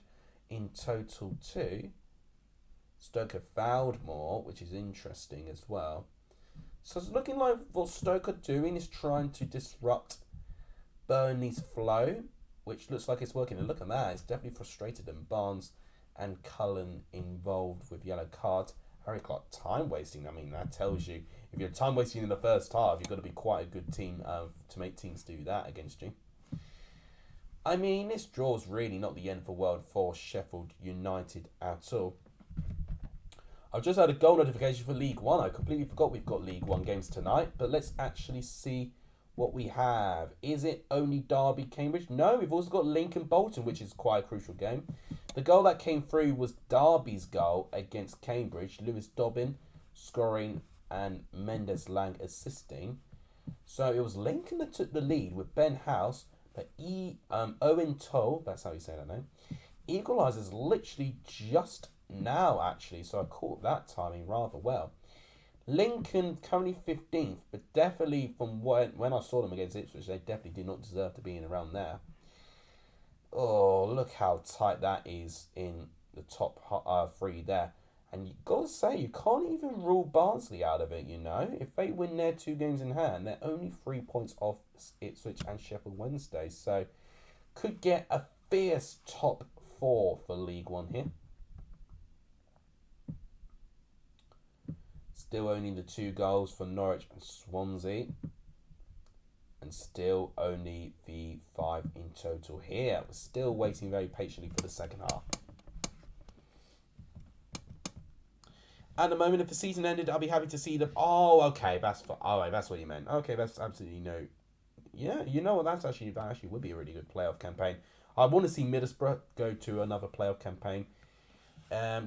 in total 2. Stoke have fouled more, which is interesting as well. So it's looking like what Stoke are doing is trying to disrupt Burnley's flow, which looks like it's working. And look at that, it's definitely frustrated them. Barnes and Cullen involved with yellow cards. Harry Clark time wasting. I mean, that tells you if you're time wasting in the first half, you've got to be quite a good team to make teams do that against you. I mean, this draw's really not the end of the world for Sheffield United at all. I've just had a goal notification for League One. I completely forgot we've got League One games tonight, but let's actually see what we have. Is it only Derby, Cambridge? No, we've also got Lincoln Bolton, which is quite a crucial game. The goal that came through was Derby's goal against Cambridge. Lewis Dobbin scoring and Mendes Lang assisting. So it was Lincoln that took the lead with Ben House, but Owen Toll, that's how you say that name, equalises literally just now actually, so I caught that timing rather well. Lincoln currently 15th, but definitely from when I saw them against Ipswich, they definitely did not deserve to be in around there. Oh, look how tight that is in the top 3 there. And you got to say, you can't even rule Barnsley out of it, you know. If they win their 2 games in hand, they're only 3 points off Ipswich and Sheffield Wednesday. So, could get a fierce top 4 for League One here. Still only the 2 goals for Norwich and Swansea. And still only the 5 in total here. We're still waiting very patiently for the second half. At the moment, if the season ended, I'll be happy to see them. Oh, okay, that's what you meant. Okay, that's absolutely no. Yeah, you know what? That actually would be a really good playoff campaign. I want to see Middlesbrough go to another playoff campaign.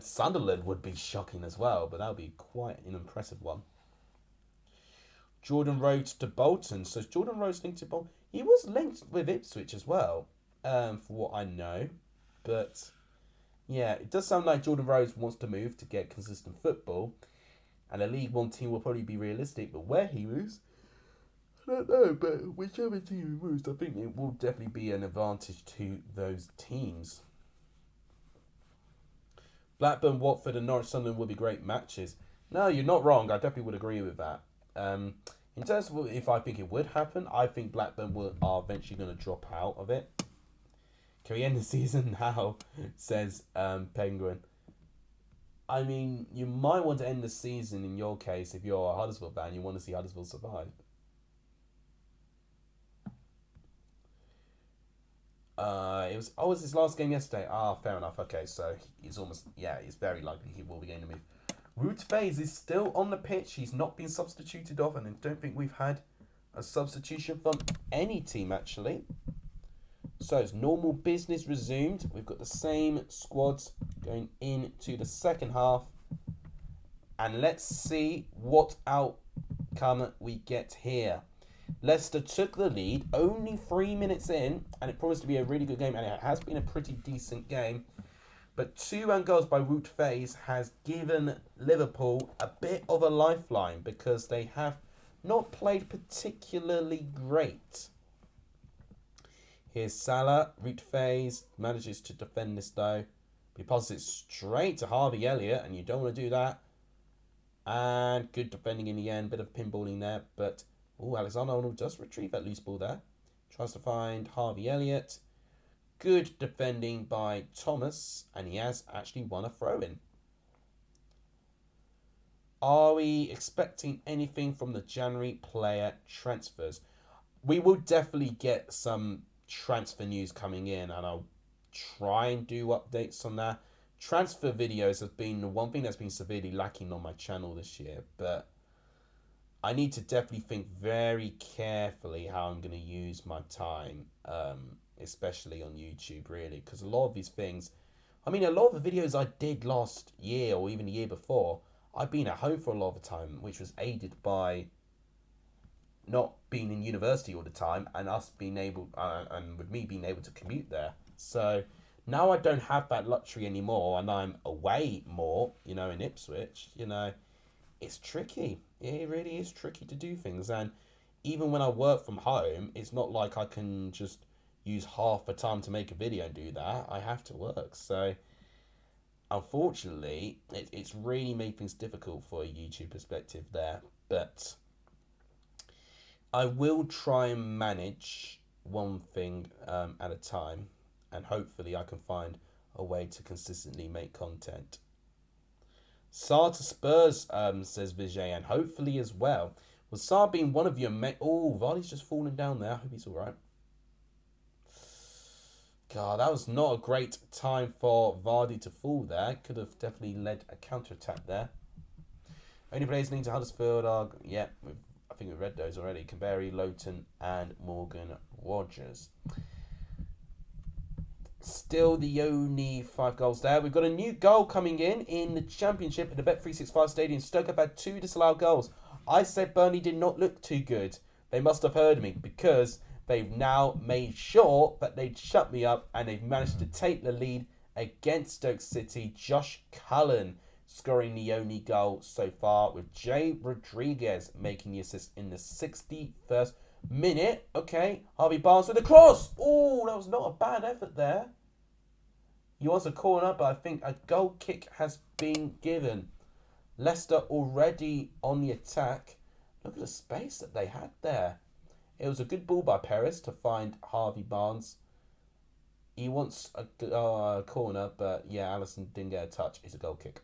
Sunderland would be shocking as well, but that would be quite an impressive one. Jordan Rhodes to Bolton. So Jordan Rhodes linked to Bolton. He was linked with Ipswich as well, for what I know. But yeah, it does sound like Jordan Rhodes wants to move to get consistent football. And a League One team will probably be realistic, but where he moves, I don't know. But whichever team he moves, I think it will definitely be an advantage to those teams. Blackburn, Watford and Norwich Sunderland will be great matches. No, you're not wrong. I definitely would agree with that. In terms of if I think it would happen, I think Blackburn are eventually going to drop out of it. Can we end the season now? Says Penguin. I mean, you might want to end the season in your case if you're a Huddersfield fan. You want to see Huddersfield survive. It was his last game yesterday. Fair enough. Okay, so it's very likely he will be getting a move. Root Faze is still on the pitch. He's not been substituted off, and I don't think we've had a substitution from any team actually. So it's normal business resumed. We've got the same squads going into the second half, and let's see what outcome we get here. Leicester took the lead only 3 minutes in, and it promised to be a really good game, and it has been a pretty decent game. But 2 own goals by Wout Faes has given Liverpool a bit of a lifeline because they have not played particularly great. Here's Salah. Root phase. Manages to defend this though. He passes it straight to Harvey Elliott, and you don't want to do that. And good defending in the end. Bit of pinballing there. But, Alexander-Arnold does retrieve that loose ball there. Tries to find Harvey Elliott. Good defending by Thomas. And he has actually won a throw-in. Are we expecting anything from the January player transfers? We will definitely get some transfer news coming in, and I'll try and do updates on that. Transfer videos have been the one thing that's been severely lacking on my channel this year, but I need to definitely think very carefully how I'm going to use my time, especially on YouTube, really, because a lot of these things, a lot of the videos I did last year or even the year before, I've been at home for a lot of the time, which was aided by not being in university all the time and us being able, and with me being able to commute there. So now I don't have that luxury anymore, and I'm away more, in Ipswich, it's tricky. It really is tricky to do things. And even when I work from home, it's not like I can just use half the time to make a video and do that. I have to work. So unfortunately, it's really made things difficult for a YouTube perspective there. But I will try and manage one thing at a time, and hopefully I can find a way to consistently make content. Sarr to Spurs, says Vijay, and hopefully as well. With Sarr being one of your Vardy's just fallen down there. I hope he's alright. God, that was not a great time for Vardy to fall there. Could have definitely led a counter-attack there. Only players linked to Huddersfield are, I think we've read those already. Canberry, Lowton, and Morgan Rogers. Still the only 5 goals there. We've got a new goal coming in the Championship at the Bet365 Stadium. Stoke have had 2 disallowed goals. I said Burnley did not look too good. They must have heard me, because they've now made sure that they'd shut me up, and they've managed to take the lead against Stoke City. Josh Cullen scoring the only goal so far, with Jay Rodriguez making the assist in the 61st minute. Okay, Harvey Barnes with a cross. Oh, that was not a bad effort there. He wants a corner, but I think a goal kick has been given. Leicester already on the attack. Look at the space that they had there. It was a good ball by Perez to find Harvey Barnes. He wants a corner, but yeah, Alisson didn't get a touch. It's a goal kick.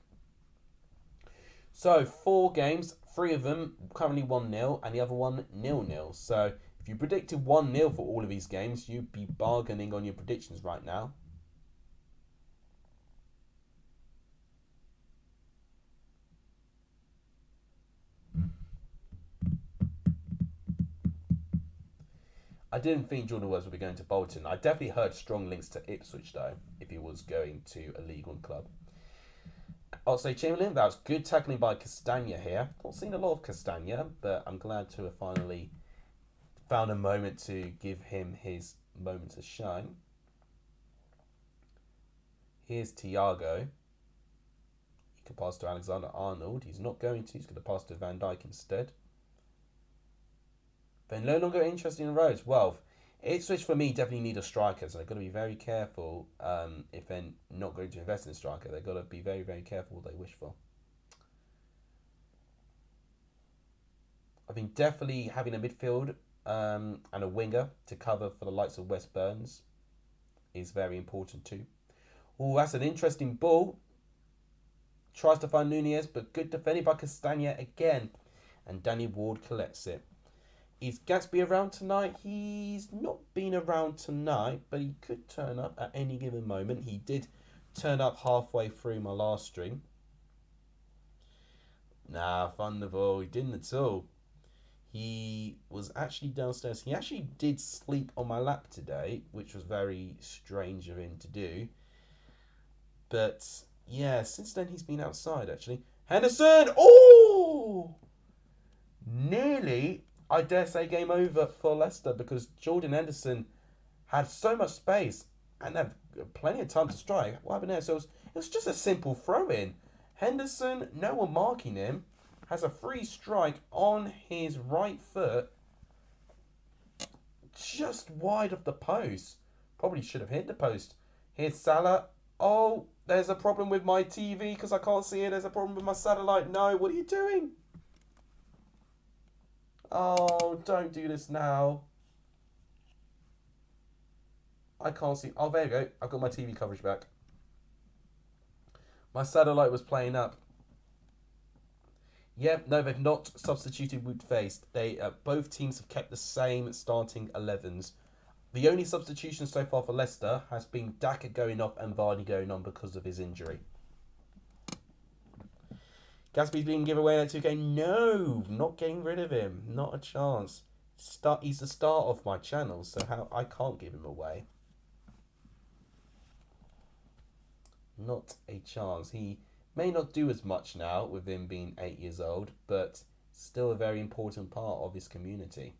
So 4 games, 3 of them currently 1-0, and the other one 0-0. So if you predicted 1-0 for all of these games, you'd be bargaining on your predictions right now. I didn't think Jordan Woods would be going to Bolton. I definitely heard strong links to Ipswich, though, if he was going to a League One club. I'll say Chamberlain, that was good tackling by Castagna here. Not seen a lot of Castagna, but I'm glad to have finally found a moment to give him his moment to shine. Here's Thiago. He can pass to Alexander-Arnold. He's not going to. He's going to pass to Van Dijk instead. They're no longer interested in Rhodes. Well, Ipswich for me definitely need a striker, so they've got to be very careful if they're not going to invest in a striker. They've got to be very, very careful what they wish for. I think definitely having a midfield and a winger to cover for the likes of West Burns is very important too. Oh, that's an interesting ball. Tries to find Nunez, but good defending by Castagna again. And Danny Ward collects it. Is Gatsby around tonight? He's not been around tonight, but he could turn up at any given moment. He did turn up halfway through my last stream. Nah, Thunderball, he didn't at all. He was actually downstairs. He actually did sleep on my lap today, which was very strange of him to do. But yeah, since then he's been outside actually. Henderson! Oh! Nearly, I dare say, game over for Leicester, because Jordan Henderson had so much space and had plenty of time to strike. What happened there? So it was just a simple throw-in. Henderson, no one marking him, has a free strike on his right foot. just wide of the post. Probably should have hit the post. Here's Salah. Oh, there's a problem with my TV because I can't see it. There's a problem with my satellite. No, what are you doing? Oh, don't do this now. I can't see. Oh, there you go. I've got my TV coverage back. My satellite was playing up. Yep, no, they've not substituted Wood-Faced. Both teams have kept the same starting 11s. The only substitution so far for Leicester has been Daka going off and Vardy going on because of his injury. Gatsby's being given away at 2K. No, not getting rid of him. Not a chance. He's the star of my channel, so I can't give him away. Not a chance. He may not do as much now with him being 8 years old, but still a very important part of his community.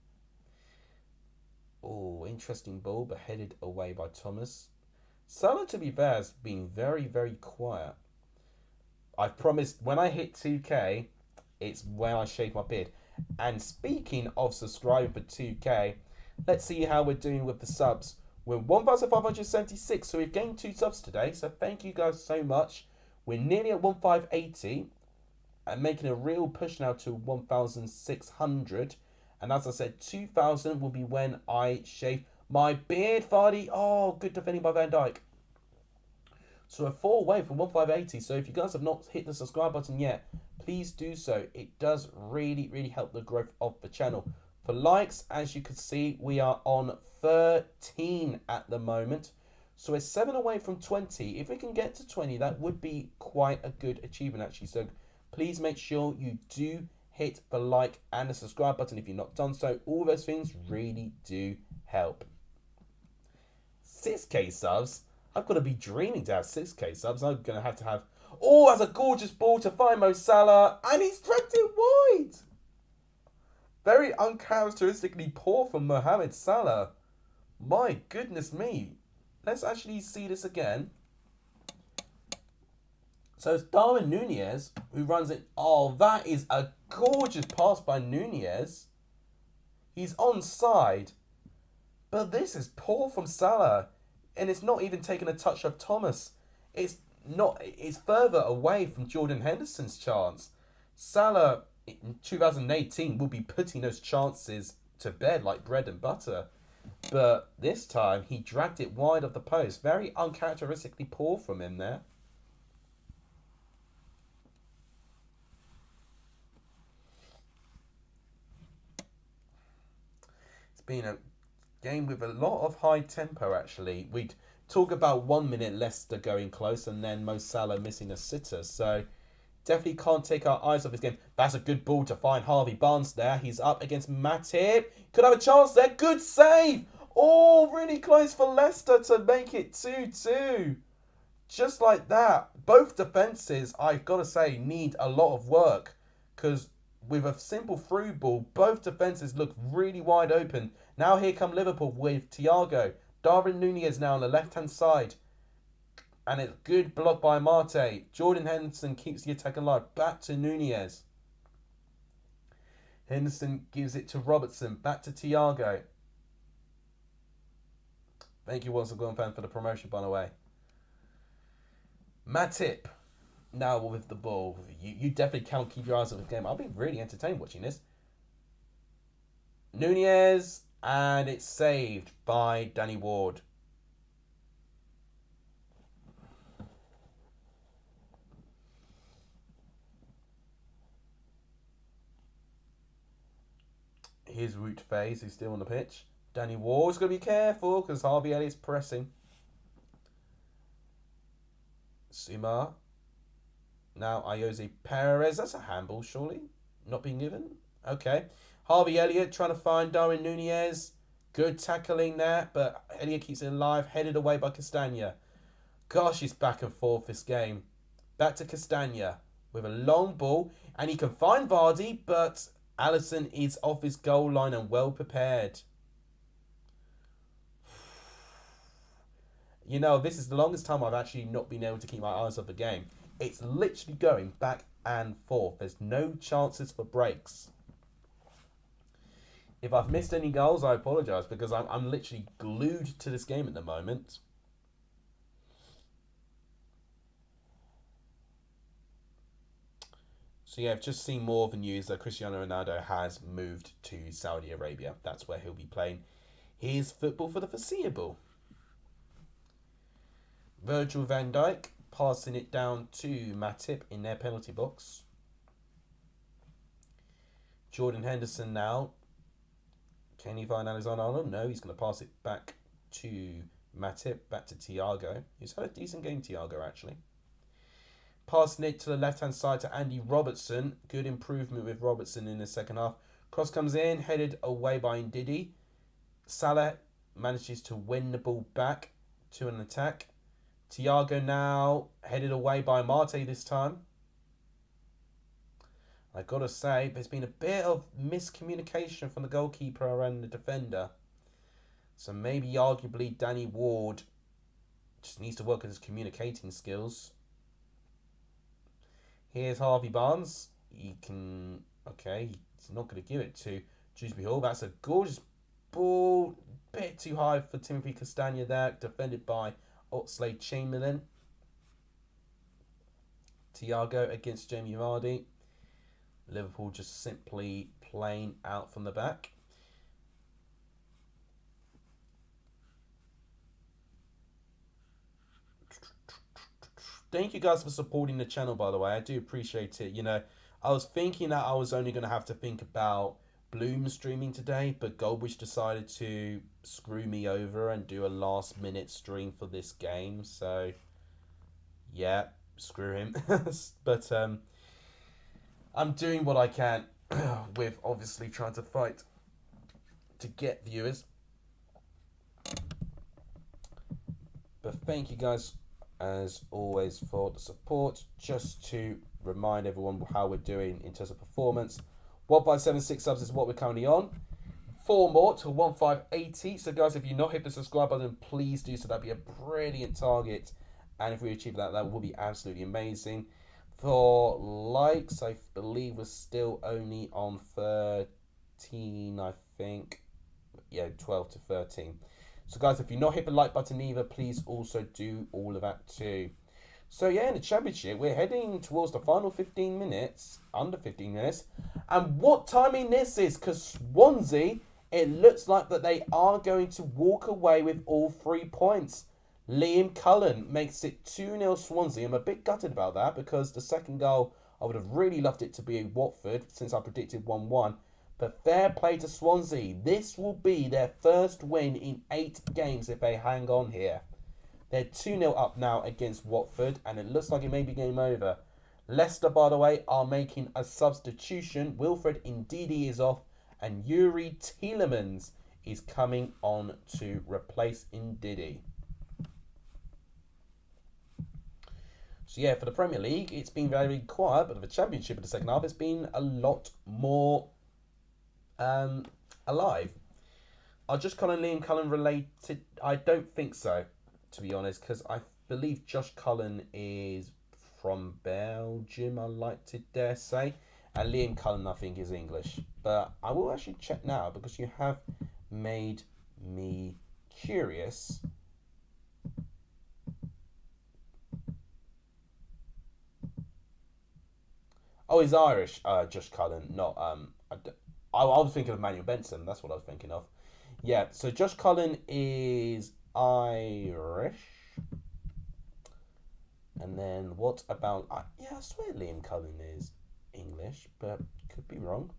Oh, interesting ball, but headed away by Thomas. Salah, to be fair, has been very, very quiet. I promised when I hit 2K, it's when I shave my beard. And speaking of subscribing for 2K, let's see how we're doing with the subs. We're 1,576, so we've gained 2 subs today. So thank you guys so much. We're nearly at 1,580 and making a real push now to 1,600. And as I said, 2,000 will be when I shave my beard, Vardy. Oh, good defending by Van Dijk. So we're 4 away from 1,580. So if you guys have not hit the subscribe button yet, please do so. It does really, really help the growth of the channel. For likes, as you can see, we are on 13 at the moment. So we're 7 away from 20. If we can get to 20, that would be quite a good achievement, actually. So please make sure you do hit the like and the subscribe button if you've not done so. All those things really do help. 6K subs. I've got to be dreaming to have 6K subs. I'm going to have... Oh, that's a gorgeous ball to find Mo Salah. And he's dragged it wide. Very uncharacteristically poor from Mohamed Salah. My goodness me. Let's actually see this again. So it's Darwin Nunez who runs it. Oh, that is a gorgeous pass by Nunez. He's onside. But this is poor from Salah. And it's not even taking a touch of Thomas. It's further away from Jordan Henderson's chance. Salah in 2018 will be putting those chances to bed like bread and butter. But this time he dragged it wide of the post. Very uncharacteristically poor from him there. It's been a game with a lot of high tempo actually. We'd talk about 1 minute Leicester going close and then Mo Salah missing a sitter. So definitely can't take our eyes off this game. That's a good ball to find Harvey Barnes there. He's up against Matip. Could have a chance there. Good save. Oh, really close for Leicester to make it 2-2. Just like that. Both defences, I've got to say, need a lot of work. Because with a simple through ball, both defences look really wide open. Now here come Liverpool with Thiago. Darwin Nunez now on the left-hand side. And it's good block by Marte. Jordan Henderson keeps the attack alive. Back to Nunez. Henderson gives it to Robertson. Back to Thiago. Thank you, once again, fan, for the promotion, by the way. Matip. Now with the ball. You definitely can't keep your eyes on the game. I'll be really entertained watching this. Nunez. And it's saved by Danny Ward. Here's Root Phase, who's still on the pitch. Danny Ward's got to be careful because Harvey Elliott's pressing. Suma. Now Ayoze Perez. That's a handball, surely. Not being given. Okay. Harvey Elliott trying to find Darwin Nunez. Good tackling there, but Elliott keeps it alive. Headed away by Castagna. Gosh, it's back and forth this game. Back to Castagna with a long ball. And he can find Vardy, but Alisson is off his goal line and well prepared. You know, this is the longest time I've actually not been able to keep my eyes off the game. It's literally going back and forth. There's no chances for breaks. If I've missed any goals, I apologise because I'm literally glued to this game at the moment. So yeah, I've just seen more of the news that Cristiano Ronaldo has moved to Saudi Arabia. That's where he'll be playing his football for the foreseeable. Virgil van Dijk passing it down to Matip in their penalty box. Jordan Henderson now. Can he find Alexander-Arnold? No, he's going to pass it back to Matip, back to Thiago. He's had a decent game, Thiago, actually. Passing it to the left-hand side to Andy Robertson. Good improvement with Robertson in the second half. Cross comes in, headed away by Ndidi. Salah manages to win the ball back to an attack. Thiago now headed away by Marte this time. I gotta say, there's been a bit of miscommunication from the goalkeeper and the defender. So maybe, arguably, Danny Ward just needs to work on his communicating skills. Here's Harvey Barnes. He can... Okay, he's not going to give it to Dewsbury Hall. That's a gorgeous ball. Bit too high for Timothy Castagna there. Defended by Oxlade-Chamberlain. Thiago against Jamie Vardy. Liverpool just simply playing out from the back. Thank you guys for supporting the channel, by the way. I do appreciate it. You know, I was thinking that I was only going to have to think about Bloom streaming today, but Goldwish decided to screw me over and do a last-minute stream for this game. So, yeah, screw him. But I'm doing what I can with obviously trying to fight to get viewers. But thank you guys as always for the support. Just to remind everyone how we're doing in terms of performance. 1576 subs is what we're currently on. 4 more to 1580. So guys, if you've not hit the subscribe button, please do so. That'd be a brilliant target. And if we achieve that, that will be absolutely amazing. For likes, I believe we're still only on 13, I think. Yeah, 12 to 13. So guys, if you've not hit the like button either, please also do all of that too. So yeah, in the championship, we're heading towards the final 15 minutes, under 15 minutes. And what timing this is, because Swansea, it looks like that they are going to walk away with all 3 points. Liam Cullen makes it 2-0 Swansea. I'm a bit gutted about that because the second goal, I would have really loved it to be Watford since I predicted 1-1. But fair play to Swansea. This will be their first win in 8 games if they hang on here. They're 2-0 up now against Watford and it looks like it may be game over. Leicester, by the way, are making a substitution. Wilfred Ndidi is off and Yuri Tielemans is coming on to replace Ndidi. So yeah, for the Premier League, it's been very quiet, but for the Championship in the second half, it's been a lot more alive. Are Josh Cullen and Liam Cullen related? I don't think so, to be honest, because I believe Josh Cullen is from Belgium, I like to dare say, and Liam Cullen, I think, is English. But I will actually check now because you have made me curious. Oh, he's Irish, Josh Cullen, not... I was thinking of Manuel Benson, that's what I was thinking of. Yeah, so Josh Cullen is Irish. And then what about... yeah, I swear Liam Cullen is English, but could be wrong.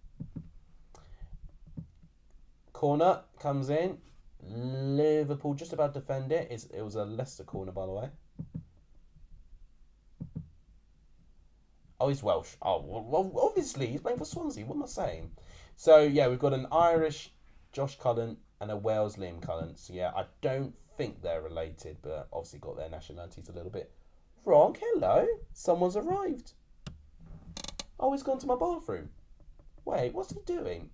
Corner comes in. Liverpool just about to defend it. It was a Leicester corner, by the way. Oh, he's Welsh. Oh, well, obviously, he's playing for Swansea. What am I saying? So, yeah, we've got an Irish Josh Cullen and a Wales Liam Cullen. So, yeah, I don't think they're related, but obviously got their nationalities a little bit wrong. Hello. Someone's arrived. Oh, he's gone to my bathroom. Wait, what's he doing?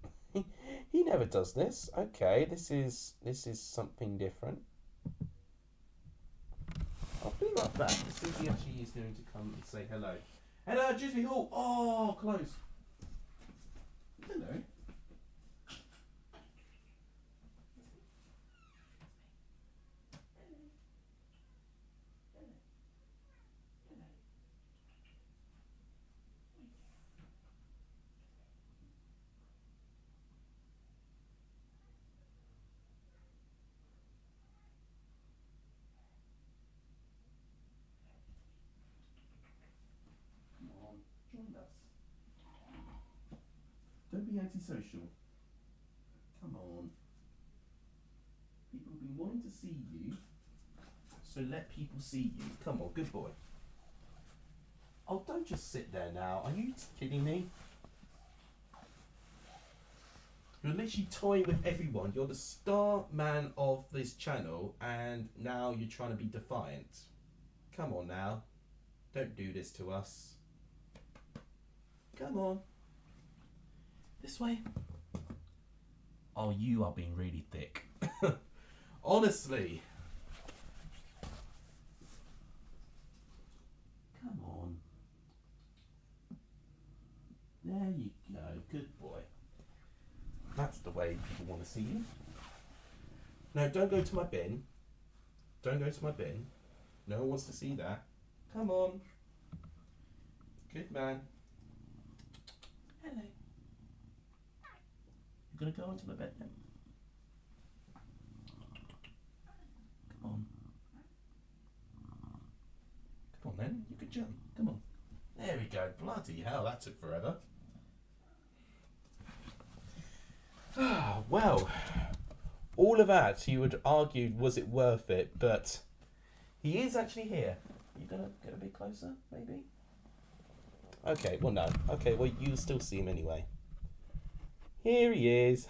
He never does this. Okay, this is something different. I'll be right back to see if he actually is going to come and say hello. Hello, Dewsbury Hall. Oh, close. Hello. antisocial. Come on. People have been wanting to see you, so let people see you. Come on, good boy. Oh, don't just sit there now. Are you kidding me? You're literally toying with everyone. You're the star man of this channel, and now you're trying to be defiant. Come on now. Don't do this to us. Come on. This way. Oh, you are being really thick. Honestly. Come on. There you go. Good boy. That's the way people want to see you. No, don't go to my bin. Don't go to my bin. No one wants to see that. Come on. Good man. Hello. You're going to go onto my bed now? Come on. Come on then. You could jump. Come on. There we go. Bloody hell, that took forever. Well, all of that, you would argue, was it worth it? But he is actually here. You gonna get a bit closer, maybe? Okay, well, no. Okay, well, you'll still see him anyway. Here he is.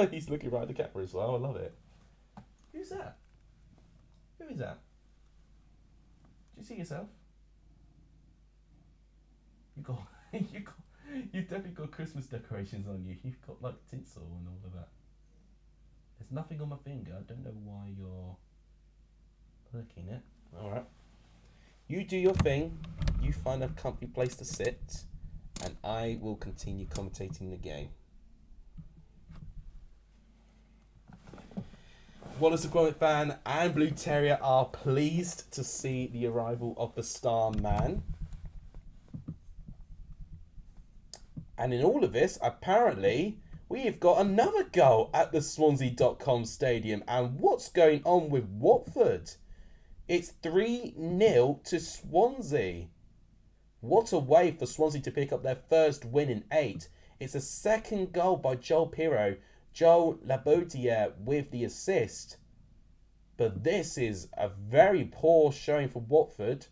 He's looking right at the camera as well. I love it. Who's that? Who is that? Do you see yourself? You've definitely got Christmas decorations on you. You've got like tinsel and all of that. There's nothing on my finger. I don't know why you're looking at. Alright. You do your thing. You find a comfy place to sit. And I will continue commentating the game. Wallace the Gromit fan and Blue Terrier are pleased to see the arrival of the Star Man. And in all of this, apparently, we've got another goal at the Swansea.com stadium. And what's going on with Watford? It's 3-0 to Swansea. What a way for Swansea to pick up their first win in 8. It's a second goal by Joel Pirro. Joel Labaudière with the assist. But this is a very poor showing for Watford.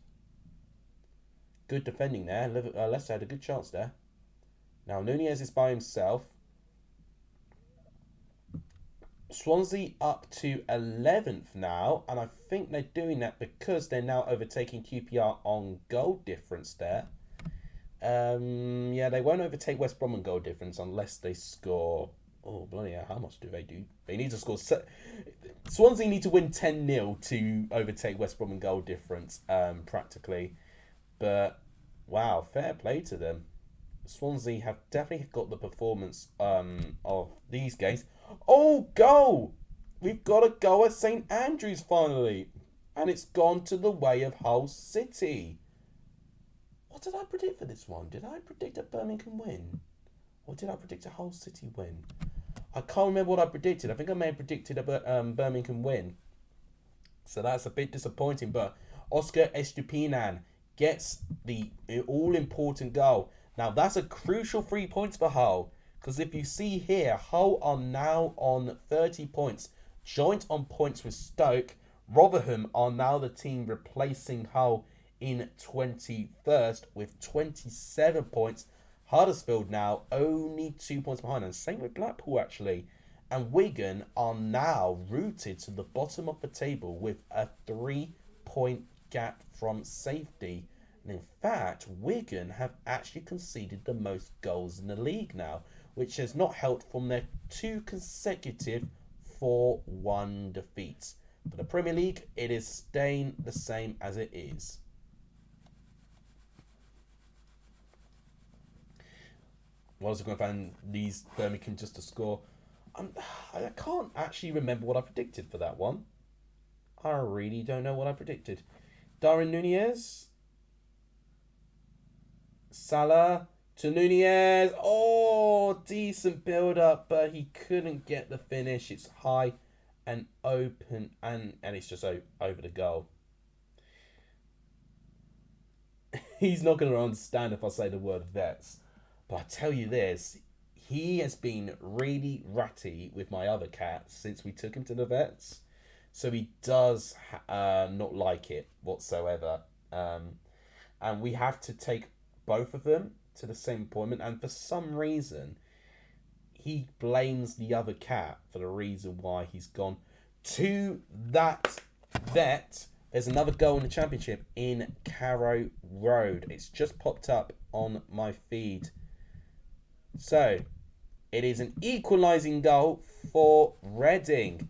Good defending there. Leicester had a good chance there. Now, Nunez is by himself. Swansea up to 11th now. And I think they're doing that because they're now overtaking QPR on goal difference there. Yeah, they won't overtake West Brom on goal difference unless they score... Oh, bloody hell, how much do? They need to score... Swansea need to win 10-0 to overtake West Brom in goal difference, practically. But, wow, fair play to them. Swansea have definitely got the performance of these games. Oh, goal! We've got a goal at St Andrews finally. And it's gone to the way of Hull City. What did I predict for this one? Did I predict a Birmingham win? Or did I predict a Hull City win? I can't remember what I predicted. I think I may have predicted a Birmingham win. So that's a bit disappointing. But Oscar Estupiñán gets the all-important goal. Now, that's a crucial 3 points for Hull. Because if you see here, Hull are now on 30 points. Joint on points with Stoke. Rotherham are now the team replacing Hull in 21st with 27 points. Huddersfield now only 2 points behind. And same with Blackpool, actually. And Wigan are now rooted to the bottom of the table with a 3-point gap from safety. And in fact, Wigan have actually conceded the most goals in the league now, which has not helped from their 2 consecutive 4-1 defeats. For the Premier League, it is staying the same as it is. Was going to find these Birmingham just to score. I can't actually remember what I predicted for that one. I really don't know what I predicted. Darwin Nunez. Salah to Nunez. Oh, decent build-up, but he couldn't get the finish. It's high and open, and it's just over the goal. He's not going to understand if I say the word vets. But I tell you this, he has been really ratty with my other cat since we took him to the vets. So he does not like it whatsoever. And we have to take both of them to the same appointment. And for some reason, he blames the other cat for the reason why he's gone to that vet. There's another goal in the championship in Carrow Road. It's just popped up on my feed. So, it is an equalising goal for Reading.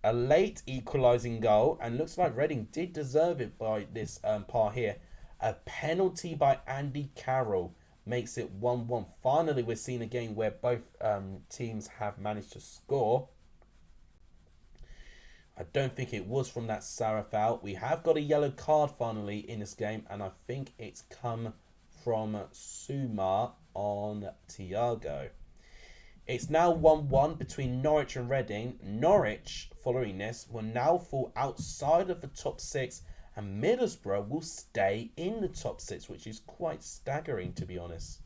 A late equalising goal, and looks like Reading did deserve it by this par here. A penalty by Andy Carroll makes it 1-1. Finally, we're seeing a game where both teams have managed to score. I don't think it was from that Sarah foul. We have got a yellow card finally in this game, and I think it's come from Sumar on Thiago. It's now 1-1 between Norwich and Reading. Norwich, following this, will now fall outside of the top 6, and Middlesbrough will stay in the top 6, which is quite staggering, to be honest.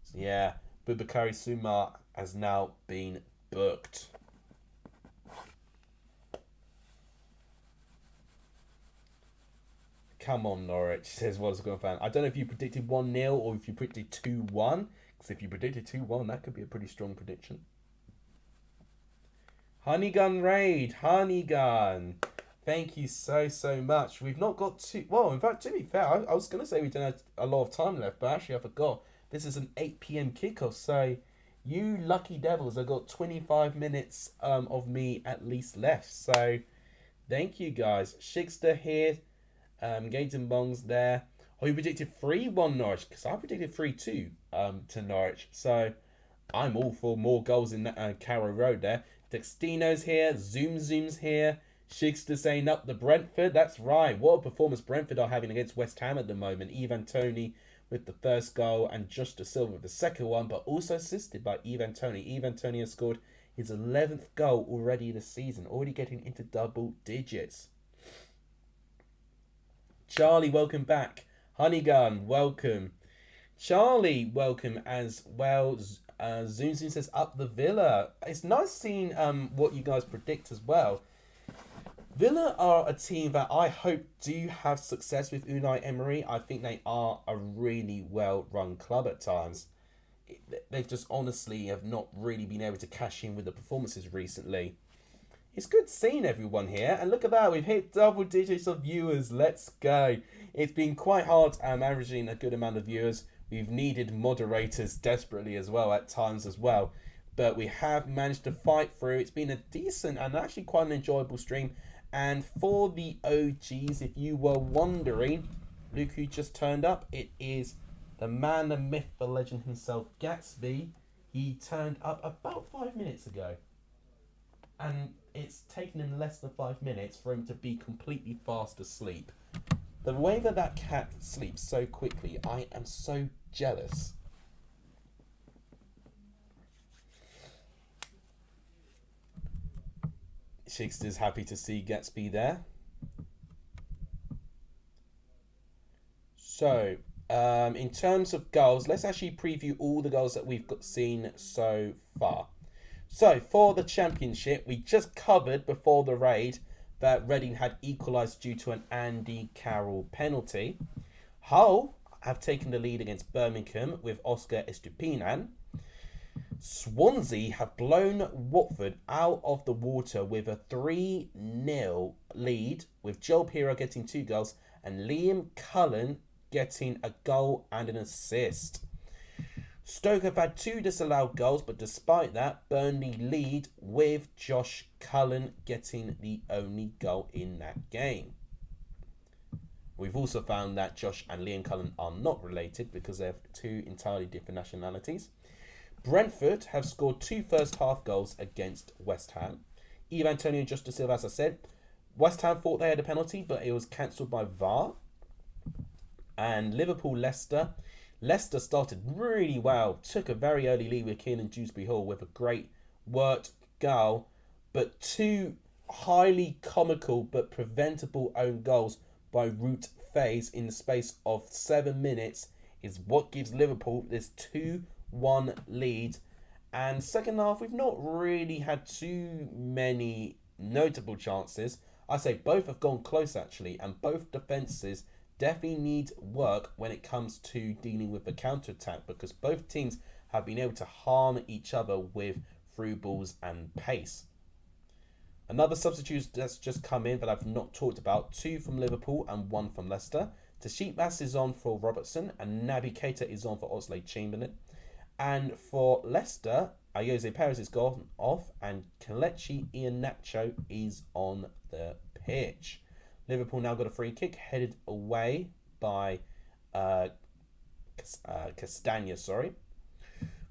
So yeah, Bubakari Sumar has now been booked. Come on, Norwich, says Watchalong fan. I don't know if you predicted 1-0 or if you predicted 2-1. Because if you predicted 2-1, that could be a pretty strong prediction. Honeygun Raid. Honeygun. Thank you so much. We've not got too... Well, in fact, to be fair, I was going to say we don't have a lot of time left. But actually, I forgot. This is an 8 p.m. kickoff. So, you lucky devils have got 25 minutes of me at least left. So, thank you, guys. Shigster here. Gaten Bongs there. Oh, you predicted 3-1 Norwich, because I predicted 3-2 to Norwich. So I'm all for more goals in Carrow Road there. Dextino's here. Zoom's here. Shigster saying up the Brentford. That's right. What a performance Brentford are having against West Ham at the moment. Ivan Toney with the first goal and Josh De Silva with the second one, but also assisted by Ivan Toney. Ivan Toney has scored his 11th goal already this season, already getting into double digits. Charlie, welcome back. Honeygun, welcome. Charlie, welcome as well. Zoom says up the Villa. It's nice seeing what you guys predict as well. Villa are a team that I hope do have success with Unai Emery. I think they are a really well-run club at times. They've just honestly have not really been able to cash in with the performances recently. It's good seeing everyone here. And look at that, we've hit double digits of viewers. Let's go. It's been quite hard averaging a good amount of viewers. We've needed moderators desperately as well at times as well. But we have managed to fight through. It's been a decent and actually quite an enjoyable stream. And for the OGs, if you were wondering, look who just turned up. It is the man, the myth, the legend himself, Gatsby. He turned up about 5 minutes ago. And it's taken him less than 5 minutes for him to be completely fast asleep. The way that cat sleeps so quickly, I am so jealous. Shigster's happy to see Gatsby there. So, in terms of goals, let's actually preview all the goals that we've seen so far. So, for the championship, we just covered before the raid that Reading had equalised due to an Andy Carroll penalty. Hull have taken the lead against Birmingham with Oscar Estupinan. Swansea have blown Watford out of the water with a 3-0 lead, with Joel Pira getting 2 goals and Liam Cullen getting a goal and an assist. Stoke have had 2 disallowed goals, but despite that, Burnley lead with Josh Cullen getting the only goal in that game. We've also found that Josh and Liam Cullen are not related because they have 2 entirely different nationalities. Brentford have scored 2 first half goals against West Ham. Ivan Toney and Josh De Silva, as I said. West Ham thought they had a penalty, but it was cancelled by VAR. And Liverpool, Leicester. Leicester started really well. Took a very early lead with Kiernan Dewsbury Hall with a great worked goal. But 2 highly comical but preventable own goals by Ruud Faes in the space of 7 minutes is what gives Liverpool this 2-1 lead. And second half, we've not really had too many notable chances. I say both have gone close actually, and both defences definitely need work when it comes to dealing with the counter-attack, because both teams have been able to harm each other with through balls and pace. Another substitute that's just come in that I've not talked about, 2 from Liverpool and 1 from Leicester. Tasheepas is on for Robertson and Naby Keita is on for Oxlade-Chamberlain. And for Leicester, Ayoze Perez is gone off and Kelechi Iheanacho is on the pitch. Liverpool now got a free kick headed away by Castagna, sorry.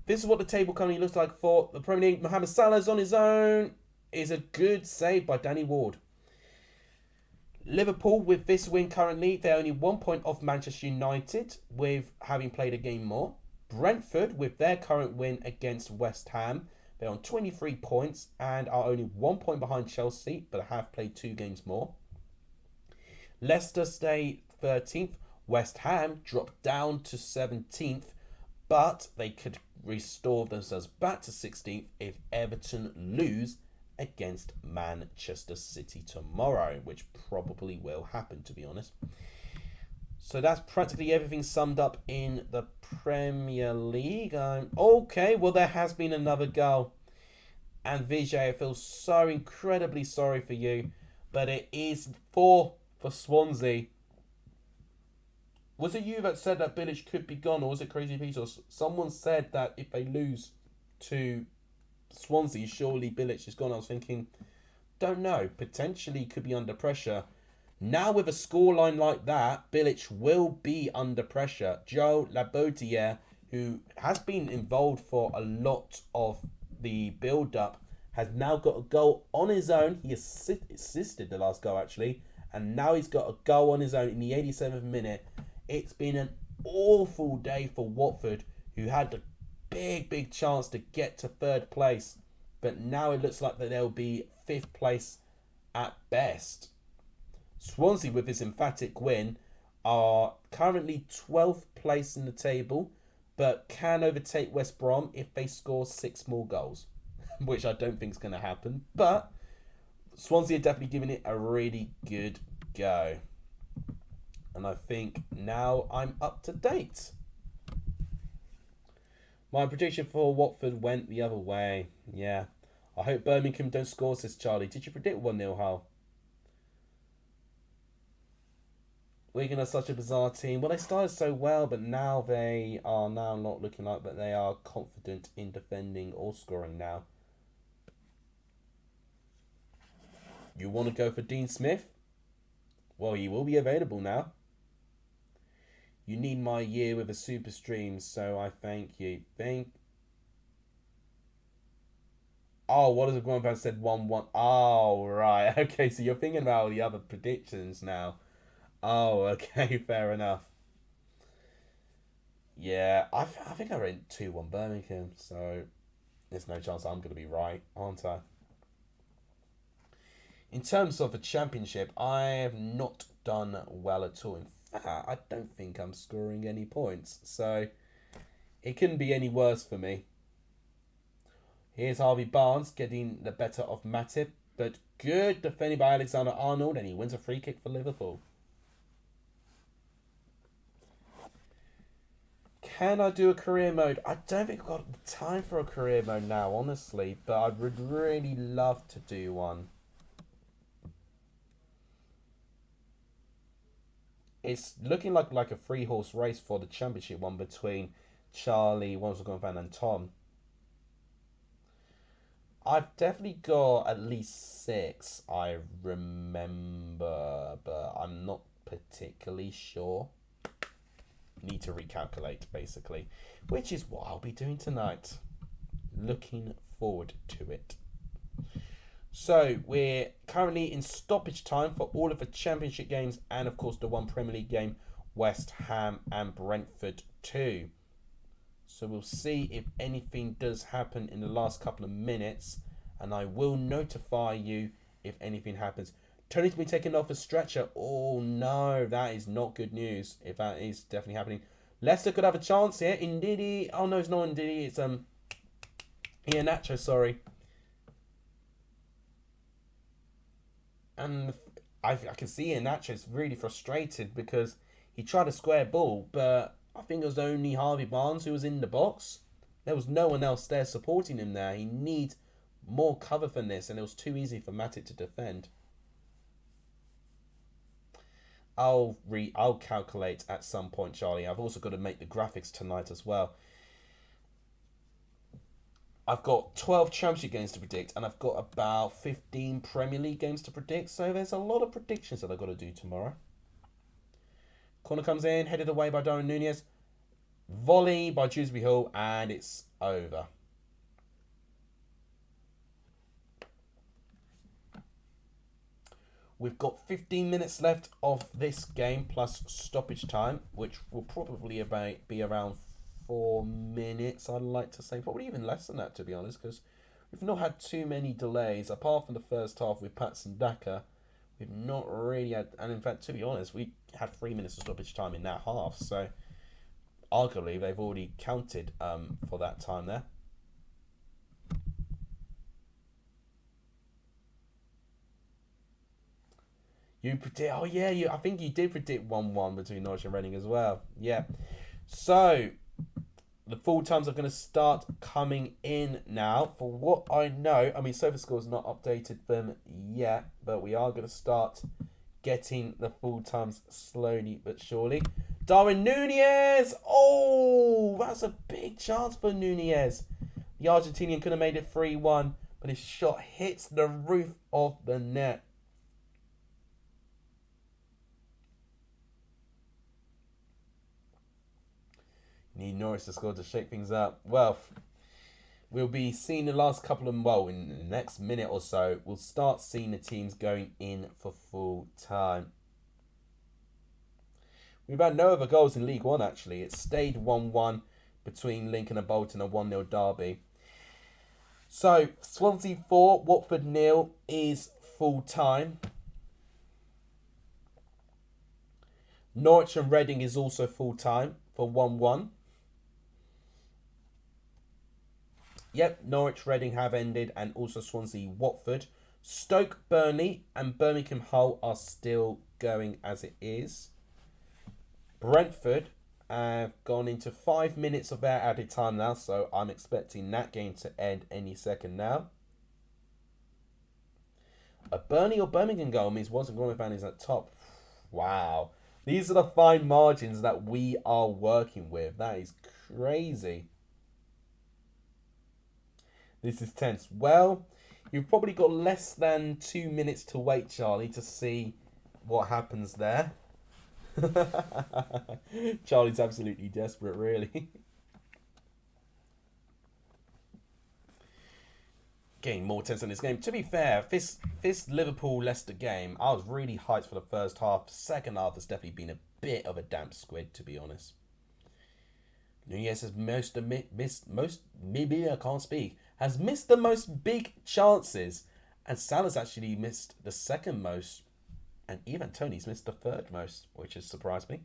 This is what the table currently looks like for the Premier League. Mohamed Salah's on his own. Is a good save by Danny Ward. Liverpool, with this win currently, they're only 1 point off Manchester United with having played a game more. Brentford, with their current win against West Ham, they're on 23 points and are only 1 point behind Chelsea, but have played 2 games more. Leicester stay 13th. West Ham dropped down to 17th, but they could restore themselves back to 16th if Everton lose against Manchester City tomorrow, which probably will happen, to be honest. So that's practically everything summed up in the Premier League. Okay, well, there has been another goal. And Vijay, I feel so incredibly sorry for you, but it is 4 for Swansea. Was it you that said that Bilic could be gone, or was it Crazy Peter? Someone said that if they lose to Swansea, surely Bilic is gone. I was thinking, don't know, potentially could be under pressure. Now with a scoreline like that, Bilic will be under pressure. Joe Labotiere, who has been involved for a lot of the build-up, has now got a goal on his own. He assisted the last goal actually, and now he's got a goal on his own in the 87th minute. It's been an awful day for Watford, who had the big chance to get to 3rd place, but now it looks like that they'll be 5th place at best. Swansea, with this emphatic win, are currently 12th place in the table, but can overtake West Brom if they score 6 more goals, which I don't think is going to happen, but Swansea are definitely giving it a really good go. And I think now I'm up to date. My prediction for Watford went the other way. Yeah. I hope Birmingham don't score, says Charlie. Did you predict 1-0, Hull? Wigan are such a bizarre team. Well, they started so well, but now they are now not looking like that they are confident in defending or scoring now. You want to go for Dean Smith? Well, he will be available now. You need my year with a super stream, so I thank you. Oh, what has the Grand fan said? 1-1. Oh, right. Okay, so you're thinking about all the other predictions now. Oh, okay, fair enough. Yeah, I think I read 2-1 Birmingham, so there's no chance I'm going to be right, aren't I? In terms of the championship, I have not done well at all. In fact, I don't think I'm scoring any points, so it couldn't be any worse for me. Here's Harvey Barnes getting the better of Matip, but good defending by Alexander-Arnold, and he wins a free kick for Liverpool. Can I do a career mode? I don't think I've got the time for a career mode now, honestly, but I would really love to do one. It's looking like a 3-horse race for the championship one between Charlie, Fan, and Tom. I've definitely got at least 6, I remember, but I'm not particularly sure. Need to recalculate, basically, which is what I'll be doing tonight. Looking forward to it. So, we're currently in stoppage time for all of the championship games and, of course, the one Premier League game, West Ham and Brentford 2. So, we'll see if anything does happen in the last couple of minutes, and I will notify you if anything happens. Tony's been taken off a stretcher. Oh, no, that is not good news if that is definitely happening. Leicester could have a chance here. Ndidi. Oh, no, it's not Ndidi. It's, Iheanacho, sorry. And I can see Iheanacho's really frustrated because he tried a square ball, but I think it was only Harvey Barnes who was in the box. There was no one else there supporting him there. He needs more cover from this, and it was too easy for Matic to defend. I'll calculate at some point, Charlie. I've also got to make the graphics tonight as well. I've got 12 Championship games to predict, and I've got about 15 Premier League games to predict. So there's a lot of predictions that I've got to do tomorrow. Corner comes in, headed away by Darwin Núñez. Volley by Dewsbury Hall, and it's over. We've got 15 minutes left of this game plus stoppage time, which will probably be around 4 minutes, I'd like to say. Probably even less than that, to be honest, because we've not had too many delays. Apart from the first half with Patson Daka, we've not really had... And in fact, to be honest, we had 3 minutes of stoppage time in that half. So, arguably, they've already counted for that time there. You predict... Oh, yeah, I think you did predict 1-1 between Norwich and Reading as well. Yeah. So, the full times are going to start coming in now. For what I know, I mean, SofaScore's not updated them yet, but we are going to start getting the full times slowly but surely. Darwin Núñez! Oh, that's a big chance for Núñez. The Argentinian could have made it 3-1, but his shot hits the roof of the net. Need Norwich to score to shake things up. Well, we'll be seeing the last couple of... Well, in the next minute or so, we'll start seeing the teams going in for full time. We've had no other goals in League One, actually. It stayed 1-1 between Lincoln and Bolton, a 1-0 derby. So, Swansea 4, Watford 0 is full time. Norwich and Reading is also full time for 1-1. Yep, Norwich, Reading have ended, and also Swansea, Watford. Stoke, Burnley, and Birmingham Hull are still going as it is. Brentford have gone into 5 minutes of their added time now, so I'm expecting that game to end any second now. A Burnley or Birmingham goal means Watson Gromit is at top. Wow. These are the fine margins that we are working with. That is crazy. This is tense. Well, you've probably got less than 2 minutes to wait, Charlie, to see what happens there. Charlie's absolutely desperate, really. Getting more tense in this game. To be fair, this Liverpool-Leicester game, I was really hyped for the first half. Second half has definitely been a bit of a damp squid, to be honest. Núñez has has missed the most big chances, and Salah's actually missed the second most, and even Tony's missed the third most, which has surprised me.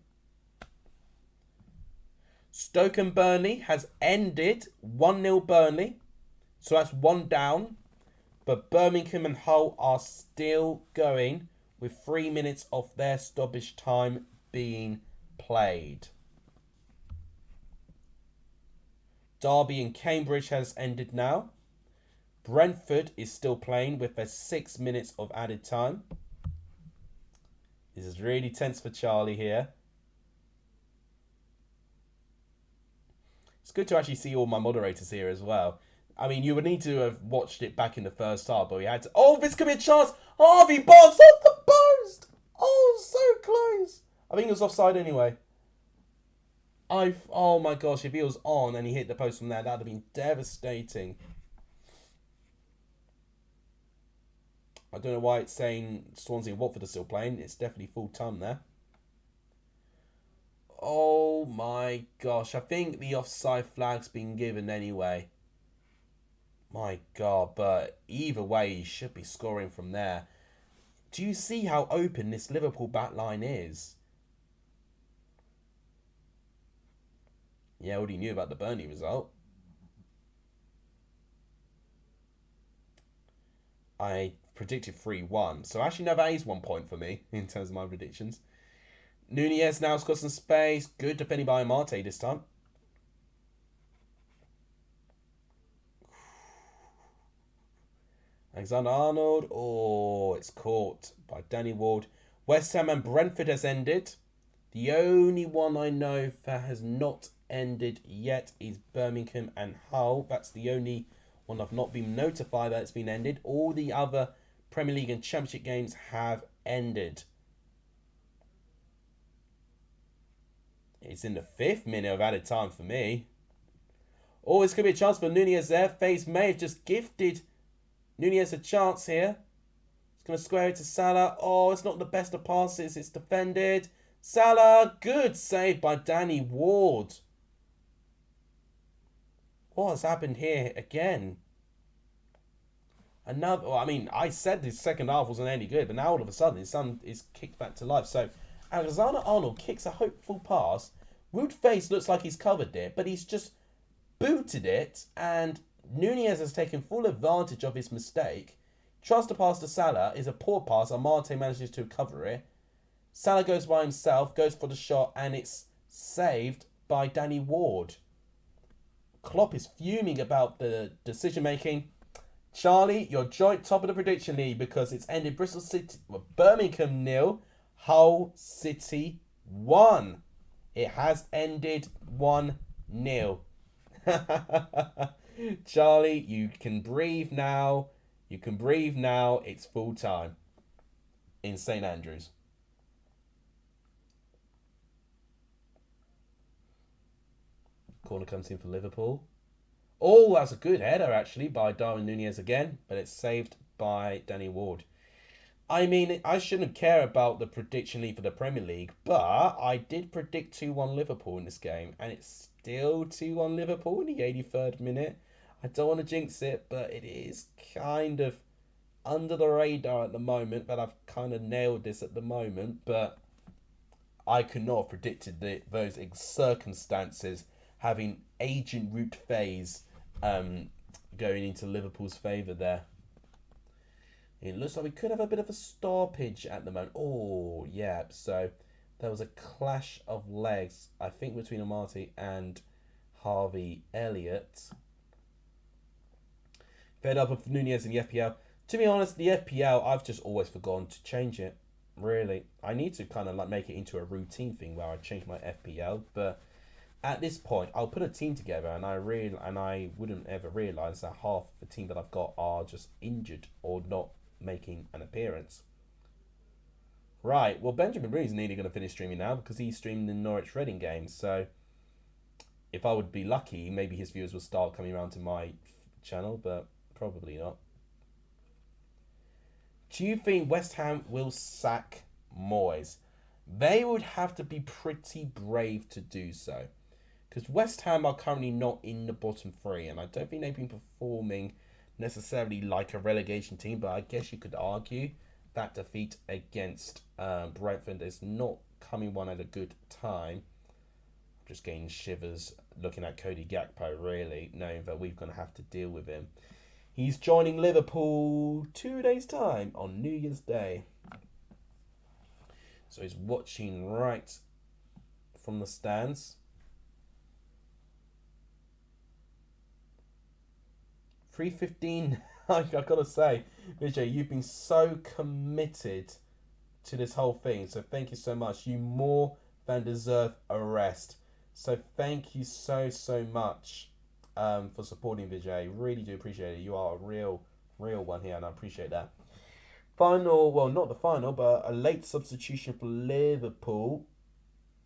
Stoke and Burnley has ended 1-0 Burnley, so that's 1 down, but Birmingham and Hull are still going with 3 minutes of their stoppage time being played. Derby and Cambridge has ended now. Brentford is still playing with their 6 minutes of added time. This is really tense for Charlie here. It's good to actually see all my moderators here as well. I mean, you would need to have watched it back in the first half, but we had to... Oh, this could be a chance! Harvey Barnes off the post! Oh, so close! I think it was offside anyway. Oh my gosh, if he was on and he hit the post from there, that would have been devastating. I don't know why it's saying Swansea and Watford are still playing. It's definitely full time there. Oh my gosh, I think the offside flag's been given anyway. My God, but either way, he should be scoring from there. Do you see how open this Liverpool back line is? Yeah, I already knew about the Burnley result. I predicted 3-1. So actually, no, that is 1 point for me in terms of my predictions. Nunez now has got some space. Good defending by Amate this time. Alexander-Arnold. Oh, it's caught by Danny Ward. West Ham and Brentford has ended. The only one I know that has not ended yet is Birmingham and Hull. That's the only one I've not been notified that it's been ended. All the other Premier League and Championship games have ended. It's in the 5th minute of added time for me. Oh, it's going to be a chance for Nunez there. FaZe may have just gifted Nunez a chance here. It's going to square it to Salah. Oh, it's not the best of passes. It's defended. Salah, good save by Danny Ward. What has happened here again? Another. Well, I mean, I said the second half wasn't any good, but now all of a sudden his son is kicked back to life. So Alexander-Arnold kicks a hopeful pass. Wood-Face looks like he's covered it, but he's just booted it, and Nunez has taken full advantage of his mistake. Tries to pass to Salah. Is a poor pass. Amate manages to cover it. Salah goes by himself, goes for the shot, and it's saved by Danny Ward. Klopp is fuming about the decision making. Charlie, you're joint top of the prediction league because it's ended Birmingham 0, Hull City 1. It has ended 1-0. Charlie, you can breathe now. You can breathe now. It's full time in St Andrews. Corner comes in for Liverpool. Oh, that's a good header actually by Darwin Nunez again, but it's saved by Danny Ward. I mean, I shouldn't care about the prediction league for the Premier League, but I did predict 2-1 Liverpool in this game, and it's still 2-1 Liverpool in the 83rd minute. I don't want to jinx it, but it is kind of under the radar at the moment, that I've kind of nailed this at the moment, but I could not have predicted those circumstances having agent route phase going into Liverpool's favour there. It looks like we could have a bit of a stoppage at the moment. Oh, yeah. So there was a clash of legs, I think, between Amate and Harvey Elliott. Fed up with Nunez in the FPL. To be honest, the FPL, I've just always forgotten to change it. Really. I need to kind of like make it into a routine thing where I change my FPL. But at this point, I'll put a team together and I wouldn't ever realise that half the team that I've got are just injured or not making an appearance. Right, well, Benjamin Rooney's nearly going to finish streaming now because he's streaming the Norwich Reading game. So if I would be lucky, maybe his viewers will start coming around to my channel, but probably not. Do you think West Ham will sack Moyes? They would have to be pretty brave to do so, because West Ham are currently not in the bottom 3, and I don't think they've been performing necessarily like a relegation team, but I guess you could argue that defeat against Brentford is not coming one at a good time. I'm just getting shivers looking at Cody Gakpo, really, knowing that we're going to have to deal with him. He's joining Liverpool 2 days' time on New Year's Day. So he's watching right from the stands. 3:15. I've got to say, Vijay, you've been so committed to this whole thing. So thank you so much. You more than deserve a rest. So thank you so much for supporting Vijay. Really do appreciate it. You are a real one here, and I appreciate that. Final, well, not the final, but a late substitution for Liverpool.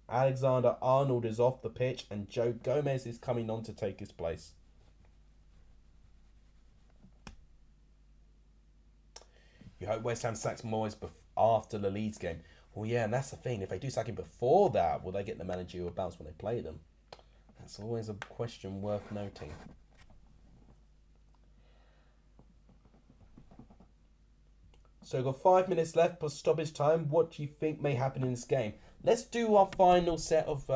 Alexander-Arnold is off the pitch, and Joe Gomez is coming on to take his place. You hope West Ham sacks Moyes after the Leeds game. Well, yeah, and that's the thing. If they do sack him before that, will they get the managerial bounce when they play them? That's always a question worth noting. So we've got 5 minutes left for stoppage time. What do you think may happen in this game? Let's do our final set of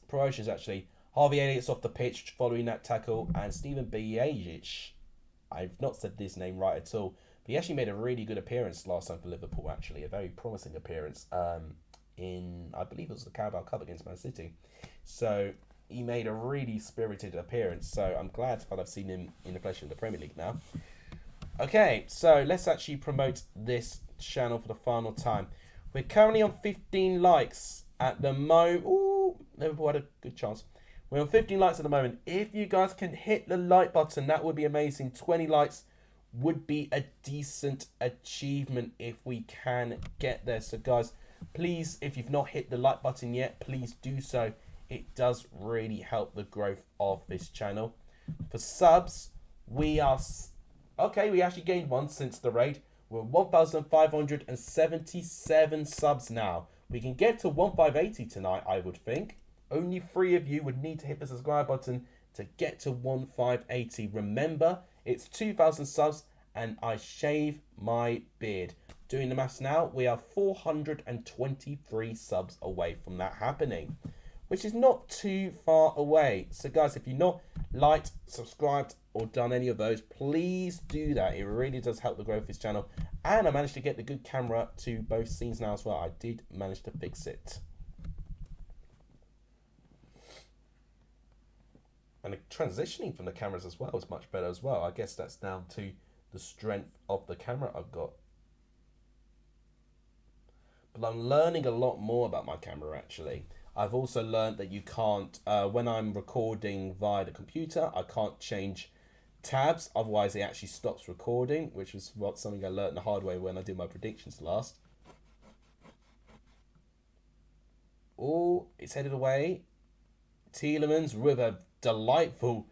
promotions, actually. Harvey Elliott's off the pitch following that tackle, and Stephen Bijagic, I've not said this name right at all, but he actually made a really good appearance last time for Liverpool, actually. A very promising appearance in, I believe it was the Carabao Cup against Man City. So he made a really spirited appearance. So I'm glad that I've seen him in the flesh in the Premier League now. Okay, so let's actually promote this channel for the final time. We're currently on 15 likes at the moment. Ooh, Liverpool had a good chance. We're on 15 likes at the moment. If you guys can hit the like button, that would be amazing. 20 likes would be a decent achievement if we can get there. So guys, please, if you've not hit the like button yet, please do so. It does really help the growth of this channel. For subs, we are... Okay, we actually gained one since the raid. We're 1,577 subs now. We can get to 1,580 tonight, I would think. Only 3 of you would need to hit the subscribe button to get to 1,580. Remember, it's 2,000 subs and I shave my beard. Doing the maths now, we are 423 subs away from that happening, which is not too far away. So guys, if you've not liked, subscribed, or done any of those, please do that. It really does help the growth of this channel. And I managed to get the good camera to both scenes now as well. I did manage to fix it. And the transitioning from the cameras as well is much better as well. I guess that's down to the strength of the camera I've got. But I'm learning a lot more about my camera actually. I've also learned that you can't, when I'm recording via the computer, I can't change tabs, otherwise it actually stops recording, which was something I learned the hard way when I did my predictions last. Oh, it's headed away. Tielemans with a delightful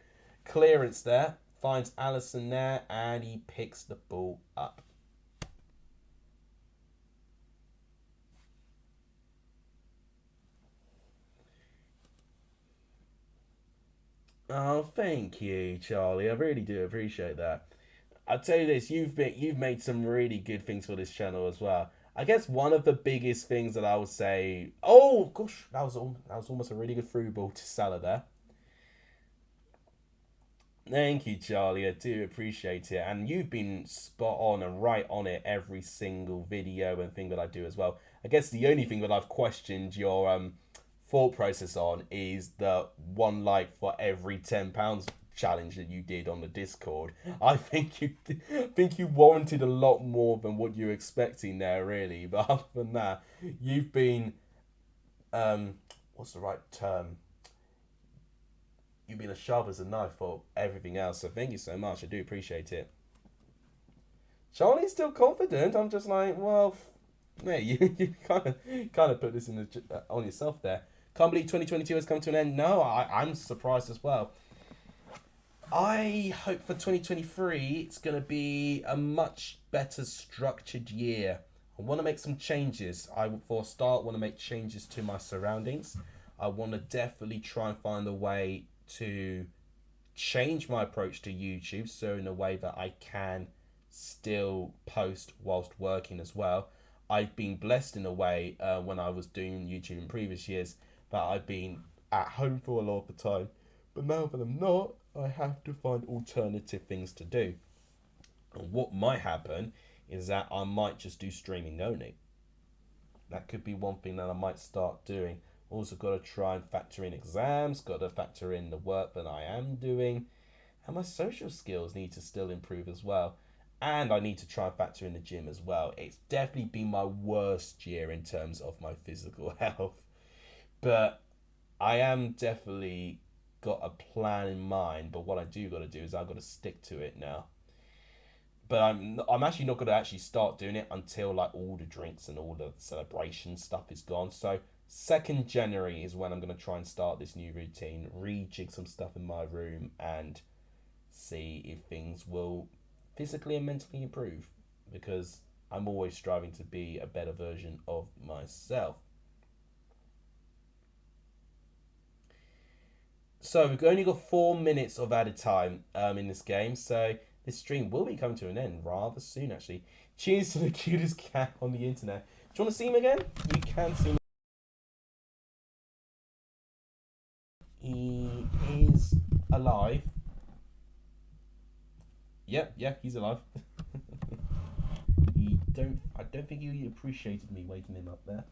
clearance there, finds Alisson there, and he picks the ball up. Oh, thank you, Charlie. I really do appreciate that. I'll tell you this, you've made some really good things for this channel as well. I guess one of the biggest things that I would say, oh gosh, that was almost a really good through ball to Salah there. Thank you, Charlie. I do appreciate it, and you've been spot on and right on it every single video and thing that I do as well. I guess the only thing that I've questioned your thought process on is the 1 like for every £10 challenge that you did on the Discord. I think you warranted a lot more than what you're expecting there, really. But other than that, you've been what's the right term? You've been as sharp as a knife for everything else. So thank you so much. I do appreciate it. Charlie's still confident. I'm just like, well, yeah, you kind of put this in on yourself there. Can't believe 2022 has come to an end. No, I'm surprised as well. I hope for 2023 it's going to be a much better structured year. I want to make some changes. For a start, want to make changes to my surroundings. I want to definitely try and find a way to change my approach to YouTube, so in a way that I can still post whilst working as well. I've been blessed in a way when I was doing YouTube in previous years that I've been at home for a lot of the time, but now that I'm not, I have to find alternative things to do. And what might happen is that I might just do streaming only. That could be one thing that I might start doing. Also got to try and factor in exams, got to factor in the work that I am doing, and my social skills need to still improve as well. And I need to try and factor in the gym as well. It's definitely been my worst year in terms of my physical health. But I am definitely got a plan in mind, but what I do got to do is I've got to stick to it now. But I'm actually not going to actually start doing it until like all the drinks and all the celebration stuff is gone. So 2nd January is when I'm going to try and start this new routine, rejig some stuff in my room and see if things will physically and mentally improve, because I'm always striving to be a better version of myself. So we've only got 4 minutes of added time in this game, so this stream will be coming to an end rather soon actually. Cheers to the cutest cat on the internet. Do you want to see him again? You can see him. alive. Yeah, he's alive. I don't think he appreciated me waking him up there.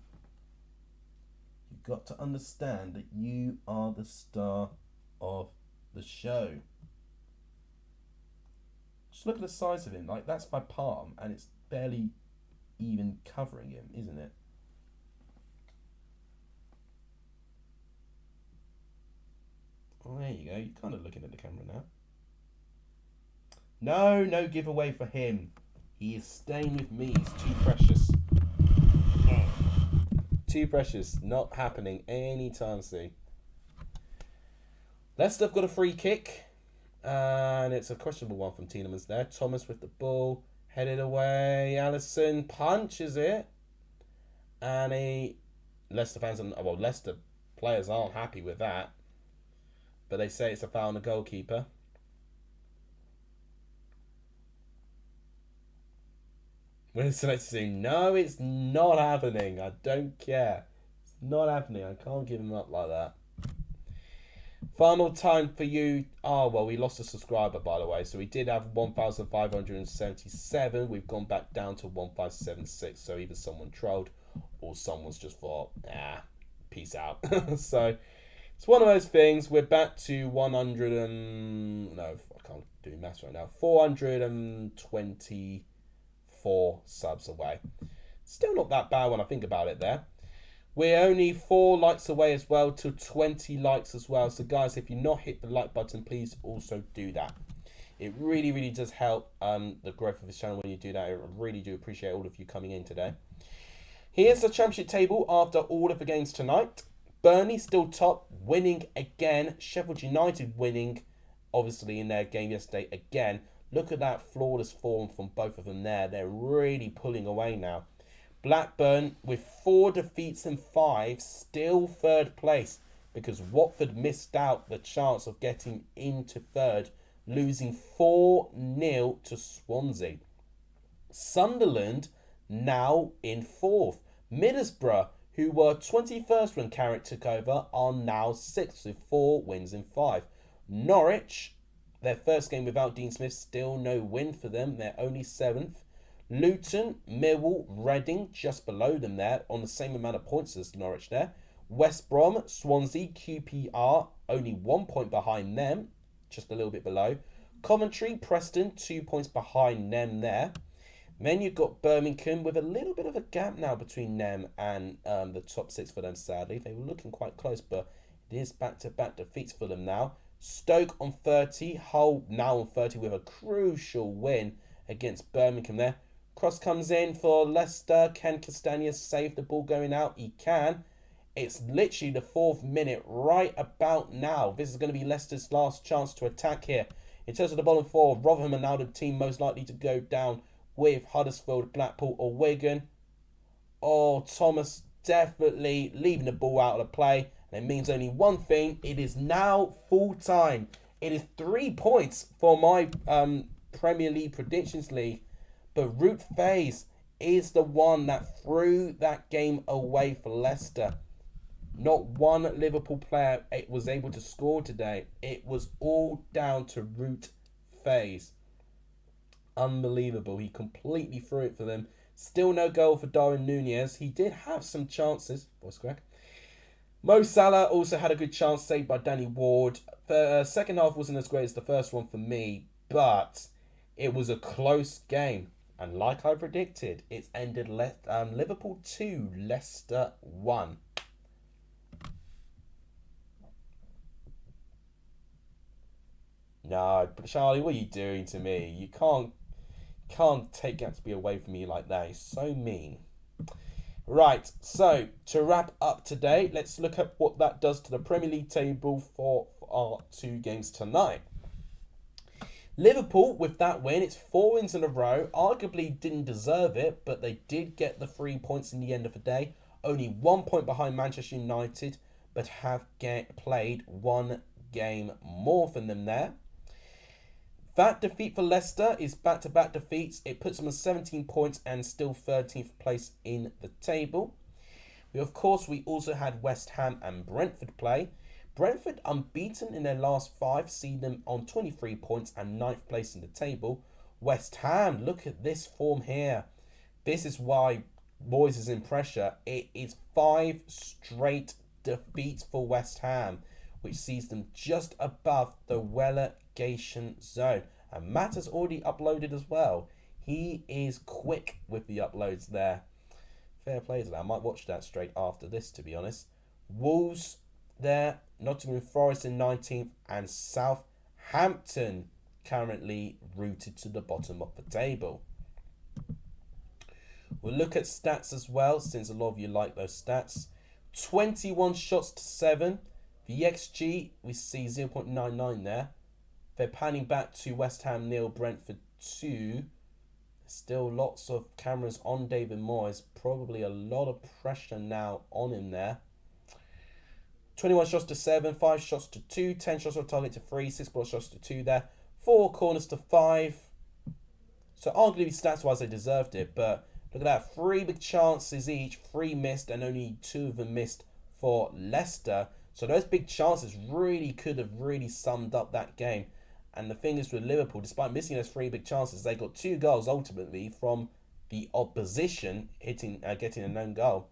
You've got to understand that you are the star of the show. Just look at the size of him. Like, that's my palm, and it's barely even covering him, isn't it? Oh, there you go. You're kind of looking at the camera now. No giveaway for him. He is staying with me. He's too precious. Too precious. Not happening anytime soon. Leicester have got a free kick. And it's a questionable one from Tielemans there. Thomas with the ball. Headed away. Alisson punches it. And Leicester fans, well, Leicester players aren't happy with that. But they say it's a foul on the goalkeeper. We're saying, no, it's not happening. I don't care. It's not happening. I can't give him up like that. Final time for you. Oh, well, we lost a subscriber, by the way. So we did have 1,577. We've gone back down to 1,576. So either someone trolled or someone's just thought, peace out. So it's one of those things. We're back to 100 and... No, I can't do maths right now. 424 subs away. Still not that bad when I think about it there. We're only 4 likes away as well to 20 likes as well. So guys, if you've not hit the like button, please also do that. It really, really does help the growth of this channel when you do that. I really do appreciate all of you coming in today. Here's the championship table after all of the games tonight. Burnley still top, winning again. Sheffield United winning, obviously, in their game yesterday again. Look at that flawless form from both of them there. They're really pulling away now. Blackburn, with 4 defeats and 5, still third place because Watford missed out the chance of getting into third, losing 4-0 to Swansea. Sunderland now in 4th. Middlesbrough, who were 21st when Carrick took over, are now 6th with 4 wins in 5. Norwich, their first game without Dean Smith, still no win for them. They're only 7th. Luton, Millwall, Reading, just below them there, on the same amount of points as Norwich there. West Brom, Swansea, QPR, only 1 point behind them, just a little bit below. Coventry, Preston, 2 points behind them there. Then you've got Birmingham with a little bit of a gap now between them and the top 6 for them, sadly. They were looking quite close, but it is back-to-back defeats for them now. Stoke on 30, Hull now on 30 with a crucial win against Birmingham there. Cross comes in for Leicester. Can Castagna save the ball going out? He can. It's literally the 4th minute right about now. This is going to be Leicester's last chance to attack here. In terms of the bottom 4, Rotherham are now the team most likely to go down with Huddersfield, Blackpool or Wigan. Oh, Thomas definitely leaving the ball out of the play. And it means only one thing. It is now full time. It is 3 points for my Premier League Predictions League. But Ruud Faes is the one that threw that game away for Leicester. Not one Liverpool player was able to score today. It was all down to Ruud Faes. Unbelievable. He completely threw it for them. Still no goal for Darwin Núñez. He did have some chances. Voice crack. Mo Salah also had a good chance saved by Danny Ward. The second half wasn't as great as the first one for me, but it was a close game. And like I predicted, it's ended Liverpool 2, Leicester 1. No, Charlie, what are you doing to me? You can't take Gatsby away from me like that. He's so mean. Right, so to wrap up today, let's look at what that does to the Premier League table for our 2 games tonight. Liverpool, with that win, it's 4 wins in a row. Arguably didn't deserve it, but they did get the 3 points in the end of the day. Only 1 point behind Manchester United, but have played 1 game more than them there. That defeat for Leicester is back-to-back defeats. It puts them on 17 points and still 13th place in the table. We also had West Ham and Brentford play. Brentford unbeaten in their last 5, see them on 23 points and 9th place in the table. West Ham, look at this form here. This is why Moyes is in pressure. It is 5 straight defeats for West Ham, which sees them just above the relegation zone. And Matt has already uploaded as well. He is quick with the uploads there. Fair play to that. I might watch that straight after this, to be honest. Wolves there, Nottingham Forest in 19th, and Southampton currently rooted to the bottom of the table. We'll look at stats as well, since a lot of you like those stats. 21 shots to 7. The XG, we see 0.99 there. They're panning back to West Ham 0, Brentford 2. Still lots of cameras on David Moyes. Probably a lot of pressure now on him there. 21 shots to 7, 5 shots to 2, 10 shots on target to 3, 6 ball shots to 2 there. 4 corners to 5. So arguably stats-wise they deserved it, but look at that. 3 big chances each, 3 missed, and only 2 of them missed for Leicester. So those big chances really could have really summed up that game. And the thing is with Liverpool, despite missing those 3 big chances, they got 2 goals ultimately from the opposition getting an own goal.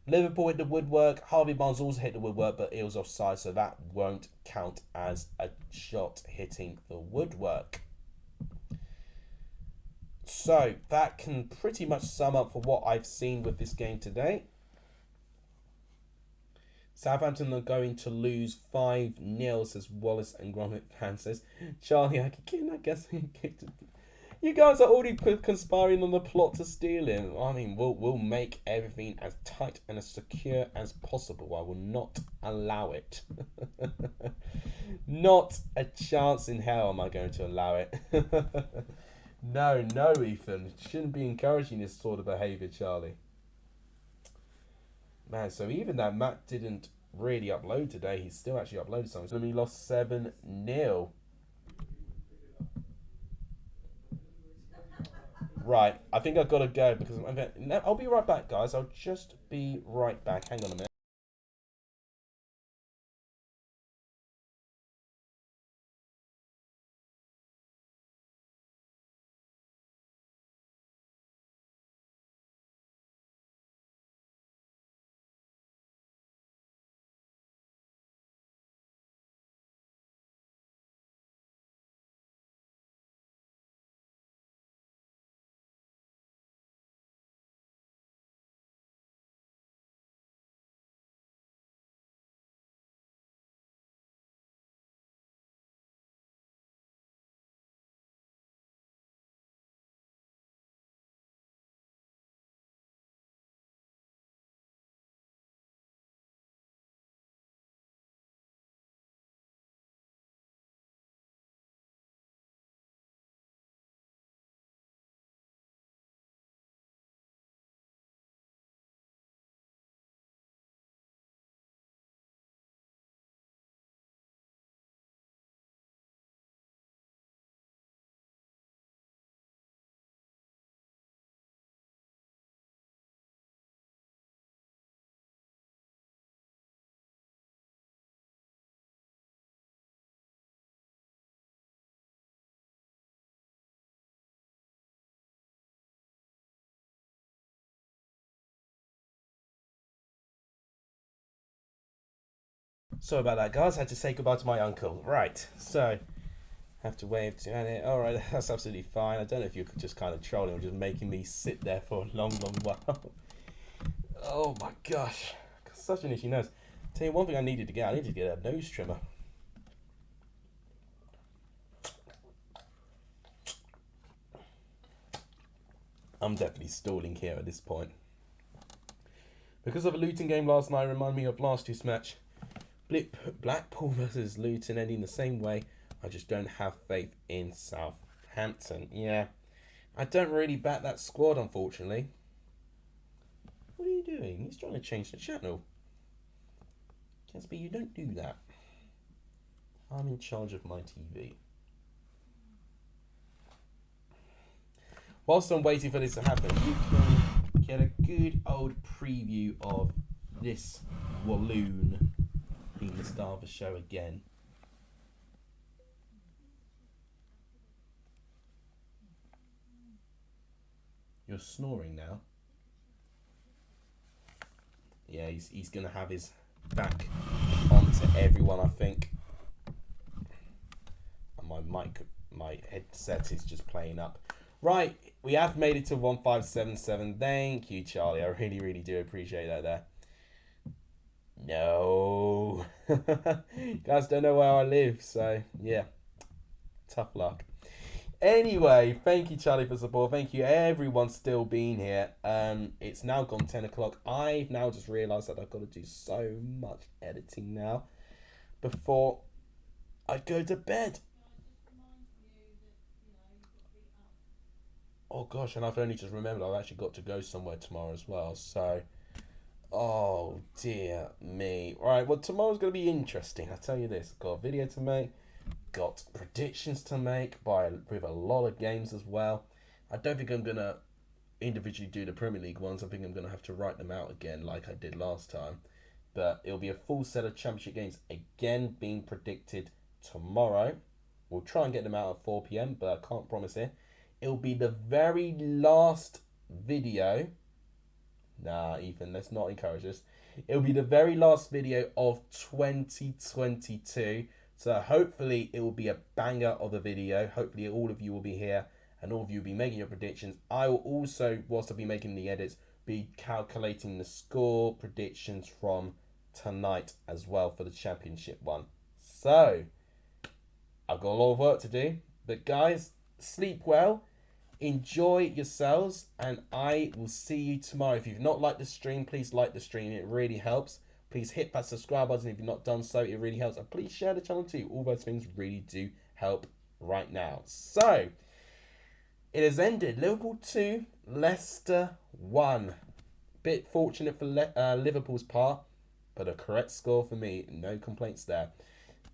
Liverpool hit the woodwork. Harvey Barnes also hit the woodwork, but it was offside, so that won't count as a shot hitting the woodwork. So that can pretty much sum up for what I've seen with this game today. Southampton are going to lose 5-0, says Wallace and Gromit fan says. Charlie, I guess you guys are already conspiring on the plot to steal him. I mean, we'll make everything as tight and as secure as possible. I will not allow it. Not a chance in hell am I going to allow it. No, Ethan. Shouldn't be encouraging this sort of behaviour, Charlie. Man, so even that Matt didn't really upload today, he still actually uploaded something. So we lost 7-0. Right, I think I've got to go because I'll be right back, guys. I'll just be right back. Hang on a minute. Sorry about that, guys. I had to say goodbye to my uncle. Right, so have to wave to it. All right, that's absolutely fine. I don't know if you're just kind of trolling or just making me sit there for a long while. Oh my gosh, such an itchy nose. Tell you one thing I needed to get. I needed to get a nose trimmer. I'm definitely stalling here at this point. Because of a Luton game last night, remind me of last year's match. Blackpool versus Luton ending the same way. I just don't have faith in Southampton. Yeah, I don't really back that squad, unfortunately. What are you doing? He's trying to change the channel. Gatsby, you don't do that. I'm in charge of my TV. Whilst I'm waiting for this to happen, you can get a good old preview of this Walloon being the star of the show again. You're snoring now. Yeah, he's gonna have his back onto everyone, I think. And my headset is just playing up. Right, we have made it to 1577. Thank you, Charlie. I really, really do appreciate that there. No. You guys don't know where I live, so yeah. Tough luck. Anyway, thank you, Charlie, for support. Thank you, everyone, still being here. It's now gone 10 o'clock. I've now just realised that I've got to do so much editing now before I go to bed. Oh gosh, and I've only just remembered I've actually got to go somewhere tomorrow as well. So, oh dear me. Right, well, tomorrow's going to be interesting. I tell you this, I've got a video to make. Got predictions to make with a lot of games as well. I don't think I'm going to individually do the Premier League ones. I think I'm going to have to write them out again like I did last time. But it'll be a full set of Championship games again being predicted tomorrow. We'll try and get them out at 4 p.m, but I can't promise it. It'll be the very last video. Nah, Ethan, let's not encourage this. It'll be the very last video of 2022. So hopefully it will be a banger of a video. Hopefully all of you will be here and all of you will be making your predictions. I will also, whilst I'll be making the edits, be calculating the score predictions from tonight as well for the Championship one. So I've got a lot of work to do. But guys, sleep well. Enjoy yourselves. And I will see you tomorrow. If you've not liked the stream, please like the stream. It really helps. Please hit that subscribe button if you've not done so. It really helps. And please share the channel too. All those things really do help right now. So, it has ended. Liverpool 2, Leicester 1. Bit fortunate for Liverpool's part, but a correct score for me. No complaints there.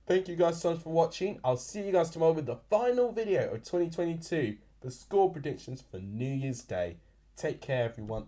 Thank you guys so much for watching. I'll see you guys tomorrow with the final video of 2022. The score predictions for New Year's Day. Take care, everyone.